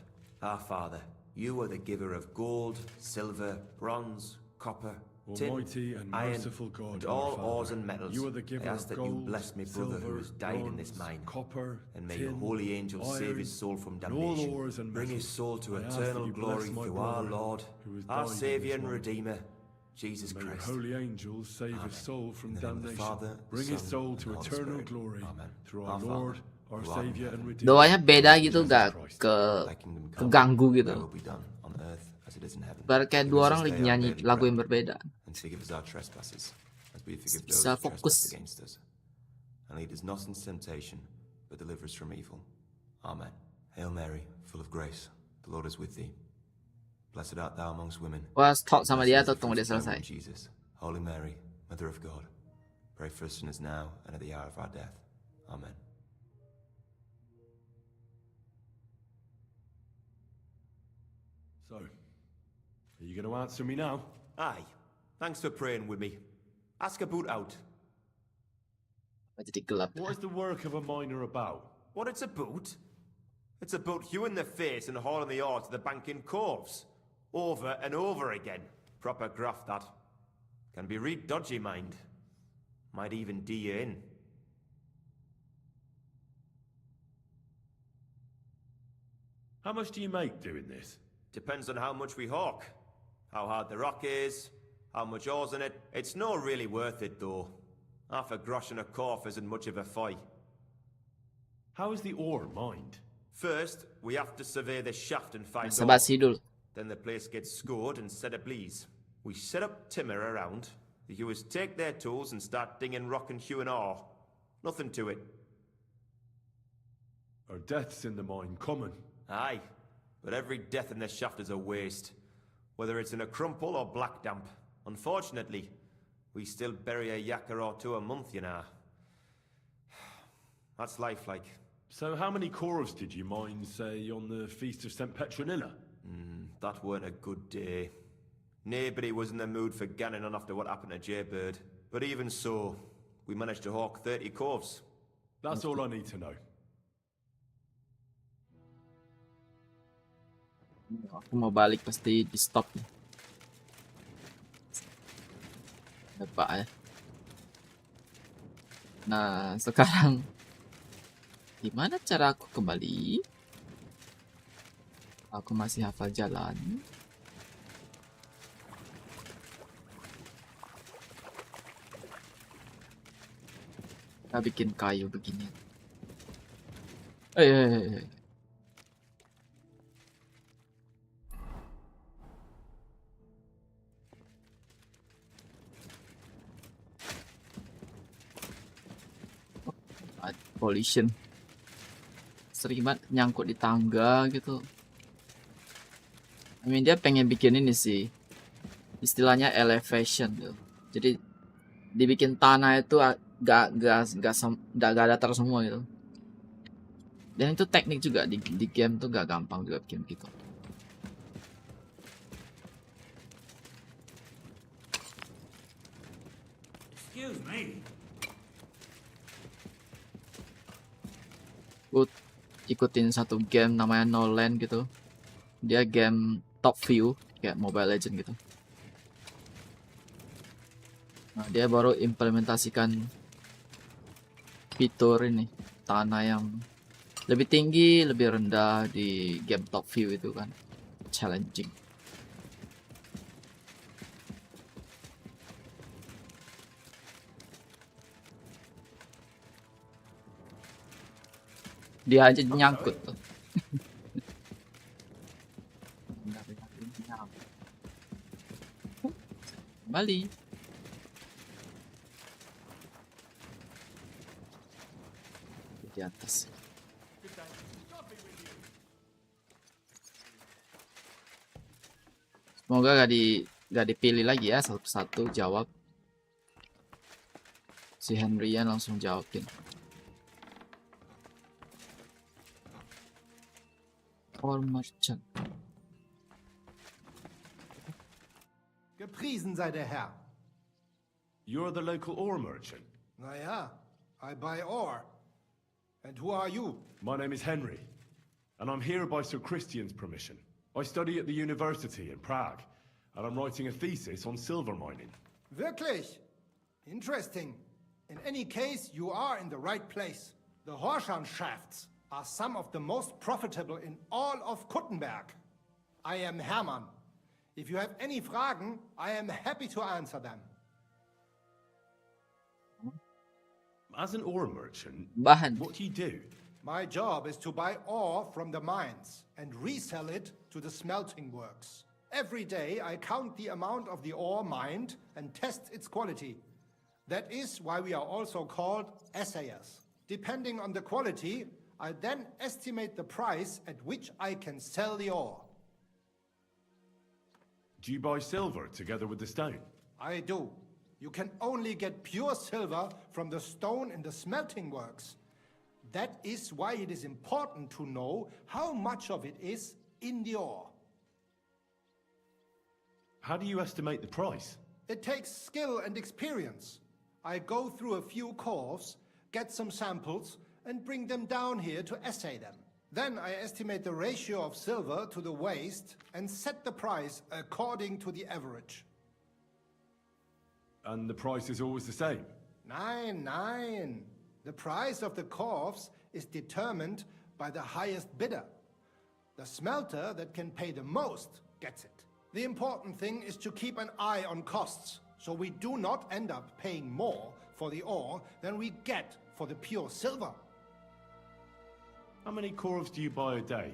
our Father, you are the giver of gold, silver, bronze, copper, Almighty tin, and iron, merciful God, and our all Father, ores and metals. you are the giver I ask of that gold, you bless me brother who silver, has died in this bronze, mine. copper, And may tin, your holy angels save iron, his soul from and all damnation. ores and Bring his metals. soul to I ask that eternal you bless glory my through our brother Lord, who has our died in Saviour this and mine. Redeemer, Jesus May your Christ. holy angels save Amen. his soul from In the name of the damnation. Father, Bring his Son, soul and to Holy eternal Spirit. glory Amen. through Our our Lord, Father, our who art in Savior and heaven. Redeemer. Doanya beda gitu, Jesus gak Christ. Thy kingdom come, keganggu thy gitu. will be done on earth as it is in heaven. Baru kayak Give dua us orang this lagi day our nyanyi daily lagu bread, yang berbeda. and forgive us our trespasses, as we forgive those Bisa who trespass fokus. against us. And lead us not into temptation, but deliver us from evil. Amen. Hail Mary, full of grace, the Lord is with thee. Blessed art thou amongst women. Wah, talk sama Blessed dia is the atau tunggu fruit dia of thy selesai? womb, Jesus. Holy Mary, Mother of God, pray for us sinners now and at the hour of our death. Amen. So, are you going to answer me now? Aye. Thanks for praying with me. Ask about out. Jadi gelap. What is the work of a miner about? What it's about? It's about you in the face and hauling the ore to the bank in coves. Over and over again. Proper graft, that. Can be real dodgy, mind. Might even D you in. How much do you make doing this? Depends on how much we hawk. How hard the rock is, how much ore's in it. It's not really worth it, though. Half a grosh and a corf isn't much of a fight. How is the ore mined? First, we have to survey the shaft and find Sabar sih dulu. Then the place gets scored and set ablaze. We set up timber around. The hewers take their tools and start dinging rock and hewing ore. Nothing to it. Are deaths in the mine common? Aye, but every death in the shaft is a waste. Whether it's in a crumple or black damp. Unfortunately, we still bury a yakka or two a month, you know. That's life, like. So how many corves did you mine, say, on the Feast of St. Petronilla? That weren't a good day. Nobody was in the mood for ganning on after what happened to Jaybird. But even so, we managed to hawk 30 corves. That's all I need to know. Aku mau balik pasti di stop nih. Bapak ya. Nah, sekarang gimana cara aku kembali? Aku masih hafal jalan. Kita bikin kayu begini. Collision. Sering banget nyangkut di tangga gitu. Dia pengen bikin ini sih. Istilahnya elevation gitu. Jadi dibikin tanah itu gak datar semua gitu. Dan itu teknik juga di game tuh gak gampang juga bikin gitu. Excuse me. Gue ikutin satu game namanya No Land gitu. Dia game top view kayak Mobile Legend gitu. Nah, dia baru implementasikan fitur ini, tanah yang lebih tinggi, lebih rendah di game top view itu kan. Challenging. Dia aja nyangkut tuh. Kembali. Di atas. Semoga gak dipilih lagi ya satu-satu jawab. Si Henryan langsung jawabin. Or merchant. Gepriesen sei der Herr. You're the local ore merchant? Naja, I buy ore. And who are you? My name is Henry, and I'm here by Sir Christian's permission. I study at the university in Prague, and I'm writing a thesis on silver mining. Wirklich? Interesting. In any case, you are in the right place. The Horshan shafts are some of the most profitable in all of Kuttenberg. I am Hermann. If you have any Fragen, I am happy to answer them. As an ore merchant, Bahan. what do you do? My job is to buy ore from the mines and resell it to the smelting works. Every day I count the amount of the ore mined and test its quality. That is why we are also called assayers. Depending on the quality, I then estimate the price at which I can sell the ore. Do you buy silver together with the stone? I do. You can only get pure silver from the stone in the smelting works. That is why it is important to know how much of it is in the ore. How do you estimate the price? It takes skill and experience. I go through a few cores, get some samples, and bring them down here to assay them. Then I estimate the ratio of silver to the waste and set the price according to the average. And the price is always the same? Nein. The price of the cores is determined by the highest bidder. The smelter that can pay the most gets it. The important thing is to keep an eye on costs, so we do not end up paying more for the ore than we get for the pure silver. How many cores do you buy a day?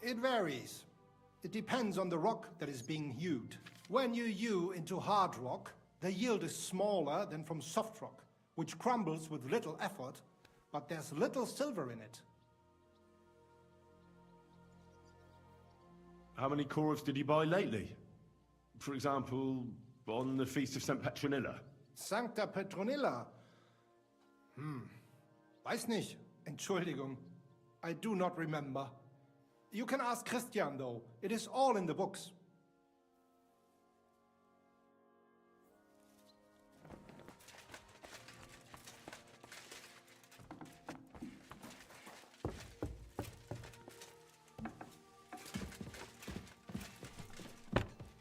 It varies. It depends on the rock that is being hewed. When you hew into hard rock, the yield is smaller than from soft rock, which crumbles with little effort, but there's little silver in it. How many cores did you buy lately? For example, on the Feast of St. Petronilla? Sancta Petronilla? Weiß nicht. Entschuldigung. I do not remember. You can ask Christian, though. It is all in the books.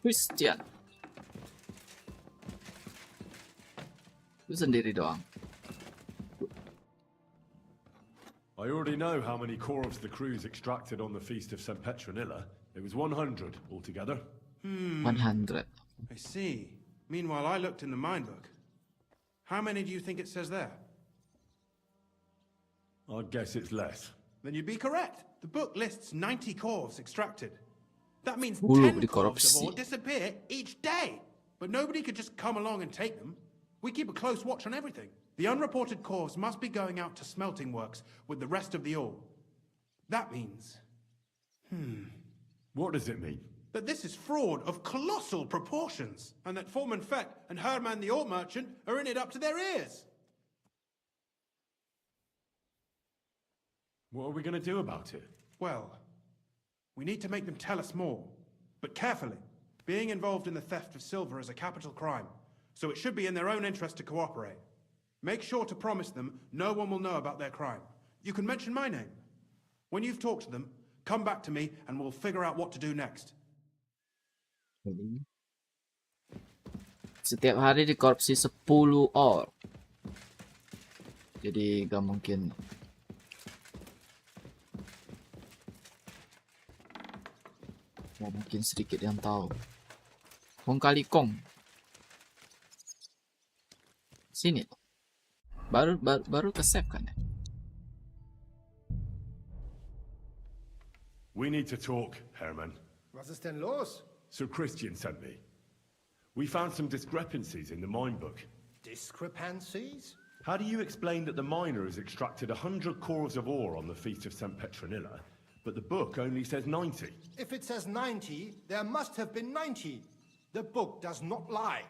Christian. Lu sendiri doang. I already know how many cores the crews extracted on the Feast of St. Petronilla. It was 100 altogether. 100. I see. Meanwhile, I looked in the mine book. How many do you think it says there? I'd guess it's less. Then you'd be correct. The book lists 90 cores extracted. That means 10 10 cores of ore dikorupsi. disappear each day. But nobody could just come along and take them. We keep a close watch on everything. The unreported cores must be going out to smelting works with the rest of the ore. That means... What does it mean? that this is fraud of colossal proportions, and that Foreman Fett and Herman the ore merchant are in it up to their ears. What are we going to do about it? Well, we need to make them tell us more, but carefully. Being involved in the theft of silver is a capital crime, so it should be in their own interest to cooperate. Make sure to promise them no one will know about their crime. You can mention my name. When you've talked to them, come back to me and we'll figure out what to do next. Setiap hari dikorupsi 10 ore. Jadi gak mungkin. Gak mungkin sedikit yang tahu. Kong kali kong. Sini. Baru ke save kan ya? We need to talk, Herman. Was ist denn los? Sir Christian sent me. We found some discrepancies in the mine book. Discrepancies? How do you explain that the miner has extracted 100 cores of ore on the Feast of St. Petronilla, but the book only says 90? If it says 90, there must have been 90. The book does not lie.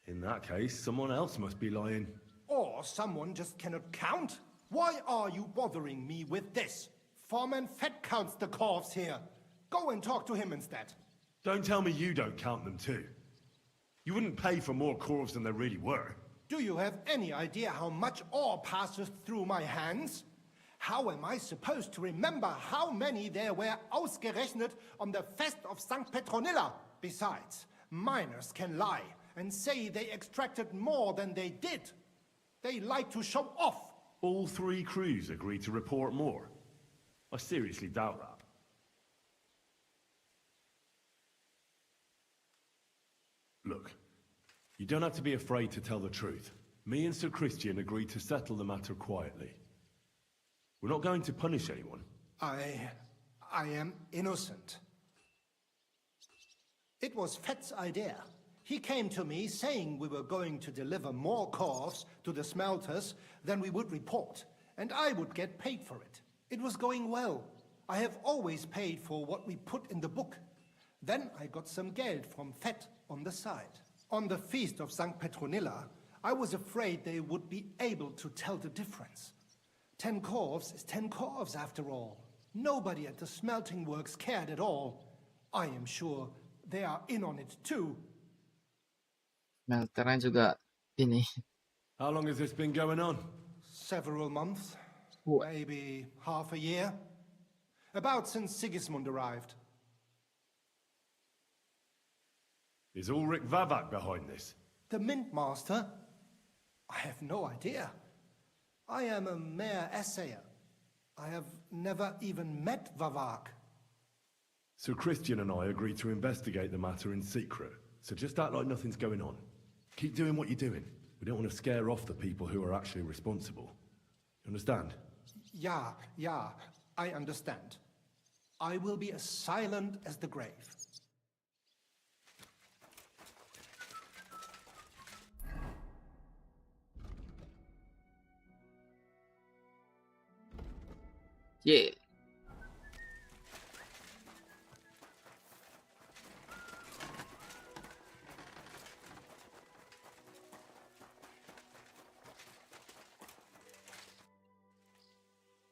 In that case, someone else must be lying. Or someone just cannot count. Why are you bothering me with this? Foreman Fett counts the corves here. Go and talk to him instead. Don't tell me you don't count them too. You wouldn't pay for more corves than there really were. Do you have any idea how much ore passes through my hands? How am I supposed to remember how many there were ausgerechnet on the Fest of St. Petronilla? Besides, miners can lie and say they extracted more than they did. They like to show off. All 3 crews agreed to report more. I seriously doubt that. Look, you don't have to be afraid to tell the truth. Me and Sir Christian agreed to settle the matter quietly. We're not going to punish anyone. I am innocent. It was Fett's idea. He came to me saying we were going to deliver more corves to the smelters than we would report, and I would get paid for it. It was going well. I have always paid for what we put in the book. Then I got some geld from Fett on the side. On the feast of St. Petronilla, I was afraid they would be able to tell the difference. 10 corves is 10 corves after all. Nobody at the smelting works cared at all. I am sure they are in on it too. Smelteran juga ini. How long has this been going on? Several months. Maybe half a year. About since Sigismund arrived. Is Ulrich Vavak behind this? The Mint Master? I have no idea. I am a mere assayer. I have never even met Vavak. Sir Christian and I agreed to investigate the matter in secret, so just act like nothing's going on. Keep doing what you're doing. We don't want to scare off the people who are actually responsible. You understand? Yeah, I understand. I will be as silent as the grave. Yeah.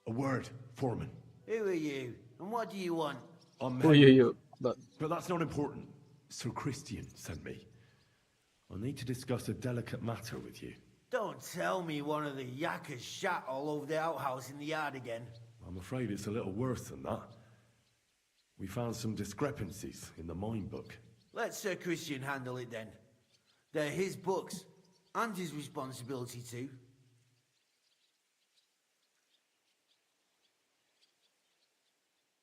A word, Foreman. Who are you? And what do you want? I'm Who are you? But that's not important. Sir Christian sent me. I need to discuss a delicate matter with you. Don't tell me one of the yakkers shat all over the outhouse in the yard again. I'm afraid it's a little worse than that. We found some discrepancies in the mine book. Let Sir Christian handle it then. They're his books, and his responsibility too.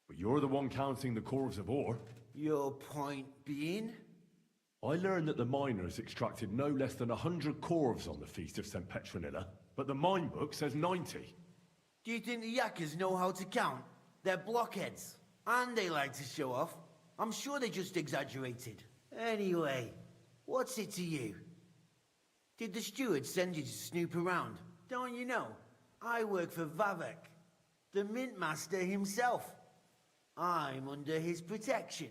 But you're the one counting the corves of ore. Your point being? I learned that the miners extracted no less than 100 corves on the Feast of St. Petronilla, but the mine book says 90. Do you think the yakkers know how to count? They're blockheads, and they like to show off. I'm sure they just exaggerated. Anyway, what's it to you? Did the steward send you to snoop around? Don't you know? I work for Vavak, the mint master himself. I'm under his protection.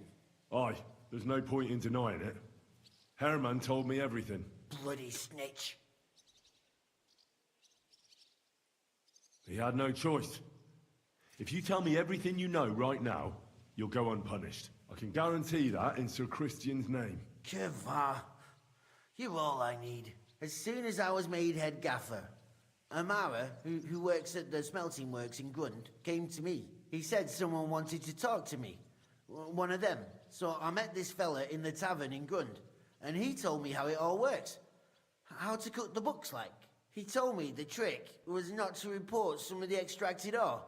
Aye, there's no point in denying it. Herman told me everything. Bloody snitch. He had no choice. If you tell me everything you know right now, you'll go unpunished. I can guarantee that in Sir Christian's name. Keva, you're all I need. As soon as I was made head gaffer, Amara, who works at the smelting works in Grund, came to me. He said someone wanted to talk to me. One of them. So I met this fella in the tavern in Grund, and he told me how it all works. How to cut the books like. He told me the trick was not to report some of the extracted ore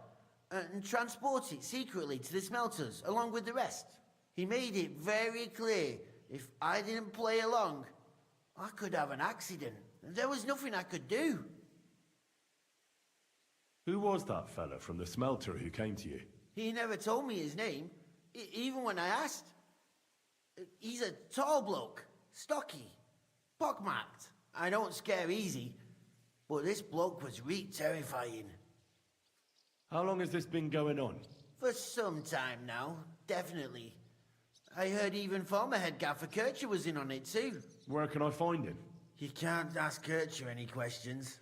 and transport it secretly to the smelters along with the rest. He made it very clear if I didn't play along, I could have an accident. There was nothing I could do. Who was that fella from the smelter who came to you? He never told me his name, even when I asked. He's a tall bloke, stocky, pockmarked. I don't scare easy, but this bloke was terrifying. How long has this been going on? For some time now, definitely. I heard even former head gaffer Kircher was in on it too. Where can I find him? You can't ask Kircher any questions.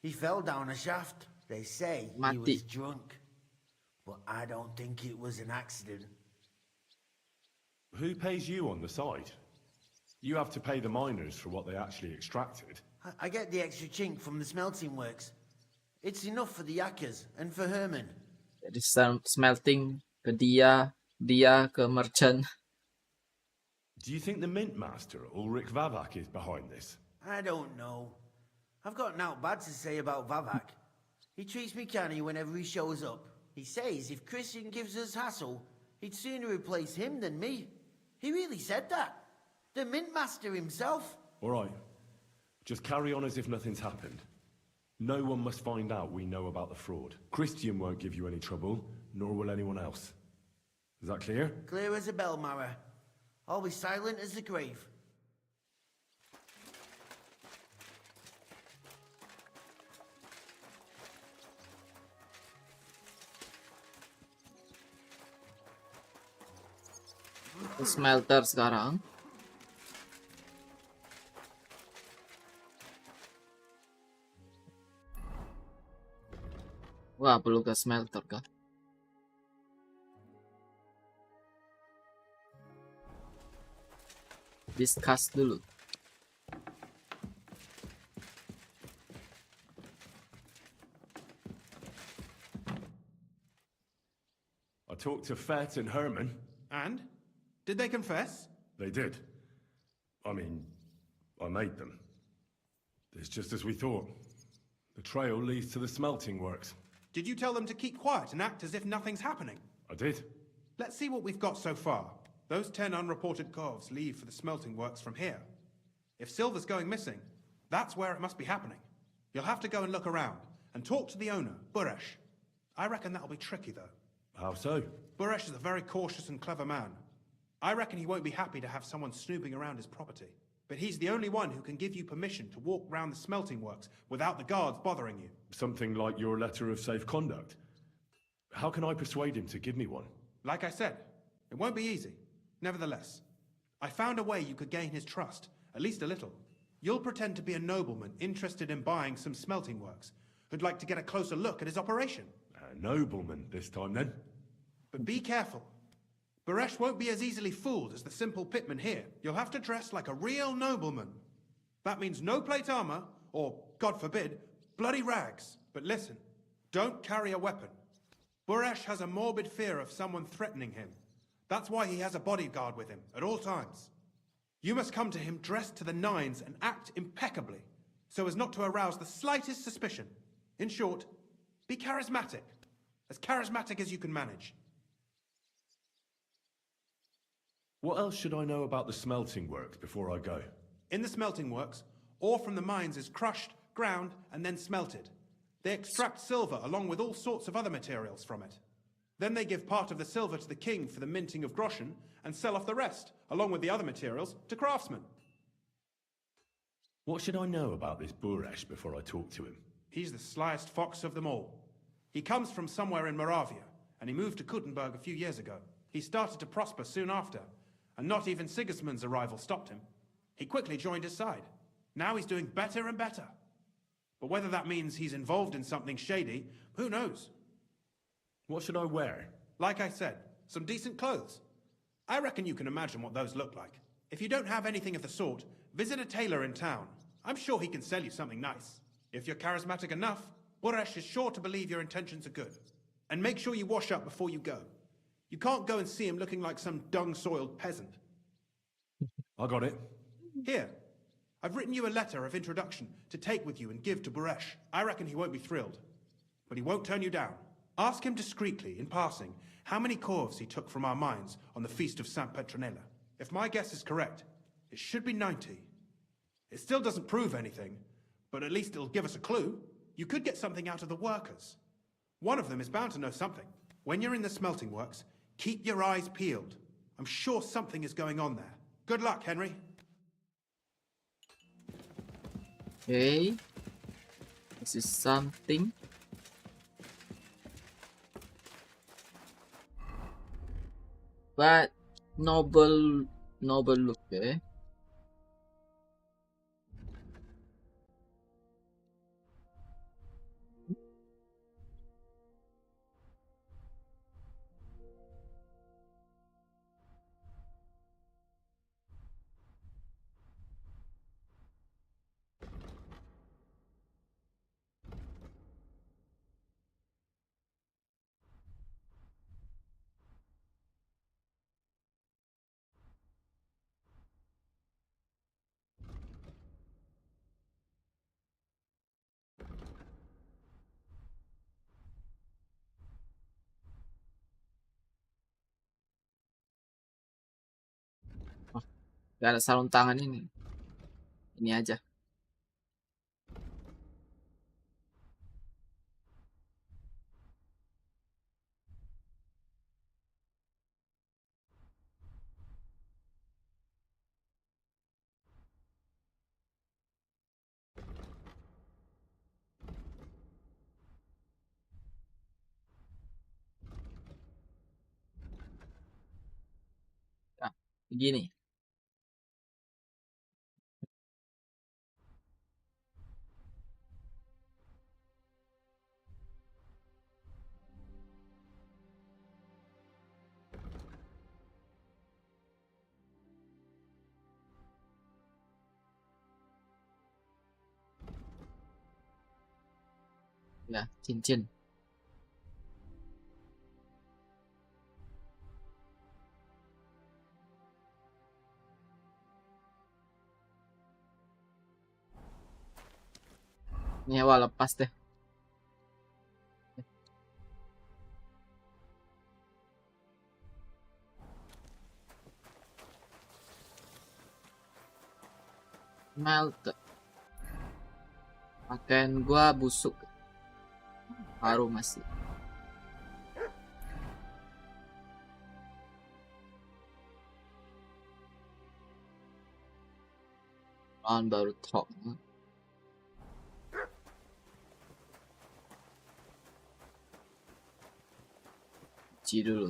He fell down a shaft. They say he was drunk. but I don't think it was an accident. Who pays you on the side? You have to pay the miners for what they actually extracted. I get the extra chink from the smelting works. It's enough for the Yakkers and for Herman. Jadi smelting ke dia ke merchant. Do you think the mint master, Ulrich Vavak, is behind this? I don't know. I've got naught bad to say about Vavak. He treats me canny whenever he shows up. He says if Christian gives us hassle, he'd sooner replace him than me. He really said that. The mint master himself. All right. Just carry on as if nothing's happened. No one must find out we know about the fraud. Christian won't give you any trouble, nor will anyone else. Is that clear? Clear as a bell, Mara. I'll be silent as the grave. Smelter sekarang. Wah, perlu ke smelter kah? Discuss dulu. I talked to Fett and Herman. And? Did they confess? They did. I mean, I made them. It's just as we thought. The trail leads to the smelting works. Did you tell them to keep quiet and act as if nothing's happening? I did. Let's see what we've got so far. Those 10 unreported corves leave for the smelting works from here. If silver's going missing, that's where it must be happening. You'll have to go and look around and talk to the owner, Buresh. I reckon that'll be tricky, though. How so? Buresh is a very cautious and clever man. I reckon he won't be happy to have someone snooping around his property. But he's the only one who can give you permission to walk round the smelting works without the guards bothering you. Something like your letter of safe conduct. How can I persuade him to give me one? Like I said, it won't be easy. Nevertheless, I found a way you could gain his trust, at least a little. You'll pretend to be a nobleman interested in buying some smelting works, who'd like to get a closer look at his operation. A nobleman this time, then? But be careful. Buresh won't be as easily fooled as the simple pitman here. You'll have to dress like a real nobleman. That means no plate armor, or, God forbid, bloody rags. But listen, don't carry a weapon. Buresh has a morbid fear of someone threatening him. That's why he has a bodyguard with him at all times. You must come to him dressed to the nines and act impeccably, so as not to arouse the slightest suspicion. In short, be charismatic as you can manage. What else should I know about the smelting works before I go? In the smelting works, ore from the mines is crushed, ground, and then smelted. They extract silver along with all sorts of other materials from it. Then they give part of the silver to the king for the minting of groschen and sell off the rest, along with the other materials, to craftsmen. What should I know about this Buresh before I talk to him? He's the slyest fox of them all. He comes from somewhere in Moravia, and he moved to Kuttenberg a few years ago. He started to prosper soon after, and not even Sigismund's arrival stopped him. He quickly joined his side. Now he's doing better and better. But whether that means he's involved in something shady, who knows? What should I wear? Like I said, some decent clothes. I reckon you can imagine what those look like. If you don't have anything of the sort, visit a tailor in town. I'm sure he can sell you something nice. If you're charismatic enough, Buresh is sure to believe your intentions are good. And make sure you wash up before you go. You can't go and see him looking like some dung-soiled peasant. I got it. Here, I've written you a letter of introduction to take with you and give to Buresh. I reckon he won't be thrilled, but he won't turn you down. Ask him discreetly, in passing, how many corves he took from our mines on the feast of Saint Petronella. If my guess is correct, it should be 90. It still doesn't prove anything, but at least it'll give us a clue. You could get something out of the workers. One of them is bound to know something. When you're in the smelting works, keep your eyes peeled. I'm sure something is going on there. Good luck, Henry. Okay. This is something. But noble look, eh? Gak ada sarung tangan ini. Ini aja. Nah, begini. Ya, cincin. Nyewa lepas deh. Melt. Pakaian gua busuk. Baru masih. Baru top. Cuci dulu.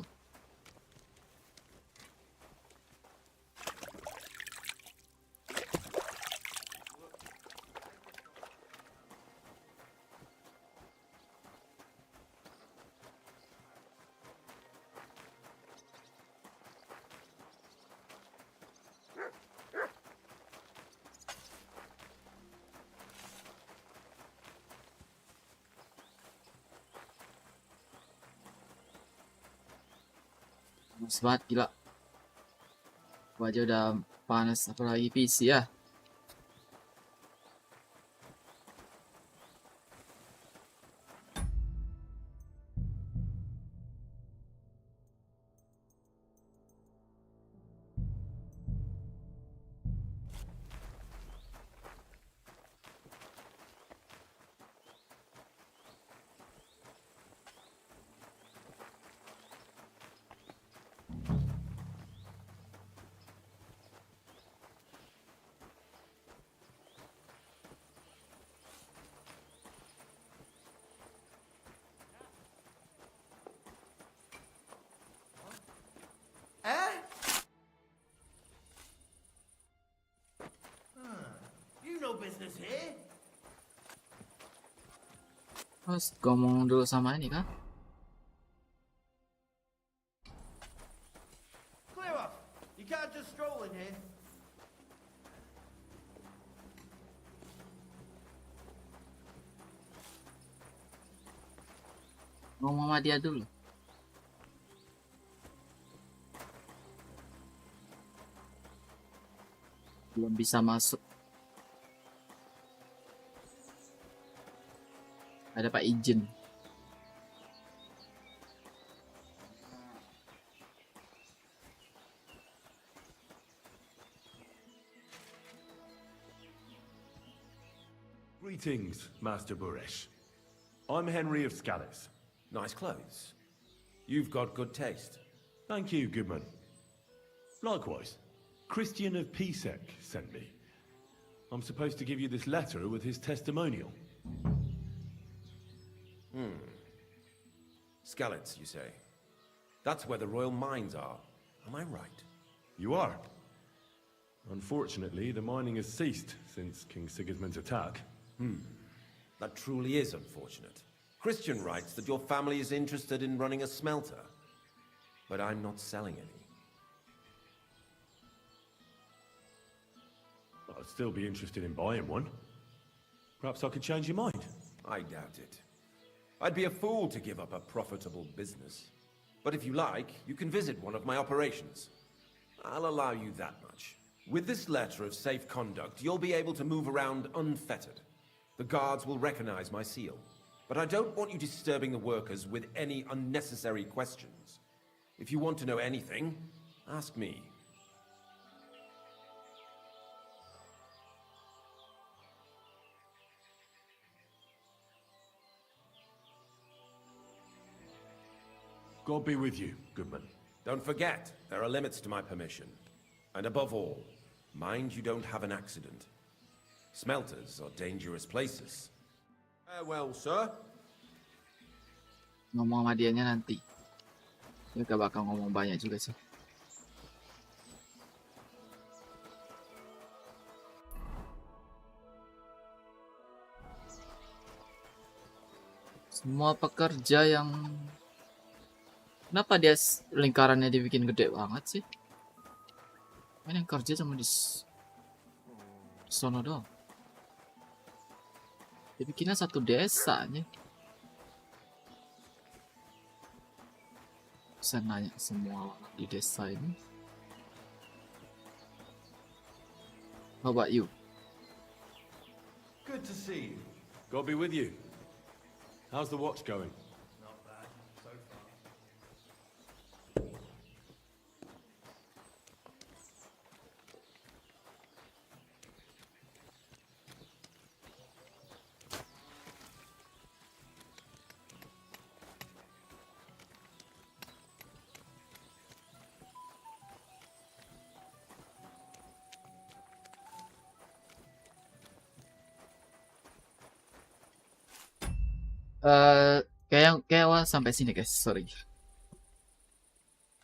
Panas banget, gila. Gua aja udah panas, apalagi PC ya. You no business here. Terus ngomong dulu sama ini kan? Clear off. You can't just stroll in here. Ngomong sama dia dulu. Belum bisa masuk. Ada Pak izin. Greetings, Master Buresh. I'm Henry of Galax. Nice clothes. You've got good taste. Thank you, Goodman. Likewise, Christian of Pisek sent me. I'm supposed to give you this letter with his testimonial. Skalitz, you say? That's where the royal mines are. Am I right? You are. Unfortunately, the mining has ceased since King Sigismund's attack. That truly is unfortunate. Christian writes that your family is interested in running a smelter, but I'm not selling any. I'd still be interested in buying one. Perhaps I could change your mind. I doubt it. I'd be a fool to give up a profitable business. But if you like, you can visit one of my operations. I'll allow you that much. With this letter of safe conduct, you'll be able to move around unfettered. The guards will recognize my seal. But I don't want you disturbing the workers with any unnecessary questions. If you want to know anything, ask me. God be with you, Goodman. Don't forget, there are limits to my permission. And above all, mind you don't have an accident. Smelters are dangerous places. Farewell, sir. Ngomong sama dianya nanti. Dia gak bakal ngomong banyak juga sih. Semua pekerja yang... Kenapa dia lingkarannya dibikin gede banget sih? Ini yang kerja cuma di sono doang. Dibikinnya satu desa aja. Bisa nanya semua orang di desa ini. How about you? Good to see you. God be with you. How's the watch going? Not bad, so far. Kayak sampai sini guys, sorry.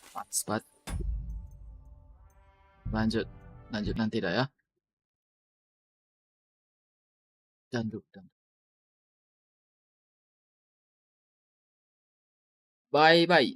Pas banget. Lanjut nanti dah ya. Dan. Bye bye.